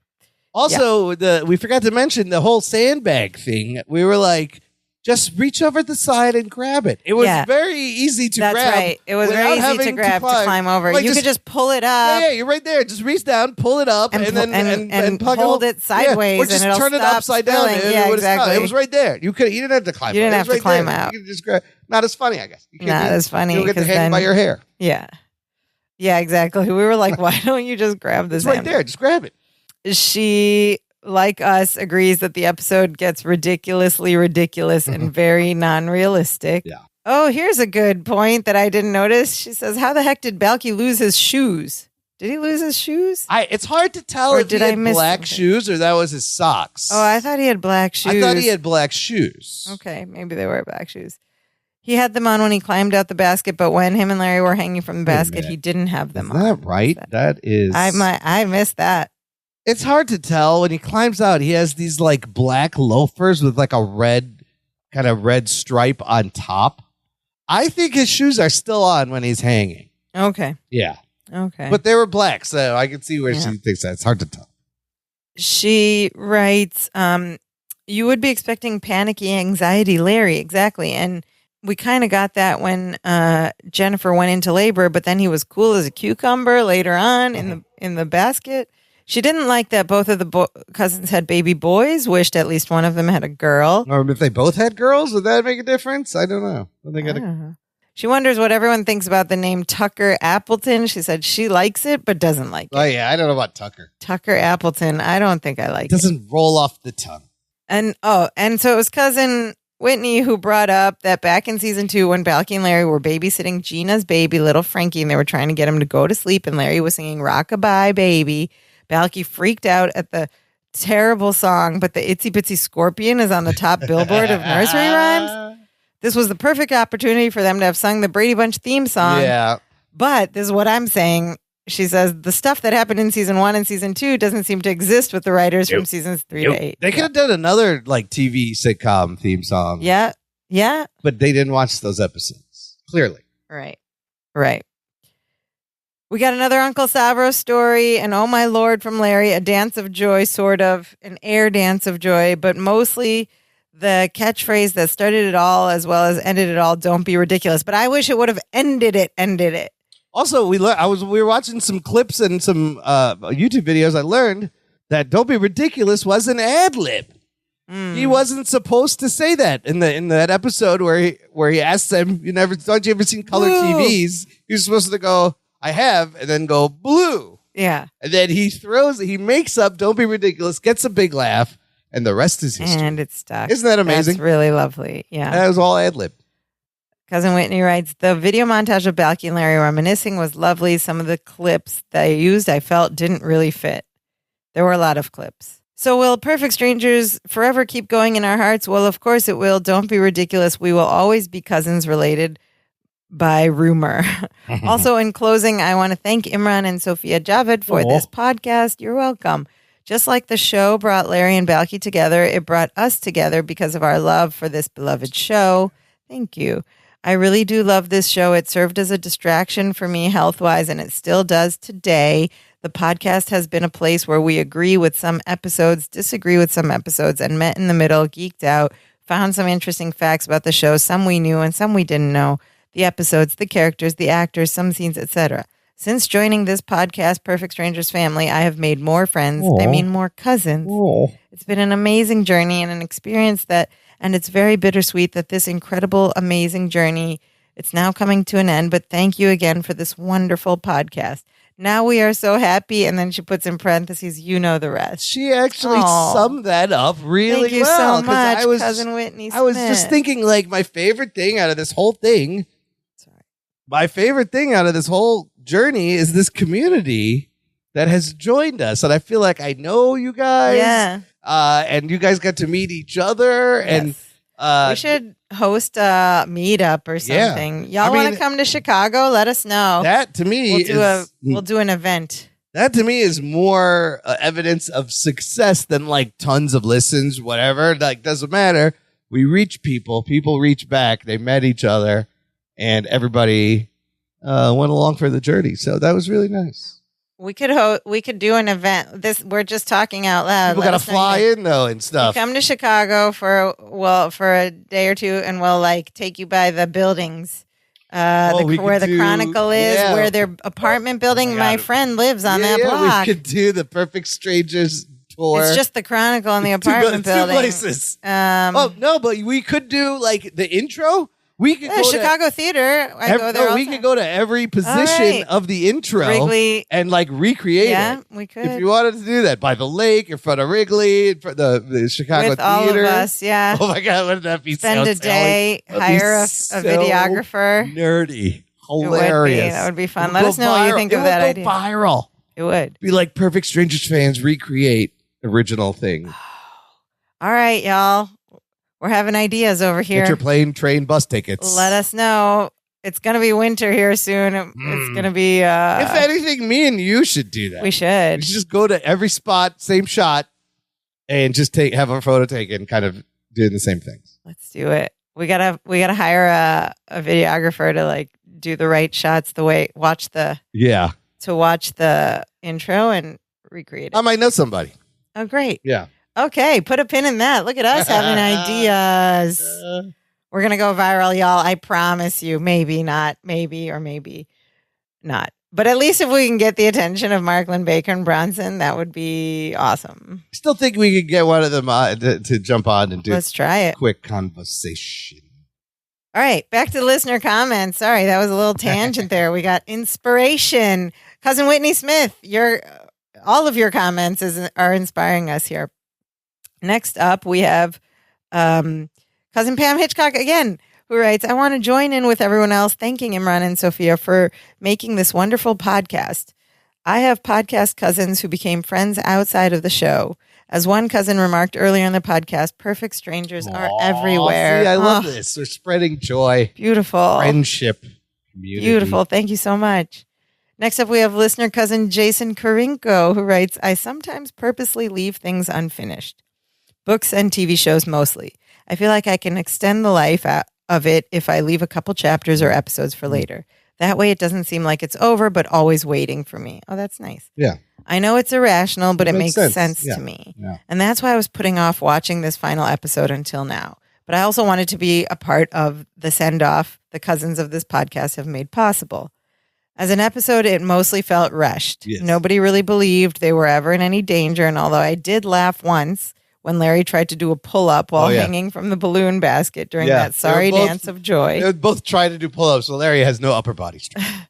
[SPEAKER 1] Also, we forgot to mention the whole sandbag thing. We were like, just reach over the side and grab it. It was very easy to grab.
[SPEAKER 2] That's right. It was very easy to grab, to climb over. Like, you could just pull it up.
[SPEAKER 1] Yeah, you're right there. Just reach down, pull it up, and then
[SPEAKER 2] hold it sideways,
[SPEAKER 1] or just
[SPEAKER 2] and it'll
[SPEAKER 1] turn it upside down.
[SPEAKER 2] Yeah, exactly.
[SPEAKER 1] It was right there. You didn't have to climb.
[SPEAKER 2] You didn't have to climb out.
[SPEAKER 1] You could just grab. Not as funny, I guess.
[SPEAKER 2] Not as funny.
[SPEAKER 1] You'll get the hang by your hair.
[SPEAKER 2] Yeah. Yeah, exactly. We were like, why don't you just grab this?
[SPEAKER 1] It's right there. Just grab it.
[SPEAKER 2] She, like us, agrees that the episode gets ridiculously ridiculous and very non-realistic.
[SPEAKER 1] Yeah.
[SPEAKER 2] Oh, here's a good point that I didn't notice. She says, how the heck did Balky lose his shoes? Did he lose his shoes?
[SPEAKER 1] It's hard to tell if he had black shoes or that was his socks.
[SPEAKER 2] Oh, I thought he had black shoes.
[SPEAKER 1] I thought he had black shoes.
[SPEAKER 2] Okay, maybe they were black shoes. He had them on when he climbed out the basket, but when him and Larry were hanging from the basket, he didn't have them on.
[SPEAKER 1] Is that right? That is...
[SPEAKER 2] I missed that.
[SPEAKER 1] It's hard to tell. When he climbs out, he has these like black loafers with like a red stripe on top. I think his shoes are still on when he's hanging.
[SPEAKER 2] Okay.
[SPEAKER 1] Yeah.
[SPEAKER 2] Okay.
[SPEAKER 1] But they were black, so I can see where she thinks that. It's hard to tell.
[SPEAKER 2] She writes, you would be expecting panicky anxiety Larry, exactly. And we kind of got that when Jennifer went into labor, but then he was cool as a cucumber later on in the basket. She didn't like that both of the cousins had baby boys, wished at least one of them had a girl.
[SPEAKER 1] Or if they both had girls, would that make a difference? I don't know.
[SPEAKER 2] She wonders what everyone thinks about the name Tucker Appleton. She said she likes it, but doesn't like it.
[SPEAKER 1] Oh, yeah. I don't know about Tucker.
[SPEAKER 2] Tucker Appleton. I don't think I like it.
[SPEAKER 1] Doesn't roll off the tongue.
[SPEAKER 2] And so it was cousin Whitney who brought up that back in season 2 when Balky and Larry were babysitting Gina's baby, little Frankie, and they were trying to get him to go to sleep, and Larry was singing Rockabye Baby. Balky freaked out at the terrible song, but the Itsy Bitsy Scorpion is on the top billboard of nursery rhymes. This was the perfect opportunity for them to have sung the Brady Bunch theme song.
[SPEAKER 1] Yeah.
[SPEAKER 2] But this is what I'm saying. She says the stuff that happened in season 1 and season 2 doesn't seem to exist with the writers from seasons 3 to 8.
[SPEAKER 1] They could have done another like TV sitcom theme song.
[SPEAKER 2] Yeah. Yeah.
[SPEAKER 1] But they didn't watch those episodes. Clearly.
[SPEAKER 2] Right. We got another Uncle Savro story, and oh my Lord from Larry, a dance of joy, sort of, an air dance of joy, but mostly the catchphrase that started it all as well as ended it all, don't be ridiculous. But I wish it would have ended it.
[SPEAKER 1] Also, we were watching some clips and some YouTube videos. I learned that "Don't be ridiculous" was an ad lib. He wasn't supposed to say that in that episode where he asks them, "Don't you ever seen color TVs?" You're supposed to go, "I have," and then go blue.
[SPEAKER 2] Yeah,
[SPEAKER 1] and then he makes up "Don't be ridiculous," gets a big laugh, and the rest is history.
[SPEAKER 2] And it's stuck.
[SPEAKER 1] Isn't that amazing?
[SPEAKER 2] That's really lovely. Yeah,
[SPEAKER 1] that was all ad lib.
[SPEAKER 2] Cousin Whitney writes, the video montage of Balky and Larry reminiscing was lovely. Some of the clips they used, I felt, didn't really fit. There were a lot of clips. So will Perfect Strangers forever keep going in our hearts? Well, of course it will. Don't be ridiculous. We will always be cousins related by rumor. Also, in closing, I want to thank Imran and Sophia Javed for this podcast. You're welcome. Just like the show brought Larry and Balky together, it brought us together because of our love for this beloved show. Thank you. I really do love this show. It served as a distraction for me health-wise, and it still does today. The podcast has been a place where we agree with some episodes, disagree with some episodes, and met in the middle, geeked out, found some interesting facts about the show, some we knew and some we didn't know, the episodes, the characters, the actors, some scenes, etc. Since joining this podcast, Perfect Strangers family, I have made more friends. More cousins. It's been an amazing journey and an experience and it's very bittersweet that this incredible, amazing journey, it's now coming to an end. But thank you again for this wonderful podcast. Now we are so happy. And then she puts in parentheses, you know the rest.
[SPEAKER 1] She actually summed that up really well.
[SPEAKER 2] Thank you so much, Cousin Whitney Smith.
[SPEAKER 1] I was just thinking, like, my favorite thing out of this whole thing, my favorite thing out of this whole journey is this community that has joined us. And I feel like I know you guys.
[SPEAKER 2] Yeah.
[SPEAKER 1] And you guys got to meet each other.
[SPEAKER 2] Yes.
[SPEAKER 1] And
[SPEAKER 2] we should host a meetup or something. Y'all want to come to Chicago? Let us know.
[SPEAKER 1] That to me
[SPEAKER 2] we'll do an event.
[SPEAKER 1] That to me is more evidence of success than like tons of listens, whatever. Like, doesn't matter. We reach people reach back. They met each other, and everybody went along for the journey. So that was really nice.
[SPEAKER 2] We could do an event. We're just talking out loud.
[SPEAKER 1] People got to fly in though and stuff.
[SPEAKER 2] Come to Chicago for a day or two, and we'll like take you by the buildings, where the Chronicle is, where their apartment building. My friend lives on that block.
[SPEAKER 1] We could do the Perfect Strangers tour.
[SPEAKER 2] It's just the Chronicle and the apartment building.
[SPEAKER 1] Two places. But we could do like the intro. We could go
[SPEAKER 2] Chicago Theater. I go there.
[SPEAKER 1] We could go to every position of the intro
[SPEAKER 2] Wrigley,
[SPEAKER 1] and like recreate it.
[SPEAKER 2] Yeah, we could.
[SPEAKER 1] If you wanted to do that by the lake, in front of Wrigley, in front of the Chicago
[SPEAKER 2] with
[SPEAKER 1] Theater.
[SPEAKER 2] all of us, yeah.
[SPEAKER 1] Oh my God, wouldn't that be
[SPEAKER 2] Spend a day, hire a videographer.
[SPEAKER 1] Nerdy. Hilarious.
[SPEAKER 2] That would be fun. Let us know what you think of that idea.
[SPEAKER 1] It would go viral.
[SPEAKER 2] It would.
[SPEAKER 1] Be like Perfect Strangers fans recreate original thing.
[SPEAKER 2] All right, y'all. We're having ideas over here.
[SPEAKER 1] Get your plane, train, bus tickets.
[SPEAKER 2] Let us know. It's going to be winter here soon. It's going to be...
[SPEAKER 1] if anything, me and you should do that.
[SPEAKER 2] We should.
[SPEAKER 1] We should just go to every spot, same shot, and just have a photo taken, kind of doing the same things.
[SPEAKER 2] Let's do it. We gotta hire a videographer to like do the right shots, watch the intro and recreate it.
[SPEAKER 1] I might know somebody.
[SPEAKER 2] Oh, great.
[SPEAKER 1] Yeah.
[SPEAKER 2] Okay, put a pin in that. Look at us having ideas. We're going to go viral, y'all. I promise you. Maybe not. Maybe or maybe not. But at least if we can get the attention of Marklin, Baker, and Bronson, that would be awesome.
[SPEAKER 1] Still think we could get one of them to jump on and do
[SPEAKER 2] Let's try it.
[SPEAKER 1] Quick conversation.
[SPEAKER 2] All right, back to listener comments. Sorry, that was a little tangent there. We got inspiration. Cousin Whitney Smith, all of your comments are inspiring us here. Next up, we have Cousin Pam Hitchcock again, who writes, I want to join in with everyone else thanking Imran and Sophia for making this wonderful podcast. I have podcast cousins who became friends outside of the show. As one cousin remarked earlier in the podcast, perfect strangers are everywhere.
[SPEAKER 1] See, I love this. We're spreading joy.
[SPEAKER 2] Beautiful.
[SPEAKER 1] Friendship. Community.
[SPEAKER 2] Beautiful. Thank you so much. Next up, we have listener cousin Jason Karinko, who writes, I sometimes purposely leave things unfinished. Books and TV shows mostly. I feel like I can extend the life of it if I leave a couple chapters or episodes for later. That way it doesn't seem like it's over, but always waiting for me. Oh, that's nice.
[SPEAKER 1] Yeah.
[SPEAKER 2] I know it's irrational, but it makes sense
[SPEAKER 1] yeah.
[SPEAKER 2] to me.
[SPEAKER 1] Yeah.
[SPEAKER 2] And that's why I was putting off watching this final episode until now. But I also wanted to be a part of the send-off the cousins of this podcast have made possible. As an episode, it mostly felt rushed.
[SPEAKER 1] Yes.
[SPEAKER 2] Nobody really believed they were ever in any danger. And although I did laugh once when Larry tried to do a pull-up while hanging from the balloon basket during that sorry dance of joy.
[SPEAKER 1] They both tried to do pull-ups, so Larry has no upper body strength.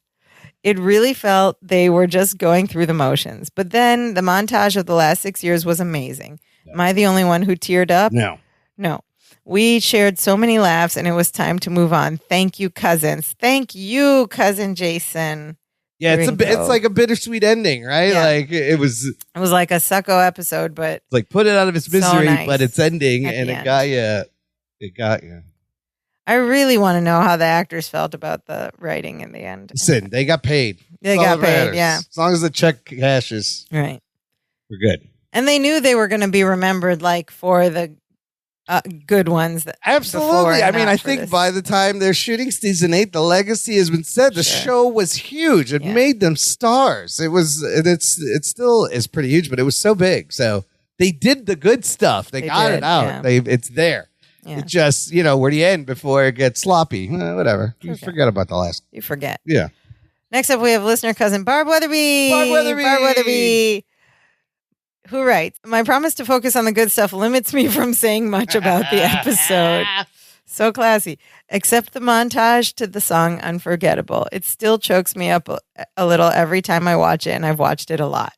[SPEAKER 2] It really felt they were just going through the motions. But then the montage of the last 6 years was amazing. Yeah. Am I the only one who teared up? No. We shared so many laughs, and it was time to move on. Thank you, cousins. Thank you, cousin Jason.
[SPEAKER 1] Yeah, it's like a bittersweet ending, right?
[SPEAKER 2] Yeah.
[SPEAKER 1] Like it was
[SPEAKER 2] like a sucko episode, but
[SPEAKER 1] like put it out of its misery,
[SPEAKER 2] nice
[SPEAKER 1] but it's ending, and
[SPEAKER 2] it
[SPEAKER 1] got you. It got you.
[SPEAKER 2] I really want to know how the actors felt about the writing in the end.
[SPEAKER 1] Listen, they got paid.
[SPEAKER 2] They got paid, yeah.
[SPEAKER 1] As long as the check cashes,
[SPEAKER 2] right,
[SPEAKER 1] we're good.
[SPEAKER 2] And they knew they were going to be remembered, like for the good ones.
[SPEAKER 1] Absolutely. I mean, I think by the time they're shooting season 8, the legacy has been said. The show was huge. It made them stars. It still is pretty huge, but it was so big. So they did the good stuff. They got it out.
[SPEAKER 2] Yeah.
[SPEAKER 1] It's there. Yeah. It just, where do you end before it gets sloppy? Whatever. You forget about the last.
[SPEAKER 2] You forget.
[SPEAKER 1] Yeah.
[SPEAKER 2] Next up, we have listener cousin Barb Weatherby.
[SPEAKER 1] Barb Weatherby.
[SPEAKER 2] Who writes, my promise to focus on the good stuff limits me from saying much about the episode. So classy. Except the montage to the song Unforgettable. It still chokes me up a little every time I watch it, and I've watched it a lot.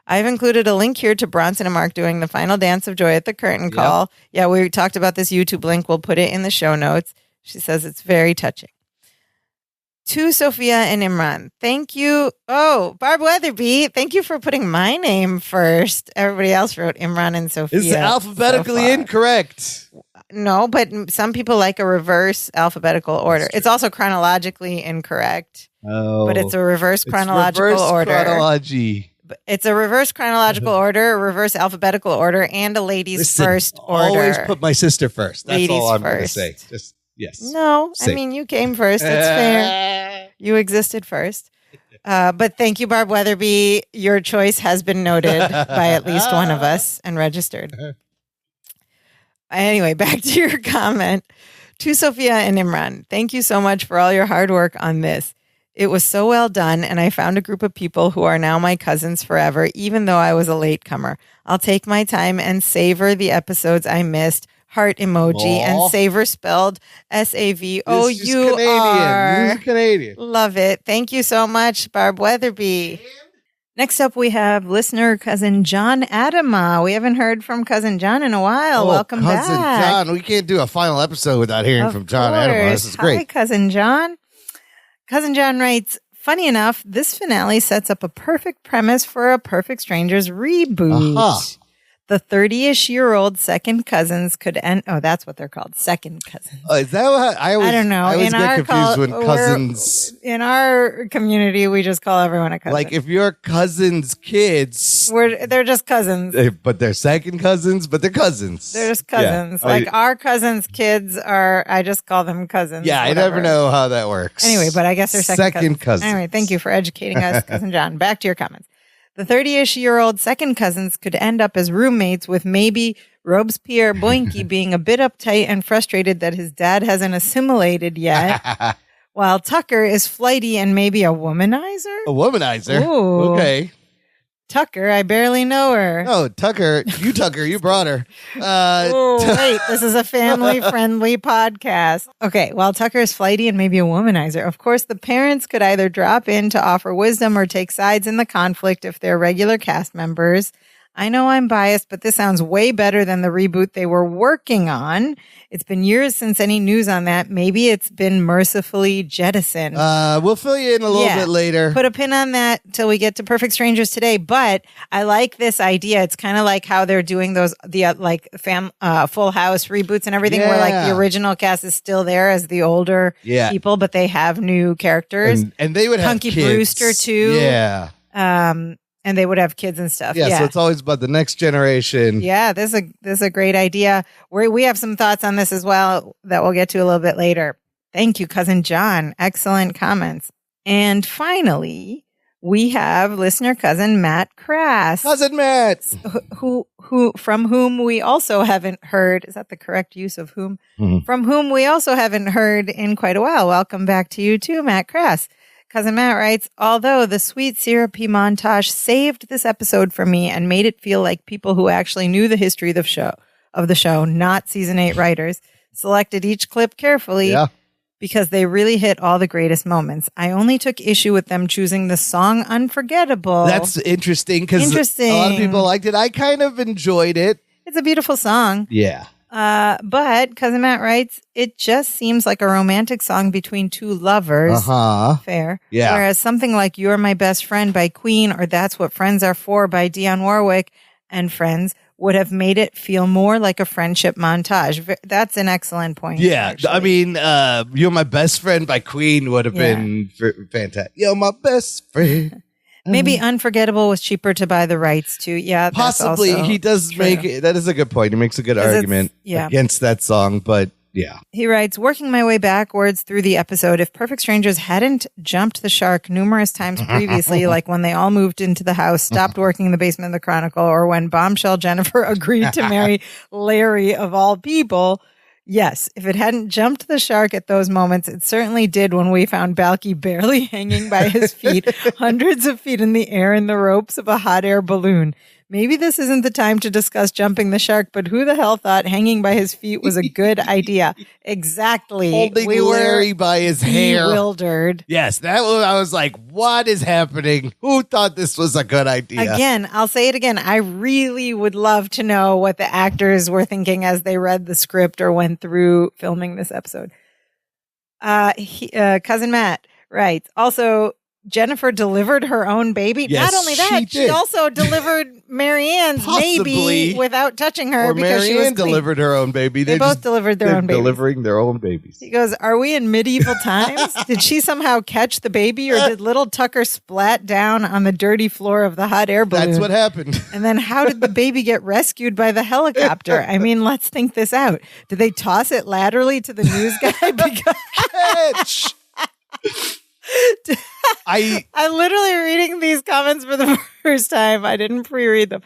[SPEAKER 2] I've included a link here to Bronson and Mark doing the final dance of joy at the curtain call. Yeah, we talked about this YouTube link. We'll put it in the show notes. She says it's very touching. To Sophia and Imran, thank you. Oh, Barb Weatherby, thank you for putting my name first. Everybody else wrote Imran and Sophia.
[SPEAKER 1] It's alphabetically incorrect.
[SPEAKER 2] No, but some people like a reverse alphabetical order. It's also chronologically incorrect.
[SPEAKER 1] Oh,
[SPEAKER 2] but it's a reverse chronological order.
[SPEAKER 1] Chronology.
[SPEAKER 2] It's a reverse chronological order, a reverse alphabetical order, and a ladies first order.
[SPEAKER 1] Always put my sister first. That's all I'm going to say. Just yes.
[SPEAKER 2] No, I mean you came first. It's fair. You existed first. But thank you, Barb Weatherby. Your choice has been noted by at least one of us and registered. Anyway, back to your comment. To Sophia and Imran, thank you so much for all your hard work on this. It was so well done, and I found a group of people who are now my cousins forever, even though I was a latecomer. I'll take my time and savor the episodes I missed. Heart emoji. And savor spelled SAVOUR.
[SPEAKER 1] This is Canadian.
[SPEAKER 2] Love it. Thank you so much, Barb Weatherby. Next up, we have listener cousin John Adama. We haven't heard from cousin John in a while. Welcome back.
[SPEAKER 1] Cousin John. We can't do a final episode without hearing from John Adama. This is great.
[SPEAKER 2] Hi, cousin John. Cousin John writes, funny enough, this finale sets up a perfect premise for a Perfect Strangers reboot.
[SPEAKER 1] Uh-huh.
[SPEAKER 2] The 30-ish-year-old second cousins could end. Oh, that's what they're called. Second cousins.
[SPEAKER 1] Is that what I
[SPEAKER 2] don't know.
[SPEAKER 1] I always get confused when cousins.
[SPEAKER 2] In our community, we just call everyone a cousin.
[SPEAKER 1] Like if your cousin's kids.
[SPEAKER 2] They're just cousins.
[SPEAKER 1] But they're second cousins, but they're cousins.
[SPEAKER 2] They're just cousins. Yeah. Like our cousins' kids I just call them cousins.
[SPEAKER 1] Yeah, whatever. I never know how that works.
[SPEAKER 2] Anyway, but I guess they're second
[SPEAKER 1] cousins.
[SPEAKER 2] Anyway, thank you for educating us, cousin John. Back to your comments. The 30-ish-year-old second cousins could end up as roommates with maybe Robespierre Boinky being a bit uptight and frustrated that his dad hasn't assimilated yet, while Tucker is flighty and maybe a womanizer.
[SPEAKER 1] A womanizer?
[SPEAKER 2] Ooh.
[SPEAKER 1] Okay.
[SPEAKER 2] Tucker, I barely know her.
[SPEAKER 1] Oh, Tucker, you brought her.
[SPEAKER 2] Wait, this is a family-friendly podcast. Okay, while Tucker is flighty and maybe a womanizer, of course, the parents could either drop in to offer wisdom or take sides in the conflict if they're regular cast members. I know I'm biased, but this sounds way better than the reboot they were working on. It's been years since any news on that. Maybe it's been mercifully jettisoned.
[SPEAKER 1] We'll fill you in a little bit later.
[SPEAKER 2] Put a pin on that till we get to Perfect Strangers today. But I like this idea. It's kind of like how they're doing those Full House reboots and everything, where like the original cast is still there as the older people, but they have new characters.
[SPEAKER 1] And they would have
[SPEAKER 2] Punky
[SPEAKER 1] kids.
[SPEAKER 2] Brewster too.
[SPEAKER 1] Yeah.
[SPEAKER 2] And they would have kids and stuff.
[SPEAKER 1] Yeah, so it's always about the next generation.
[SPEAKER 2] Yeah, this is a great idea. We have some thoughts on this as well that we'll get to a little bit later. Thank you, Cousin John. Excellent comments. And finally, we have listener cousin Matt Crass.
[SPEAKER 1] Cousin Matt!
[SPEAKER 2] Who from whom we also haven't heard. Is that the correct use of whom? Mm-hmm. From whom we also haven't heard in quite a while. Welcome back to you too, Matt Crass. Cousin Matt writes, although the sweet syrupy montage saved this episode for me and made it feel like people who actually knew the history of the show, not season 8 writers, selected each clip carefully because they really hit all the greatest moments. I only took issue with them choosing the song Unforgettable.
[SPEAKER 1] That's interesting because a lot of people liked it. I kind of enjoyed it.
[SPEAKER 2] It's a beautiful song.
[SPEAKER 1] Yeah.
[SPEAKER 2] But Cousin Matt writes, it just seems like a romantic song between two lovers. Fair.
[SPEAKER 1] Yeah.
[SPEAKER 2] Whereas something like You're My Best Friend by Queen or That's What Friends Are For by Dionne Warwick and Friends would have made it feel more like a friendship montage. That's an excellent point.
[SPEAKER 1] Yeah.
[SPEAKER 2] Actually.
[SPEAKER 1] I mean, You're My Best Friend by Queen would have been fantastic. You're my best friend.
[SPEAKER 2] Maybe Unforgettable was cheaper to buy the rights to. Yeah,
[SPEAKER 1] possibly. He does make that is a good point. He makes a good argument against that song, but yeah.
[SPEAKER 2] He writes, working my way backwards through the episode, if Perfect Strangers hadn't jumped the shark numerous times previously, like when they all moved into the house, stopped working in the basement of the Chronicle, or when bombshell Jennifer agreed to marry Larry of all people. Yes, if it hadn't jumped the shark at those moments, it certainly did when we found Balky barely hanging by his feet, hundreds of feet in the air in the ropes of a hot air balloon. Maybe this isn't the time to discuss jumping the shark, but who the hell thought hanging by his feet was a good idea? Exactly.
[SPEAKER 1] Holding Larry by his hair.
[SPEAKER 2] Bewildered.
[SPEAKER 1] Yes, I was like, what is happening? Who thought this was a good idea?
[SPEAKER 2] Again, I'll say it again. I really would love to know what the actors were thinking as they read the script or went through filming this episode. Cousin Matt writes, also, Jennifer delivered her own baby.
[SPEAKER 1] Yes,
[SPEAKER 2] not only that, she also delivered Marianne's maybe without touching her because she was
[SPEAKER 1] Marianne delivered her own baby.
[SPEAKER 2] They both delivered their own babies.
[SPEAKER 1] Delivering their own babies.
[SPEAKER 2] He goes, are we in medieval times? Did she somehow catch the baby or did little Tucker splat down on the dirty floor of the hot air balloon?
[SPEAKER 1] That's what happened.
[SPEAKER 2] And then how did the baby get rescued by the helicopter? I mean, let's think this out. Did they toss it laterally to the news guy? Because I'm literally reading these comments for the first time. I didn't pre-read them.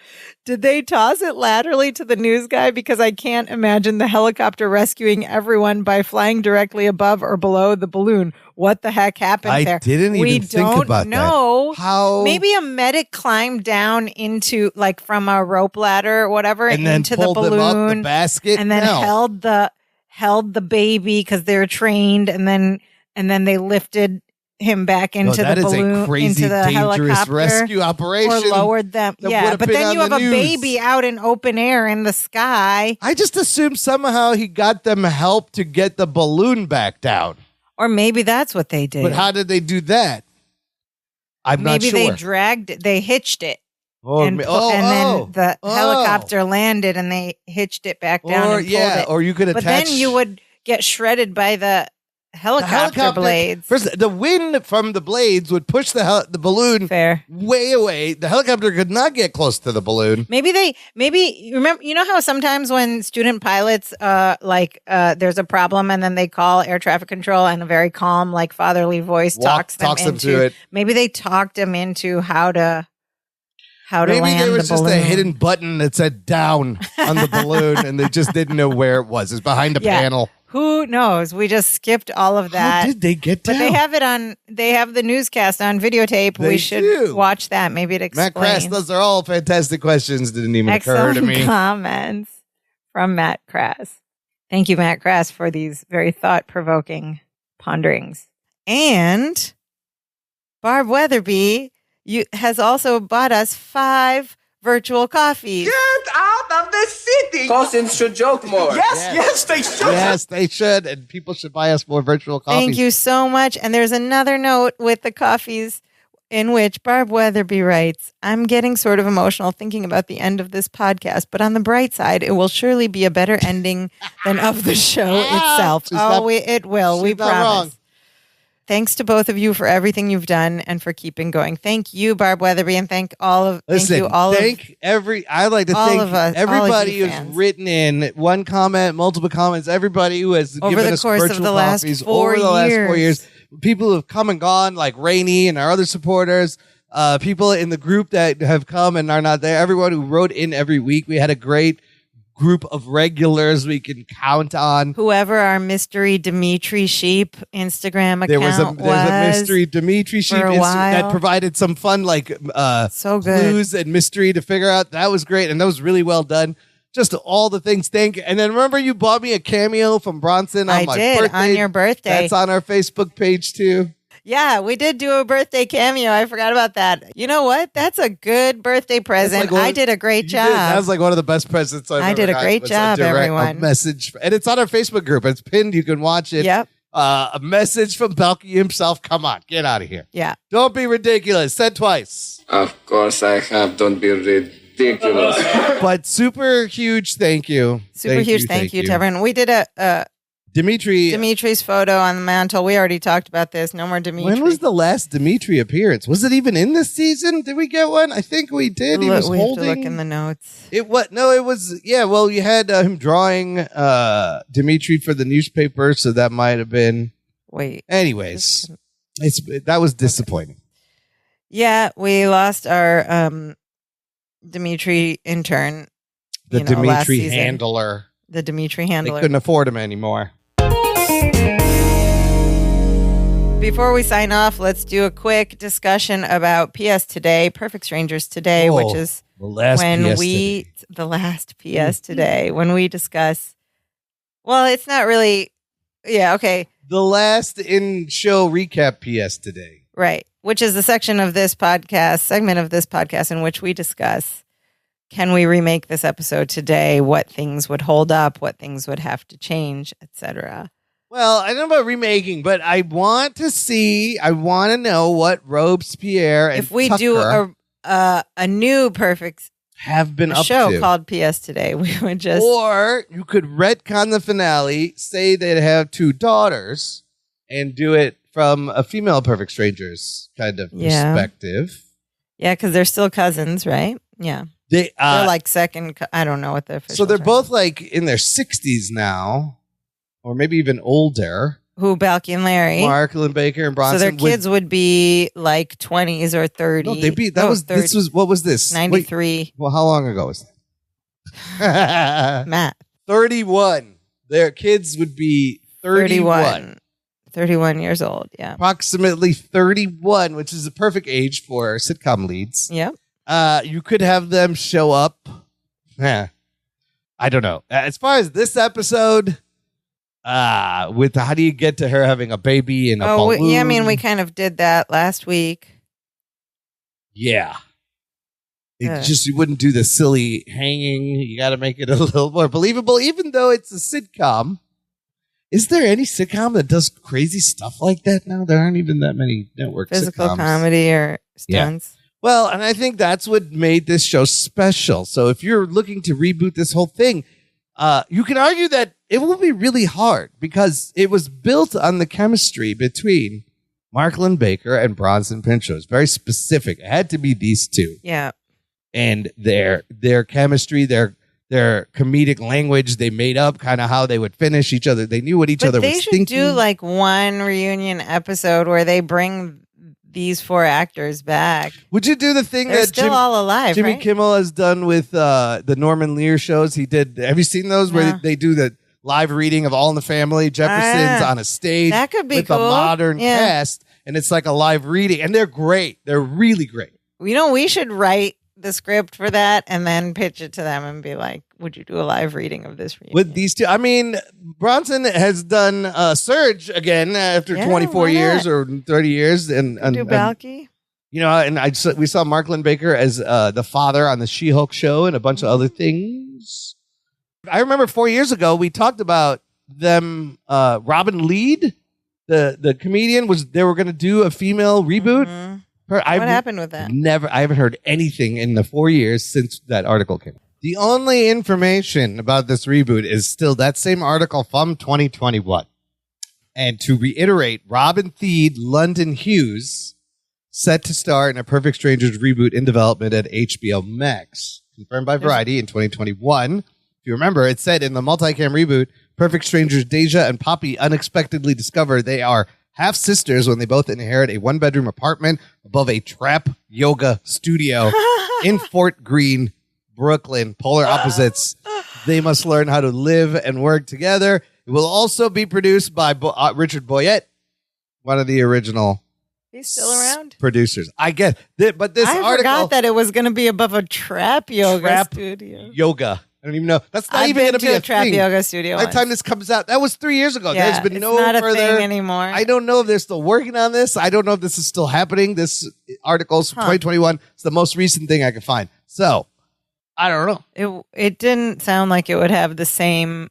[SPEAKER 2] Did they toss it laterally to the news guy? Because I can't imagine the helicopter rescuing everyone by flying directly above or below the balloon. What the heck happened there?
[SPEAKER 1] I didn't even think about
[SPEAKER 2] know
[SPEAKER 1] that. How?
[SPEAKER 2] Maybe a medic climbed down into, like, from a rope ladder or whatever,
[SPEAKER 1] and then
[SPEAKER 2] into
[SPEAKER 1] pulled
[SPEAKER 2] the balloon,
[SPEAKER 1] them up the basket,
[SPEAKER 2] and then held the baby because they're trained, and then they lifted him back into the balloon,
[SPEAKER 1] is a crazy,
[SPEAKER 2] into the
[SPEAKER 1] dangerous
[SPEAKER 2] helicopter,
[SPEAKER 1] rescue operation,
[SPEAKER 2] or lowered them. Yeah, but then you have a baby out in open air in the sky.
[SPEAKER 1] I just assumed somehow he got them help to get the balloon back down,
[SPEAKER 2] or maybe that's what they did.
[SPEAKER 1] But how did they do that? I'm not sure.
[SPEAKER 2] Maybe they hitched it. Then the helicopter landed and they hitched it back down.
[SPEAKER 1] Or
[SPEAKER 2] and pulled it.
[SPEAKER 1] Or you could attach.
[SPEAKER 2] But then you would get shredded by the helicopter blades.
[SPEAKER 1] First, the wind from the blades would push the balloon way away. The helicopter could not get close to the balloon.
[SPEAKER 2] Maybe remember, you know how sometimes when student pilots, there's a problem and then they call air traffic control and a very calm, like fatherly voice talks them
[SPEAKER 1] through it.
[SPEAKER 2] Maybe they talked them into how how to
[SPEAKER 1] Maybe
[SPEAKER 2] land
[SPEAKER 1] there
[SPEAKER 2] the
[SPEAKER 1] was just
[SPEAKER 2] balloon.
[SPEAKER 1] a hidden button that said down on the balloon, and they just didn't know where it was. It's behind a panel.
[SPEAKER 2] Who knows? We just skipped all of that.
[SPEAKER 1] How did they get down?
[SPEAKER 2] But they have it on. They have the newscast on videotape.
[SPEAKER 1] They
[SPEAKER 2] we should
[SPEAKER 1] do.
[SPEAKER 2] watch that. Maybe it explains.
[SPEAKER 1] Matt Crass, those are all fantastic questions. Didn't even occur to
[SPEAKER 2] Excellent
[SPEAKER 1] me.
[SPEAKER 2] comments from Matt Crass. Thank you, Matt Crass, for these very thought-provoking ponderings. And Barb Weatherby has also bought us 5 virtual coffees.
[SPEAKER 3] Get out of the city!
[SPEAKER 4] Cousins should joke more.
[SPEAKER 3] Yes, they should.
[SPEAKER 1] Yes, they should, and people should buy us more virtual coffees.
[SPEAKER 2] Thank you so much. And there's another note with the coffees in which Barb Weatherby writes, I'm getting sort of emotional thinking about the end of this podcast, but on the bright side, it will surely be a better ending than of the show itself. It will. We
[SPEAKER 1] not
[SPEAKER 2] promise.
[SPEAKER 1] wrong.
[SPEAKER 2] Thanks to both of you for everything you've done and for keeping going. Thank you, Barb Weatherby, and thank all of
[SPEAKER 1] Listen,
[SPEAKER 2] thank you all
[SPEAKER 1] I'd like to
[SPEAKER 2] all
[SPEAKER 1] thank
[SPEAKER 2] of us,
[SPEAKER 1] everybody
[SPEAKER 2] all of you
[SPEAKER 1] who's
[SPEAKER 2] fans.
[SPEAKER 1] written in one comment, multiple comments, everybody who has
[SPEAKER 2] Over
[SPEAKER 1] given
[SPEAKER 2] the
[SPEAKER 1] us
[SPEAKER 2] course of
[SPEAKER 1] virtual
[SPEAKER 2] the last
[SPEAKER 1] coffees
[SPEAKER 2] 4
[SPEAKER 1] over the last 4
[SPEAKER 2] years.
[SPEAKER 1] years. People who have come and gone, like Rainey and our other supporters, people in the group that have come and are not there, everyone who wrote in every week. We had a great group of regulars we can count on.
[SPEAKER 2] whoever our mystery Dimitri Sheep Instagram account
[SPEAKER 1] There's a mystery Dimitri Sheep
[SPEAKER 2] for a while.
[SPEAKER 1] that provided some fun
[SPEAKER 2] So good.
[SPEAKER 1] clues and mystery to figure out. That was great, and that was really well done. Just all the things. Thank you. And then remember, you bought me a cameo from Bronson on
[SPEAKER 2] I
[SPEAKER 1] my
[SPEAKER 2] did
[SPEAKER 1] birthday.
[SPEAKER 2] on your birthday.
[SPEAKER 1] That's on our Facebook page too.
[SPEAKER 2] Yeah, we did do a birthday cameo. I forgot about that. You know what? That's a good birthday present.
[SPEAKER 1] like one-
[SPEAKER 2] I did a great
[SPEAKER 1] You
[SPEAKER 2] job.
[SPEAKER 1] did. That was like one of the best presents I've
[SPEAKER 2] I
[SPEAKER 1] ever
[SPEAKER 2] did a
[SPEAKER 1] gotten,
[SPEAKER 2] great
[SPEAKER 1] was
[SPEAKER 2] job,
[SPEAKER 1] a
[SPEAKER 2] everyone.
[SPEAKER 1] message, and it's on our Facebook group. It's pinned. You can watch it.
[SPEAKER 2] Yep.
[SPEAKER 1] A message from Balky himself. Come on, get out of here.
[SPEAKER 2] Yeah.
[SPEAKER 1] Don't be ridiculous. Said twice.
[SPEAKER 4] Of course I have. Don't be ridiculous.
[SPEAKER 1] But super huge thank you.
[SPEAKER 2] Super huge thank you to everyone. We did a
[SPEAKER 1] Dimitri.
[SPEAKER 2] Dimitri's photo on the mantle. We already talked about this. No more Dimitri.
[SPEAKER 1] When was the last Dimitri appearance? Was it even in this season? Did we get one? I think we did. He was
[SPEAKER 2] we have
[SPEAKER 1] holding.
[SPEAKER 2] to look in the notes.
[SPEAKER 1] It what? No, it was. Yeah. Well, you had him drawing Dimitri for the newspaper, so that might have been.
[SPEAKER 2] Wait.
[SPEAKER 1] Anyways, that was disappointing.
[SPEAKER 2] Yeah, we lost our Dimitri intern.
[SPEAKER 1] The
[SPEAKER 2] last
[SPEAKER 1] Dimitri
[SPEAKER 2] season.
[SPEAKER 1] handler.
[SPEAKER 2] The Dimitri
[SPEAKER 1] They
[SPEAKER 2] handler.
[SPEAKER 1] couldn't afford him anymore.
[SPEAKER 2] Before we sign off, let's do a quick discussion about PS Today, Perfect Strangers Today,
[SPEAKER 1] Oh,
[SPEAKER 2] which is
[SPEAKER 1] the last
[SPEAKER 2] when
[SPEAKER 1] PS
[SPEAKER 2] we
[SPEAKER 1] today.
[SPEAKER 2] the last PS Today when we discuss. Well, it's not really. Yeah. Okay.
[SPEAKER 1] The last in show recap PS today.
[SPEAKER 2] Right. Which is the segment of this podcast in which we discuss, can we remake this episode today? What things would hold up? What things would have to change, etc.
[SPEAKER 1] Well, I don't know about remaking, but I want to know what Robespierre and
[SPEAKER 2] If we
[SPEAKER 1] Tucker
[SPEAKER 2] do a new perfect
[SPEAKER 1] have been up
[SPEAKER 2] show
[SPEAKER 1] to.
[SPEAKER 2] called PS Today, we would just
[SPEAKER 1] Or you could retcon the finale, say they'd have 2 daughters, and do it from a female Perfect Strangers kind of
[SPEAKER 2] Yeah.
[SPEAKER 1] perspective.
[SPEAKER 2] because they're still cousins, right? Yeah,
[SPEAKER 1] They
[SPEAKER 2] they're like second. I don't know what the official
[SPEAKER 1] so they're
[SPEAKER 2] term
[SPEAKER 1] both
[SPEAKER 2] is.
[SPEAKER 1] like in their 60s now, or maybe even older.
[SPEAKER 2] Who Balky and Larry.
[SPEAKER 1] Mark Baker and Bronson.
[SPEAKER 2] So their
[SPEAKER 1] with-
[SPEAKER 2] kids would be like 20s or 30.
[SPEAKER 1] No, they'd be. That
[SPEAKER 2] Oh,
[SPEAKER 1] was.
[SPEAKER 2] 30,
[SPEAKER 1] This was. What was this? Wait,
[SPEAKER 2] 93.
[SPEAKER 1] well, how long ago was that?
[SPEAKER 2] Matt.
[SPEAKER 1] 31. Their kids would be 31.
[SPEAKER 2] 31 years old. Yeah.
[SPEAKER 1] Approximately 31, which is the perfect age for sitcom leads.
[SPEAKER 2] Yep.
[SPEAKER 1] You could have them show up. I don't know. As far as this episode, with how do you get to her having a baby and a balloon?
[SPEAKER 2] Yeah. I mean, we kind of did that last week.
[SPEAKER 1] Yeah. You wouldn't do the silly hanging. You got to make it a little more believable, even though it's a sitcom. Is there any sitcom that does crazy stuff like that now? There aren't even that many network
[SPEAKER 2] Physical
[SPEAKER 1] sitcoms.
[SPEAKER 2] comedy or stunts.
[SPEAKER 1] Well, and I think that's what made this show special. So if you're looking to reboot this whole thing, you can argue that it will be really hard because it was built on the chemistry between Mark Baker and Bronson Pinchot. It's very specific. It had to be these two.
[SPEAKER 2] Yeah.
[SPEAKER 1] And their chemistry, their comedic language, they made up kind of how they would finish each other. They knew what each other
[SPEAKER 2] But
[SPEAKER 1] was
[SPEAKER 2] they should
[SPEAKER 1] thinking.
[SPEAKER 2] do like one reunion episode where they bring these 4 actors back.
[SPEAKER 1] Would you do the thing
[SPEAKER 2] They're
[SPEAKER 1] that
[SPEAKER 2] still all alive,
[SPEAKER 1] Jimmy
[SPEAKER 2] right?
[SPEAKER 1] Kimmel has done with the Norman Lear shows? He did. Have you seen those where
[SPEAKER 2] No.
[SPEAKER 1] they do the live reading of All in the Family? Jefferson's on a stage
[SPEAKER 2] That could be
[SPEAKER 1] with
[SPEAKER 2] cool.
[SPEAKER 1] a modern
[SPEAKER 2] Yeah.
[SPEAKER 1] cast, and it's like a live reading, and they're great. They're really great.
[SPEAKER 2] We should write the script for that and then pitch it to them and be like, would you do a live reading of this reading?
[SPEAKER 1] With these two, I mean, Bronson has done Surge again after
[SPEAKER 2] Yeah,
[SPEAKER 1] 24
[SPEAKER 2] why
[SPEAKER 1] years
[SPEAKER 2] not?
[SPEAKER 1] or 30 years, and
[SPEAKER 2] do Balky?
[SPEAKER 1] you know, and we saw Mark Lynn Baker as the father on the She-Hulk show and a bunch of other things. I remember 4 years ago we talked about them. Robin Lead, the comedian, they were going to do a female reboot.
[SPEAKER 2] Mhm.
[SPEAKER 1] What
[SPEAKER 2] What happened with that?
[SPEAKER 1] I haven't heard anything in the 4 years since that article came out. The only information about this reboot is still that same article from 2021. And to reiterate, Robin Thede, London Hughes, set to star in a Perfect Strangers reboot in development at HBO Max. Confirmed by Variety in 2021. If you remember, it said in the multicam reboot, Perfect Strangers Deja and Poppy unexpectedly discover they are half sisters when they both inherit a 1-bedroom apartment above a trap yoga studio in Fort Greene, Brooklyn. Polar opposites. They must learn how to live and work together. It will also be produced by Richard Boyette, one of the original
[SPEAKER 2] He's still around?
[SPEAKER 1] producers. I guess, but this
[SPEAKER 2] I
[SPEAKER 1] article
[SPEAKER 2] forgot that it was going to be above a trap yoga studio.
[SPEAKER 1] yoga. I don't even know. That's not
[SPEAKER 2] I've
[SPEAKER 1] even
[SPEAKER 2] been
[SPEAKER 1] going to
[SPEAKER 2] to
[SPEAKER 1] be
[SPEAKER 2] a trap
[SPEAKER 1] thing.
[SPEAKER 2] yoga studio.
[SPEAKER 1] By the
[SPEAKER 2] once.
[SPEAKER 1] time this comes out, that was 3 years ago.
[SPEAKER 2] Yeah,
[SPEAKER 1] There's been
[SPEAKER 2] it's
[SPEAKER 1] no
[SPEAKER 2] not a
[SPEAKER 1] further
[SPEAKER 2] thing anymore.
[SPEAKER 1] I don't know if they're still working on this. I don't know if this is still happening. This article's from 2021. It's the most recent thing I could find. So I don't know.
[SPEAKER 2] It didn't sound like it would have the same.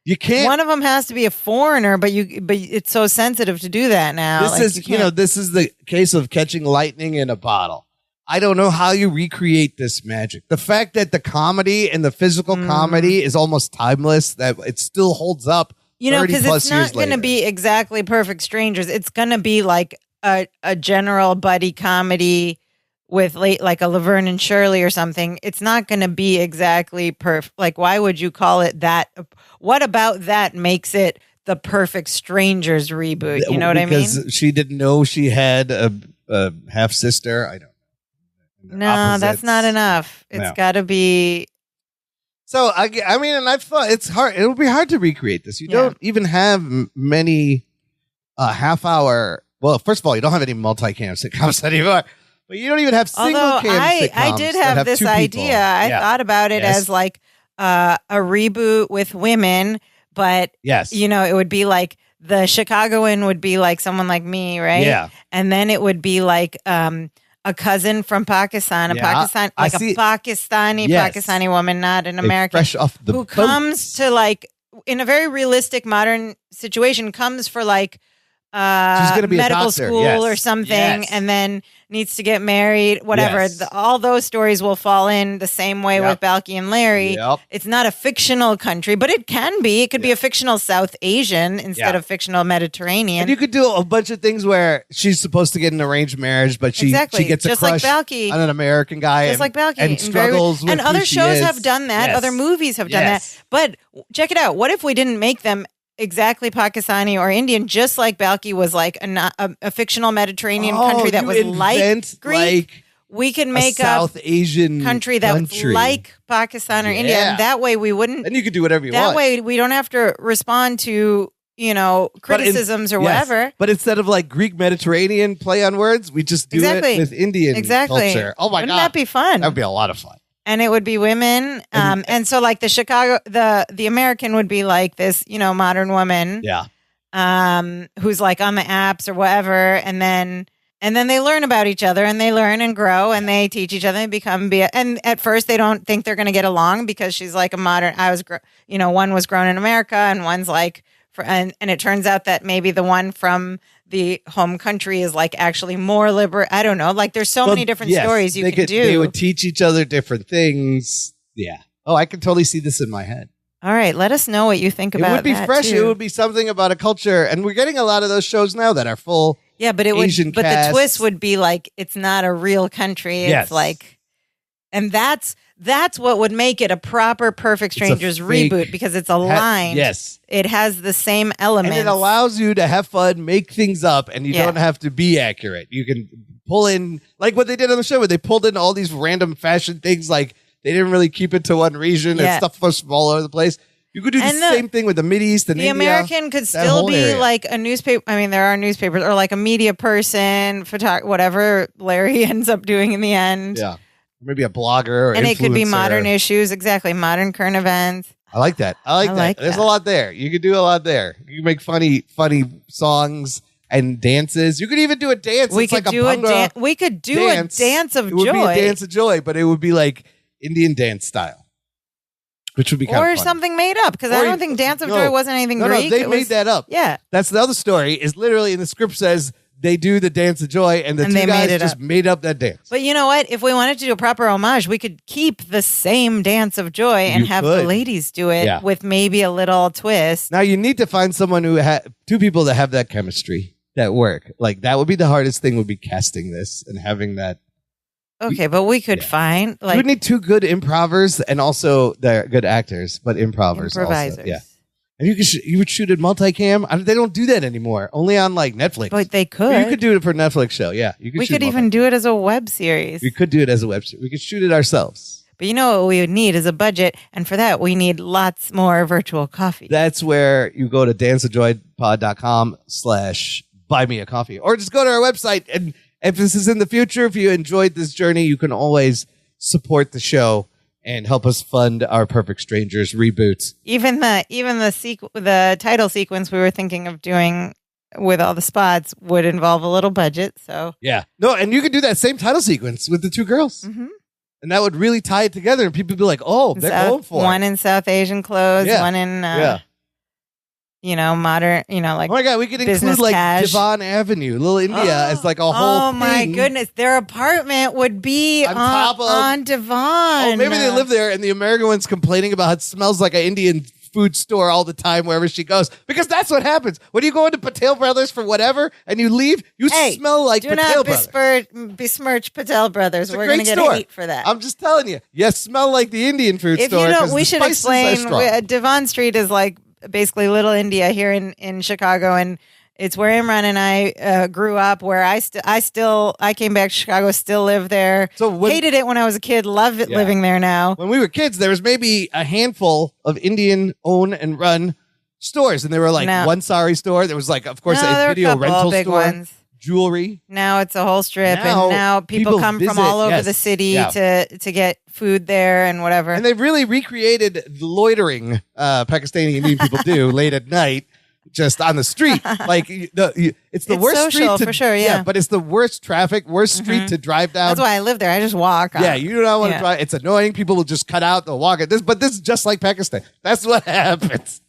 [SPEAKER 1] You can't.
[SPEAKER 2] One of them has to be a foreigner, but it's so sensitive to do that now.
[SPEAKER 1] This
[SPEAKER 2] Like,
[SPEAKER 1] is,
[SPEAKER 2] you can't-
[SPEAKER 1] this is the case of catching lightning in a bottle. I don't know how you recreate this magic. The fact that the comedy and the physical comedy is almost timeless, that it still holds up.
[SPEAKER 2] because
[SPEAKER 1] 30+
[SPEAKER 2] it's
[SPEAKER 1] years
[SPEAKER 2] not going to
[SPEAKER 1] later.
[SPEAKER 2] be exactly Perfect Strangers. It's going to be like a general buddy comedy with like a Laverne and Shirley or something. It's not going to be exactly perfect. Like, why would you call it that? What about that makes it the Perfect Strangers reboot? You know what I mean?
[SPEAKER 1] Because she didn't know she had a half sister. I don't know.
[SPEAKER 2] No, that's
[SPEAKER 1] Opposites.
[SPEAKER 2] not enough. It's
[SPEAKER 1] No.
[SPEAKER 2] got to be.
[SPEAKER 1] So I mean, and I've thought it's hard. It'll be hard to recreate this. You
[SPEAKER 2] Yeah.
[SPEAKER 1] don't even have many half-hour. Well, first of all, you don't have any multicam sitcoms anymore. But you don't even have single
[SPEAKER 2] Although
[SPEAKER 1] cam
[SPEAKER 2] I
[SPEAKER 1] sitcoms
[SPEAKER 2] did
[SPEAKER 1] that
[SPEAKER 2] have this
[SPEAKER 1] two people.
[SPEAKER 2] idea. I
[SPEAKER 1] Yeah.
[SPEAKER 2] thought about it
[SPEAKER 1] Yes.
[SPEAKER 2] as like a reboot with women, but
[SPEAKER 1] Yes.
[SPEAKER 2] it would be like the Chicagoan would be like someone like me, right?
[SPEAKER 1] Yeah.
[SPEAKER 2] And then it would be like a cousin from Pakistan,
[SPEAKER 1] Yeah, I see-
[SPEAKER 2] a Pakistani
[SPEAKER 1] Yes.
[SPEAKER 2] Pakistani woman, not an
[SPEAKER 1] Like,
[SPEAKER 2] American,
[SPEAKER 1] fresh off the
[SPEAKER 2] who
[SPEAKER 1] boat.
[SPEAKER 2] comes to like in a very realistic modern situation, comes for like
[SPEAKER 1] gonna be a
[SPEAKER 2] medical
[SPEAKER 1] doctor.
[SPEAKER 2] school
[SPEAKER 1] Yes.
[SPEAKER 2] or something,
[SPEAKER 1] Yes.
[SPEAKER 2] and then needs to get married, whatever.
[SPEAKER 1] Yes.
[SPEAKER 2] All those stories will fall in the same way
[SPEAKER 1] Yep.
[SPEAKER 2] with Balky and Larry.
[SPEAKER 1] Yep.
[SPEAKER 2] It's not a fictional country, but it can be. It could be a fictional South Asian instead
[SPEAKER 1] Yeah.
[SPEAKER 2] of fictional Mediterranean.
[SPEAKER 1] And you could do a bunch of things where she's supposed to get an arranged marriage, but she
[SPEAKER 2] Exactly.
[SPEAKER 1] gets a
[SPEAKER 2] Just like
[SPEAKER 1] crush
[SPEAKER 2] Balky.
[SPEAKER 1] on an American guy,
[SPEAKER 2] Just like Balky.
[SPEAKER 1] and struggles with
[SPEAKER 2] and
[SPEAKER 1] who
[SPEAKER 2] other
[SPEAKER 1] she
[SPEAKER 2] shows
[SPEAKER 1] is.
[SPEAKER 2] have done that.
[SPEAKER 1] Yes.
[SPEAKER 2] Other movies have done
[SPEAKER 1] Yes.
[SPEAKER 2] that. But check it out. What if we didn't make them exactly Pakistani or Indian, just like Balky was like a fictional Mediterranean country that
[SPEAKER 1] you
[SPEAKER 2] was like
[SPEAKER 1] invent,
[SPEAKER 2] Greek?
[SPEAKER 1] like
[SPEAKER 2] We can
[SPEAKER 1] a
[SPEAKER 2] make a
[SPEAKER 1] South Asian
[SPEAKER 2] country that's like Pakistan or India,
[SPEAKER 1] Yeah.
[SPEAKER 2] and that way we wouldn't.
[SPEAKER 1] and you could do whatever you
[SPEAKER 2] That
[SPEAKER 1] want.
[SPEAKER 2] way we don't have to respond to criticisms or
[SPEAKER 1] Yes.
[SPEAKER 2] whatever.
[SPEAKER 1] But instead of like Greek Mediterranean play on words, we just do
[SPEAKER 2] Exactly.
[SPEAKER 1] it with Indian
[SPEAKER 2] Exactly.
[SPEAKER 1] culture. Oh my
[SPEAKER 2] Wouldn't
[SPEAKER 1] god,
[SPEAKER 2] that be fun?
[SPEAKER 1] That would be a lot of fun.
[SPEAKER 2] And it would be women. And so like the Chicago, the American would be like this, modern woman,
[SPEAKER 1] Yeah.
[SPEAKER 2] who's like on the apps or whatever. And then they learn about each other and they learn and grow and they teach each other and become, and at first they don't think they're going to get along because she's like a modern, one was grown in America and one's like, and it turns out that maybe the one from the home country is like actually more liberal. I don't know. Like there's so many different
[SPEAKER 1] Yes,
[SPEAKER 2] stories you
[SPEAKER 1] they
[SPEAKER 2] can do.
[SPEAKER 1] They would teach each other different things. Yeah. Oh, I can totally see this in my head.
[SPEAKER 2] All right, let us know what you think about
[SPEAKER 1] It would be
[SPEAKER 2] that,
[SPEAKER 1] fresh.
[SPEAKER 2] too.
[SPEAKER 1] It would be something about a culture, and we're getting a lot of those shows now that are full.
[SPEAKER 2] Yeah, but it would.
[SPEAKER 1] Asian
[SPEAKER 2] But
[SPEAKER 1] casts.
[SPEAKER 2] the twist would be like it's not a real country. It's
[SPEAKER 1] Yes.
[SPEAKER 2] like, and that's That's what would make it a proper Perfect Strangers
[SPEAKER 1] fake-
[SPEAKER 2] reboot because it's aligned.
[SPEAKER 1] Yes.
[SPEAKER 2] It has the same elements.
[SPEAKER 1] And it allows you to have fun, make things up, and you
[SPEAKER 2] Yeah.
[SPEAKER 1] don't have to be accurate. You can pull in, like what they did on the show, where they pulled in all these random fashion things, like they didn't really keep it to one region and stuff was from all over the place. You could do the same thing with the Mideast and
[SPEAKER 2] the
[SPEAKER 1] India.
[SPEAKER 2] American could still
[SPEAKER 1] whole
[SPEAKER 2] be
[SPEAKER 1] area.
[SPEAKER 2] like a newspaper. I mean, there are newspapers or like a media person, whatever Larry ends up doing in the end.
[SPEAKER 1] Yeah. Maybe a blogger or
[SPEAKER 2] And it could be
[SPEAKER 1] influencer.
[SPEAKER 2] modern issues. Exactly. Modern current events.
[SPEAKER 1] I like that. I like that. There's
[SPEAKER 2] that.
[SPEAKER 1] a lot there. You could do a lot there. You can make funny songs and dances. You could even do a dance.
[SPEAKER 2] We
[SPEAKER 1] It's
[SPEAKER 2] could
[SPEAKER 1] like
[SPEAKER 2] do
[SPEAKER 1] a Bhangra
[SPEAKER 2] we could do
[SPEAKER 1] dance.
[SPEAKER 2] a dance of
[SPEAKER 1] It would
[SPEAKER 2] joy.
[SPEAKER 1] be a dance of joy, but it would be like Indian dance style, which would be kind
[SPEAKER 2] or
[SPEAKER 1] of fun.
[SPEAKER 2] something made up because I
[SPEAKER 1] Or
[SPEAKER 2] don't
[SPEAKER 1] you-
[SPEAKER 2] think Dance of
[SPEAKER 1] no.
[SPEAKER 2] Joy wasn't anything
[SPEAKER 1] No,
[SPEAKER 2] Greek.
[SPEAKER 1] they
[SPEAKER 2] It
[SPEAKER 1] made
[SPEAKER 2] was-
[SPEAKER 1] that up.
[SPEAKER 2] Yeah.
[SPEAKER 1] That's the other story. Is literally in the script says they do the dance of joy, and the
[SPEAKER 2] And
[SPEAKER 1] two
[SPEAKER 2] they
[SPEAKER 1] guys
[SPEAKER 2] made it
[SPEAKER 1] just
[SPEAKER 2] up.
[SPEAKER 1] made up that dance.
[SPEAKER 2] But you know what? If we wanted to do a proper homage, we could keep the same Dance of Joy and
[SPEAKER 1] You
[SPEAKER 2] have
[SPEAKER 1] could.
[SPEAKER 2] the ladies do it
[SPEAKER 1] Yeah.
[SPEAKER 2] with maybe a little twist.
[SPEAKER 1] Now you need to find someone who two people that have that chemistry that work. Like that would be the hardest thing. Would be casting this and having that.
[SPEAKER 2] Okay, but we could find
[SPEAKER 1] you
[SPEAKER 2] like
[SPEAKER 1] would need two good improvers and also they're good actors, but improvers.
[SPEAKER 2] improvisers.
[SPEAKER 1] Also. Yeah, and you would shoot it multicam. They don't do that anymore. Only on like Netflix.
[SPEAKER 2] But they
[SPEAKER 1] Or
[SPEAKER 2] could.
[SPEAKER 1] you could do it for a Netflix show. Yeah, you could.
[SPEAKER 2] We
[SPEAKER 1] shoot
[SPEAKER 2] could even do it as a web series.
[SPEAKER 1] We could do it as a web series. We could shoot it ourselves.
[SPEAKER 2] But you know what we would need is a budget, and for that we need lots more virtual coffee.
[SPEAKER 1] That's where you go to danceofjoypod.com/buy me a coffee, or just go to our website. And if this is in the future, if you enjoyed this journey, you can always support the show and help us fund our Perfect Strangers reboots.
[SPEAKER 2] Even the title sequence we were thinking of doing with all the spots would involve a little budget. So
[SPEAKER 1] Yeah. No, and you could do that same title sequence with the two girls.
[SPEAKER 2] Mhm.
[SPEAKER 1] And that would really tie it together. And people would be like, oh, they're going for
[SPEAKER 2] one
[SPEAKER 1] it.
[SPEAKER 2] in South Asian clothes,
[SPEAKER 1] Yeah.
[SPEAKER 2] one in
[SPEAKER 1] Yeah.
[SPEAKER 2] modern, like
[SPEAKER 1] Oh my God, we could include
[SPEAKER 2] business
[SPEAKER 1] like
[SPEAKER 2] cash.
[SPEAKER 1] Devon Avenue, Little India, as like a whole
[SPEAKER 2] Oh my
[SPEAKER 1] thing.
[SPEAKER 2] goodness, their apartment would be
[SPEAKER 1] On top of-
[SPEAKER 2] on Devon.
[SPEAKER 1] Oh, maybe they live there, and the American one's complaining about how it smells like an Indian food store all the time wherever she goes. Because that's what happens when you go into Patel Brothers for whatever, and you leave, you
[SPEAKER 2] Hey,
[SPEAKER 1] smell like
[SPEAKER 2] do
[SPEAKER 1] Patel
[SPEAKER 2] not
[SPEAKER 1] Brothers.
[SPEAKER 2] besmirch Patel Brothers.
[SPEAKER 1] It's a
[SPEAKER 2] We're going to
[SPEAKER 1] great
[SPEAKER 2] get
[SPEAKER 1] store.
[SPEAKER 2] hate for that.
[SPEAKER 1] I'm just telling you, you smell like the Indian food
[SPEAKER 2] If
[SPEAKER 1] store.
[SPEAKER 2] you don't,
[SPEAKER 1] 'cause
[SPEAKER 2] we
[SPEAKER 1] the
[SPEAKER 2] should
[SPEAKER 1] spices are
[SPEAKER 2] explain.
[SPEAKER 1] strong.
[SPEAKER 2] Devon Street is like basically Little India here in Chicago, and it's where Imran and I grew up. Where I came back to Chicago, still live there.
[SPEAKER 1] So when-
[SPEAKER 2] hated it when I was a kid. Love it
[SPEAKER 1] Yeah.
[SPEAKER 2] living there now.
[SPEAKER 1] When we were kids, there was maybe a handful of Indian owned and run stores, and they were like
[SPEAKER 2] No.
[SPEAKER 1] one sari store. There was like, of course,
[SPEAKER 2] No,
[SPEAKER 1] a
[SPEAKER 2] there were a
[SPEAKER 1] video
[SPEAKER 2] couple
[SPEAKER 1] rental
[SPEAKER 2] big
[SPEAKER 1] store,
[SPEAKER 2] ones.
[SPEAKER 1] jewelry.
[SPEAKER 2] Now it's a whole strip,
[SPEAKER 1] Now
[SPEAKER 2] and now people
[SPEAKER 1] people
[SPEAKER 2] come from
[SPEAKER 1] visit,
[SPEAKER 2] all over
[SPEAKER 1] yes.
[SPEAKER 2] the city
[SPEAKER 1] Yeah.
[SPEAKER 2] to get food there and whatever.
[SPEAKER 1] And they've really recreated the loitering Pakistani Indian people do late at night, just on the street. Like it's the
[SPEAKER 2] It's
[SPEAKER 1] worst
[SPEAKER 2] social,
[SPEAKER 1] street to,
[SPEAKER 2] for sure, yeah.
[SPEAKER 1] but it's the worst traffic, worst street to drive down.
[SPEAKER 2] That's why I live there. I just walk.
[SPEAKER 1] Yeah, you do not want to
[SPEAKER 2] Yeah.
[SPEAKER 1] drive. It's annoying. People will just cut out. They'll walk it. But this is just like Pakistan. That's what happens.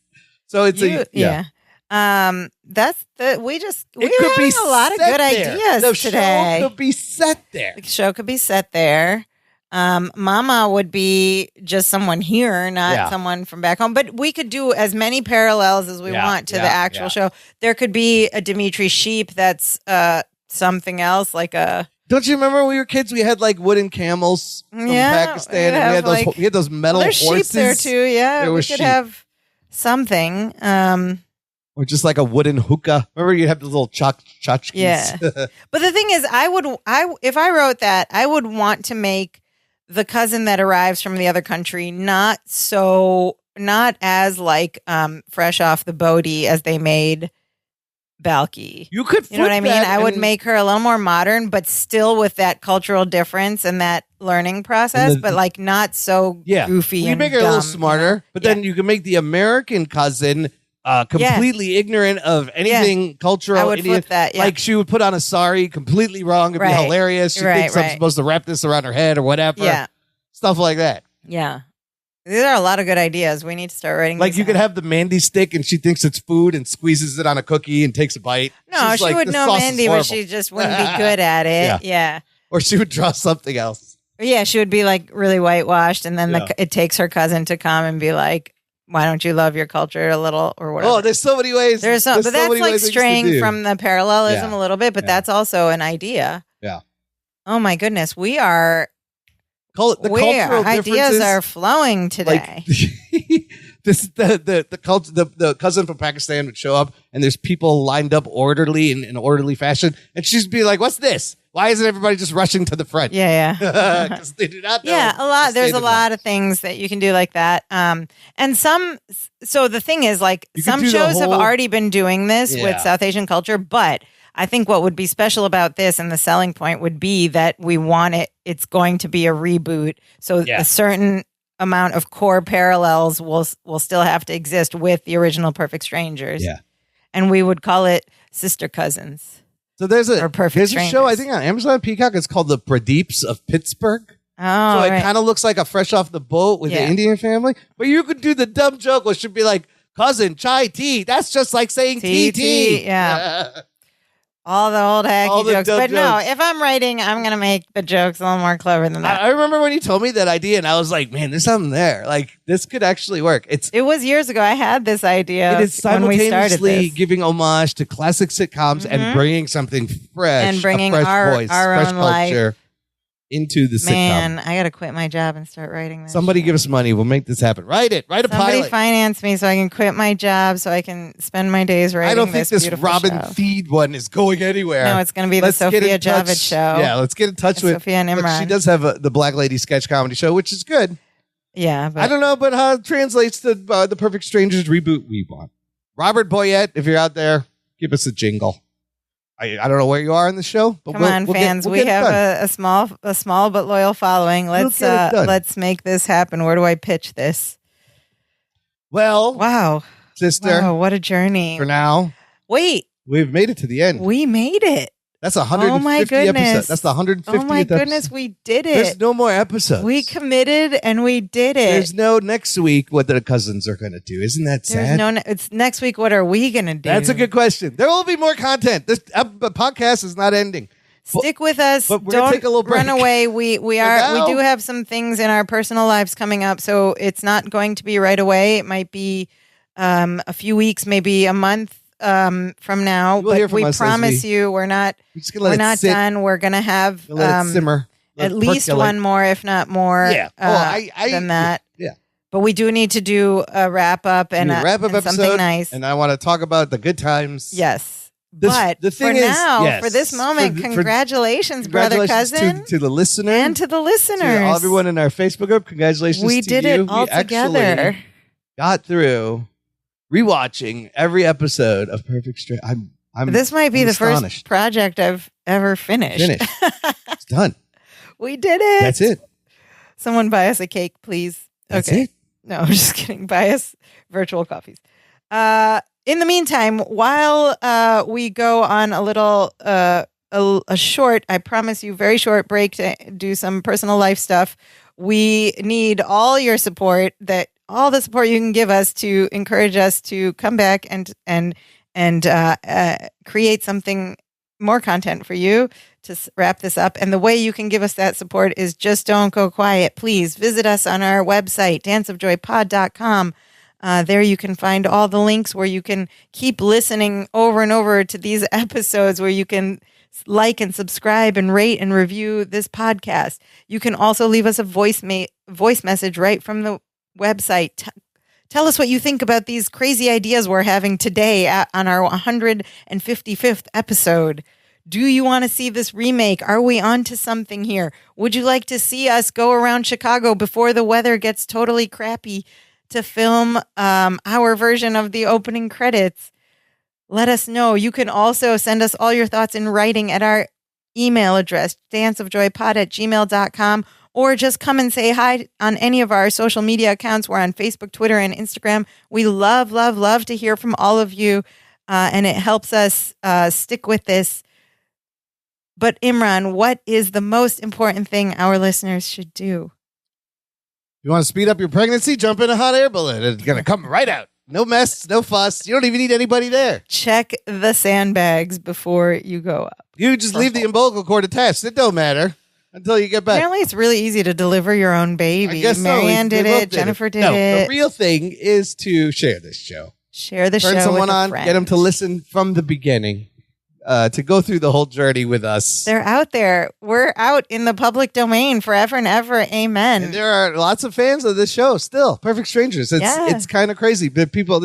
[SPEAKER 1] So it's
[SPEAKER 2] yeah. That's the we're
[SPEAKER 1] It
[SPEAKER 2] having a lot of
[SPEAKER 1] set
[SPEAKER 2] good
[SPEAKER 1] there.
[SPEAKER 2] ideas
[SPEAKER 1] The
[SPEAKER 2] today.
[SPEAKER 1] show could be set there.
[SPEAKER 2] The show could be set there. Mama would be just someone here, not
[SPEAKER 1] Yeah.
[SPEAKER 2] someone from back home. But we could do as many parallels as we
[SPEAKER 1] Yeah,
[SPEAKER 2] want to
[SPEAKER 1] yeah,
[SPEAKER 2] the actual
[SPEAKER 1] yeah.
[SPEAKER 2] show. There could be a Dimitri Sheep that's something else, like a
[SPEAKER 1] Don't you remember when we were kids? We had like wooden camels from
[SPEAKER 2] Yeah,
[SPEAKER 1] Pakistan,
[SPEAKER 2] we
[SPEAKER 1] and
[SPEAKER 2] have,
[SPEAKER 1] we had those metal
[SPEAKER 2] there's
[SPEAKER 1] horses.
[SPEAKER 2] sheep there too. Yeah,
[SPEAKER 1] There
[SPEAKER 2] we
[SPEAKER 1] was
[SPEAKER 2] could
[SPEAKER 1] sheep.
[SPEAKER 2] have something.
[SPEAKER 1] Or just like a wooden hookah. Remember you have the little tchotchkes?
[SPEAKER 2] Yeah. But the thing is, if I wrote that, I would want to make the cousin that arrives from the other country not as like fresh off the boaty as they made Balky.
[SPEAKER 1] You could
[SPEAKER 2] You know what I
[SPEAKER 1] flip
[SPEAKER 2] mean?
[SPEAKER 1] that
[SPEAKER 2] I would
[SPEAKER 1] and-
[SPEAKER 2] make her a little more modern, but still with that cultural difference and that learning process,
[SPEAKER 1] And the-
[SPEAKER 2] but like not so goofy
[SPEAKER 1] You
[SPEAKER 2] and
[SPEAKER 1] make her a
[SPEAKER 2] dumb,
[SPEAKER 1] little smarter, but then you can make the American cousin completely ignorant of anything cultural.
[SPEAKER 2] I would
[SPEAKER 1] Indian.
[SPEAKER 2] flip that, yeah.
[SPEAKER 1] Like she would put on a sari completely wrong. It'd
[SPEAKER 2] Right.
[SPEAKER 1] be hilarious. She
[SPEAKER 2] Right,
[SPEAKER 1] thinks I'm
[SPEAKER 2] right.
[SPEAKER 1] supposed to wrap this around her head or whatever.
[SPEAKER 2] Yeah.
[SPEAKER 1] Stuff like that.
[SPEAKER 2] Yeah. These are a lot of good ideas. We need to start writing
[SPEAKER 1] Like
[SPEAKER 2] these
[SPEAKER 1] you could
[SPEAKER 2] down.
[SPEAKER 1] have the Mandy stick and she thinks it's food and squeezes it on a cookie and takes a bite.
[SPEAKER 2] No,
[SPEAKER 1] She's
[SPEAKER 2] she
[SPEAKER 1] like,
[SPEAKER 2] would
[SPEAKER 1] "This
[SPEAKER 2] know
[SPEAKER 1] sauce is
[SPEAKER 2] Mandy, but
[SPEAKER 1] horrible."
[SPEAKER 2] she just wouldn't be good at it. Yeah.
[SPEAKER 1] Or she would draw something else.
[SPEAKER 2] Yeah, she would be like really whitewashed, and then
[SPEAKER 1] Yeah.
[SPEAKER 2] it takes her cousin to come and be like, "Why don't you love your culture a little or whatever?"
[SPEAKER 1] Oh, there's so many ways.
[SPEAKER 2] There's some, but
[SPEAKER 1] so
[SPEAKER 2] that's
[SPEAKER 1] many
[SPEAKER 2] like
[SPEAKER 1] ways things to
[SPEAKER 2] straying
[SPEAKER 1] do.
[SPEAKER 2] from the parallelism
[SPEAKER 1] Yeah.
[SPEAKER 2] a little bit, but
[SPEAKER 1] Yeah.
[SPEAKER 2] that's also an idea.
[SPEAKER 1] Yeah.
[SPEAKER 2] Oh my goodness, we are
[SPEAKER 1] The cultural
[SPEAKER 2] ideas
[SPEAKER 1] differences
[SPEAKER 2] are flowing today.
[SPEAKER 1] The cousin from Pakistan would show up, and there's people lined up orderly in an orderly fashion, and she'd be like, "What's this? Why isn't everybody just rushing to the front?"
[SPEAKER 2] Yeah.
[SPEAKER 1] Because they do not know.
[SPEAKER 2] Yeah, a lot.
[SPEAKER 1] the
[SPEAKER 2] There's a
[SPEAKER 1] state
[SPEAKER 2] lot of things that you can do like that. And some. So the thing is, like,
[SPEAKER 1] You could
[SPEAKER 2] some
[SPEAKER 1] do the
[SPEAKER 2] shows have
[SPEAKER 1] whole-
[SPEAKER 2] already been doing this
[SPEAKER 1] Yeah.
[SPEAKER 2] with South Asian culture, but I think what would be special about this and the selling point would be that we want it. It's going to be a reboot, so
[SPEAKER 1] Yeah.
[SPEAKER 2] a certain amount of core parallels will still have to exist with the original Perfect Strangers.
[SPEAKER 1] Yeah.
[SPEAKER 2] And we would call it Sister Cousins.
[SPEAKER 1] So there's
[SPEAKER 2] Or Perfect
[SPEAKER 1] a show I
[SPEAKER 2] Strangers.
[SPEAKER 1] think on Amazon Peacock. It's called The Pradeeps of Pittsburgh.
[SPEAKER 2] Oh,
[SPEAKER 1] So it
[SPEAKER 2] right.
[SPEAKER 1] kind of looks like a fresh off the boat with the
[SPEAKER 2] Yeah.
[SPEAKER 1] Indian family. But you could do the dumb joke, which should be like, cousin, chai tea. That's just like saying
[SPEAKER 2] Tea,
[SPEAKER 1] tea.
[SPEAKER 2] yeah. All the old
[SPEAKER 1] All
[SPEAKER 2] hacky
[SPEAKER 1] the
[SPEAKER 2] jokes.
[SPEAKER 1] dumb
[SPEAKER 2] But no,
[SPEAKER 1] jokes.
[SPEAKER 2] if I'm writing, I'm going to make the jokes a little more clever than that.
[SPEAKER 1] I remember when you told me that idea, and I was like, man, there's something there. Like, this could actually work. It
[SPEAKER 2] was years ago. I had this idea
[SPEAKER 1] is
[SPEAKER 2] when we started
[SPEAKER 1] simultaneously
[SPEAKER 2] this.
[SPEAKER 1] giving homage to classic sitcoms and bringing something fresh,
[SPEAKER 2] And bringing
[SPEAKER 1] a fresh
[SPEAKER 2] our-
[SPEAKER 1] voice,
[SPEAKER 2] our
[SPEAKER 1] fresh
[SPEAKER 2] own
[SPEAKER 1] culture into the
[SPEAKER 2] Man,
[SPEAKER 1] sitcom.
[SPEAKER 2] I got to quit my job and start writing this.
[SPEAKER 1] Somebody
[SPEAKER 2] shit.
[SPEAKER 1] give us money. We'll make this happen. Write it. Write a
[SPEAKER 2] Somebody
[SPEAKER 1] pilot.
[SPEAKER 2] finance me so I can quit my job so I can spend my days writing
[SPEAKER 1] I don't think this
[SPEAKER 2] beautiful
[SPEAKER 1] Robin
[SPEAKER 2] show.
[SPEAKER 1] Thede one is going anywhere.
[SPEAKER 2] No, it's going to be the
[SPEAKER 1] Let's get
[SPEAKER 2] Sophia
[SPEAKER 1] in touch.
[SPEAKER 2] Javid show.
[SPEAKER 1] Yeah, let's get in touch
[SPEAKER 2] The
[SPEAKER 1] with
[SPEAKER 2] Sophia and
[SPEAKER 1] Look,
[SPEAKER 2] Imran.
[SPEAKER 1] she does have the Black Lady sketch comedy show, which is good.
[SPEAKER 2] Yeah, but
[SPEAKER 1] I don't know, but how it translates to the Perfect Strangers reboot we want. Robert Boyette, if you're out there, give us a jingle. I don't know where you are in the show, but
[SPEAKER 2] come on, fans. We have a small but loyal following. Let's
[SPEAKER 1] get it done.
[SPEAKER 2] let's make this happen. Where do I pitch this?
[SPEAKER 1] Well,
[SPEAKER 2] Wow.
[SPEAKER 1] sister,
[SPEAKER 2] Wow, what a journey.
[SPEAKER 1] for now,
[SPEAKER 2] Wait,
[SPEAKER 1] we've made it to the end.
[SPEAKER 2] we made it.
[SPEAKER 1] That's 150
[SPEAKER 2] Oh my
[SPEAKER 1] episode.
[SPEAKER 2] goodness.
[SPEAKER 1] That's the 150th
[SPEAKER 2] Oh my goodness,
[SPEAKER 1] episode.
[SPEAKER 2] we did
[SPEAKER 1] There's
[SPEAKER 2] it.
[SPEAKER 1] no more episodes.
[SPEAKER 2] We committed and we did it.
[SPEAKER 1] There's no next week what the cousins are going to do. Isn't that
[SPEAKER 2] There's
[SPEAKER 1] sad?
[SPEAKER 2] no it's next week. What are we gonna do?
[SPEAKER 1] That's a good question. There will be more content. This podcast is not ending.
[SPEAKER 2] Stick with us.
[SPEAKER 1] but we're gonna
[SPEAKER 2] Don't
[SPEAKER 1] take a little break.
[SPEAKER 2] run away. We
[SPEAKER 1] now-
[SPEAKER 2] do have some things in our personal lives coming up, so it's not going to be right away. It might be a few weeks, maybe a month from now.
[SPEAKER 1] You will hear
[SPEAKER 2] But
[SPEAKER 1] from
[SPEAKER 2] we
[SPEAKER 1] us as
[SPEAKER 2] promise
[SPEAKER 1] we-
[SPEAKER 2] you, we're not
[SPEAKER 1] We're just going to let it sit.
[SPEAKER 2] done. We're gonna have
[SPEAKER 1] We'll let it simmer. Let
[SPEAKER 2] at
[SPEAKER 1] it
[SPEAKER 2] least
[SPEAKER 1] percolate.
[SPEAKER 2] one more, if not more.
[SPEAKER 1] Yeah. I
[SPEAKER 2] than that.
[SPEAKER 1] Yeah.
[SPEAKER 2] But we do need to do a wrap up and,
[SPEAKER 1] Do a wrap-up
[SPEAKER 2] and something
[SPEAKER 1] episode,
[SPEAKER 2] nice.
[SPEAKER 1] And I want to talk about the good times.
[SPEAKER 2] Yes.
[SPEAKER 1] This-
[SPEAKER 2] But
[SPEAKER 1] the
[SPEAKER 2] for
[SPEAKER 1] thing is-
[SPEAKER 2] now,
[SPEAKER 1] yes,
[SPEAKER 2] for this moment,
[SPEAKER 1] for-
[SPEAKER 2] congratulations, brother
[SPEAKER 1] Congratulations
[SPEAKER 2] cousin,
[SPEAKER 1] to the listener
[SPEAKER 2] and to the listeners.
[SPEAKER 1] to everyone in our Facebook group. Congratulations
[SPEAKER 2] We
[SPEAKER 1] to
[SPEAKER 2] did
[SPEAKER 1] you.
[SPEAKER 2] it all
[SPEAKER 1] We actually
[SPEAKER 2] together.
[SPEAKER 1] got through rewatching every episode of Perfect Strangers. I'm
[SPEAKER 2] This might be
[SPEAKER 1] I'm
[SPEAKER 2] the
[SPEAKER 1] astonished.
[SPEAKER 2] first project I've ever finished.
[SPEAKER 1] Finished. It's done.
[SPEAKER 2] We did it.
[SPEAKER 1] That's it.
[SPEAKER 2] Someone buy us a cake, please.
[SPEAKER 1] That's
[SPEAKER 2] okay.
[SPEAKER 1] it.
[SPEAKER 2] No, I'm just kidding. Buy us virtual coffees. In the meantime, while we go on a little, a short, I promise you, very short break to do some personal life stuff, we need all your support. All the support you can give us to encourage us to come back and create something more content for you to wrap this up. And the way you can give us that support is just don't go quiet. Please visit us on our website, danceofjoypod.com. There you can find all the links where you can keep listening over and over to these episodes, where you can like and subscribe and rate and review this podcast. You can also leave us a voice message right from the website. Tell us what you think about these crazy ideas we're having today on our 155th episode. Do you want to see this remake? Are we on to something here? Would you like to see us go around Chicago before the weather gets totally crappy to film our version of the opening credits? Let us know. You can also send us all your thoughts in writing at our email address, danceofjoypod@gmail.com, or just come and say hi on any of our social media accounts. We're on Facebook, Twitter, and Instagram. We love, love, love to hear from all of you, and it helps us stick with this. But Imran, what is the most important thing our listeners should do?
[SPEAKER 1] You want to speed up your pregnancy? Jump in a hot air balloon. It's going to come right out. No mess, no fuss. You don't even need anybody there.
[SPEAKER 2] Check the sandbags before you go up.
[SPEAKER 1] You just leave the umbilical cord attached. It don't matter until you get back.
[SPEAKER 2] Apparently, it's really easy to deliver your own
[SPEAKER 1] I
[SPEAKER 2] baby.
[SPEAKER 1] guess so.
[SPEAKER 2] Marianne did
[SPEAKER 1] We both
[SPEAKER 2] it. Jennifer did
[SPEAKER 1] No,
[SPEAKER 2] it.
[SPEAKER 1] the real thing is to share this show.
[SPEAKER 2] Share the show
[SPEAKER 1] Turn someone
[SPEAKER 2] with a
[SPEAKER 1] on,
[SPEAKER 2] friend.
[SPEAKER 1] get them to listen from the beginning. to go through the whole journey with us.
[SPEAKER 2] They're out there. We're out in the public domain forever and ever. Amen.
[SPEAKER 1] And there are lots of fans of this show still. Perfect Strangers. It's kind of crazy, but people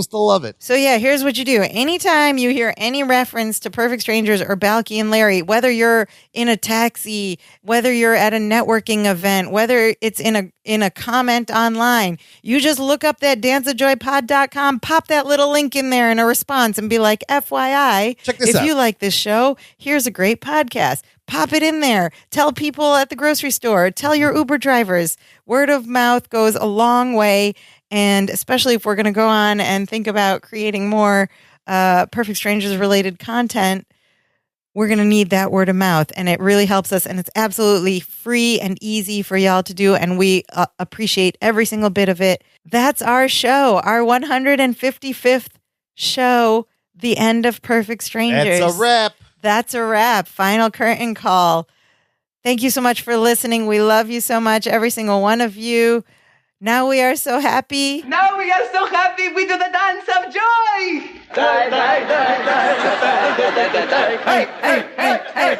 [SPEAKER 1] still love it.
[SPEAKER 2] So yeah, here's what you do. Anytime you hear any reference to Perfect Strangers or Balky and Larry, whether you're in a taxi, whether you're at a networking event, whether it's in a comment online, you just look up that danceofjoypod.com, pop that little link in there in a response and be like, FYI,
[SPEAKER 1] check this out.
[SPEAKER 2] If you like this show, here's a great podcast. Pop it in there. Tell people at the grocery store. Tell your Uber drivers. Word of mouth goes a long way. And especially if we're going to go on and think about creating more Perfect Strangers related content, we're going to need that word of mouth. And it really helps us. And it's absolutely free and easy for y'all to do. And we appreciate every single bit of it. That's our show, our 155th show, the end of Perfect Strangers.
[SPEAKER 1] That's a wrap.
[SPEAKER 2] That's a wrap. Final curtain call. Thank you so much for listening. We love you so much, every single one of you. Now we are so happy.
[SPEAKER 3] Now we are so happy. We do the dance of joy.
[SPEAKER 5] Hey, hey, hey, hey, hey, hey, hey, hey, hey.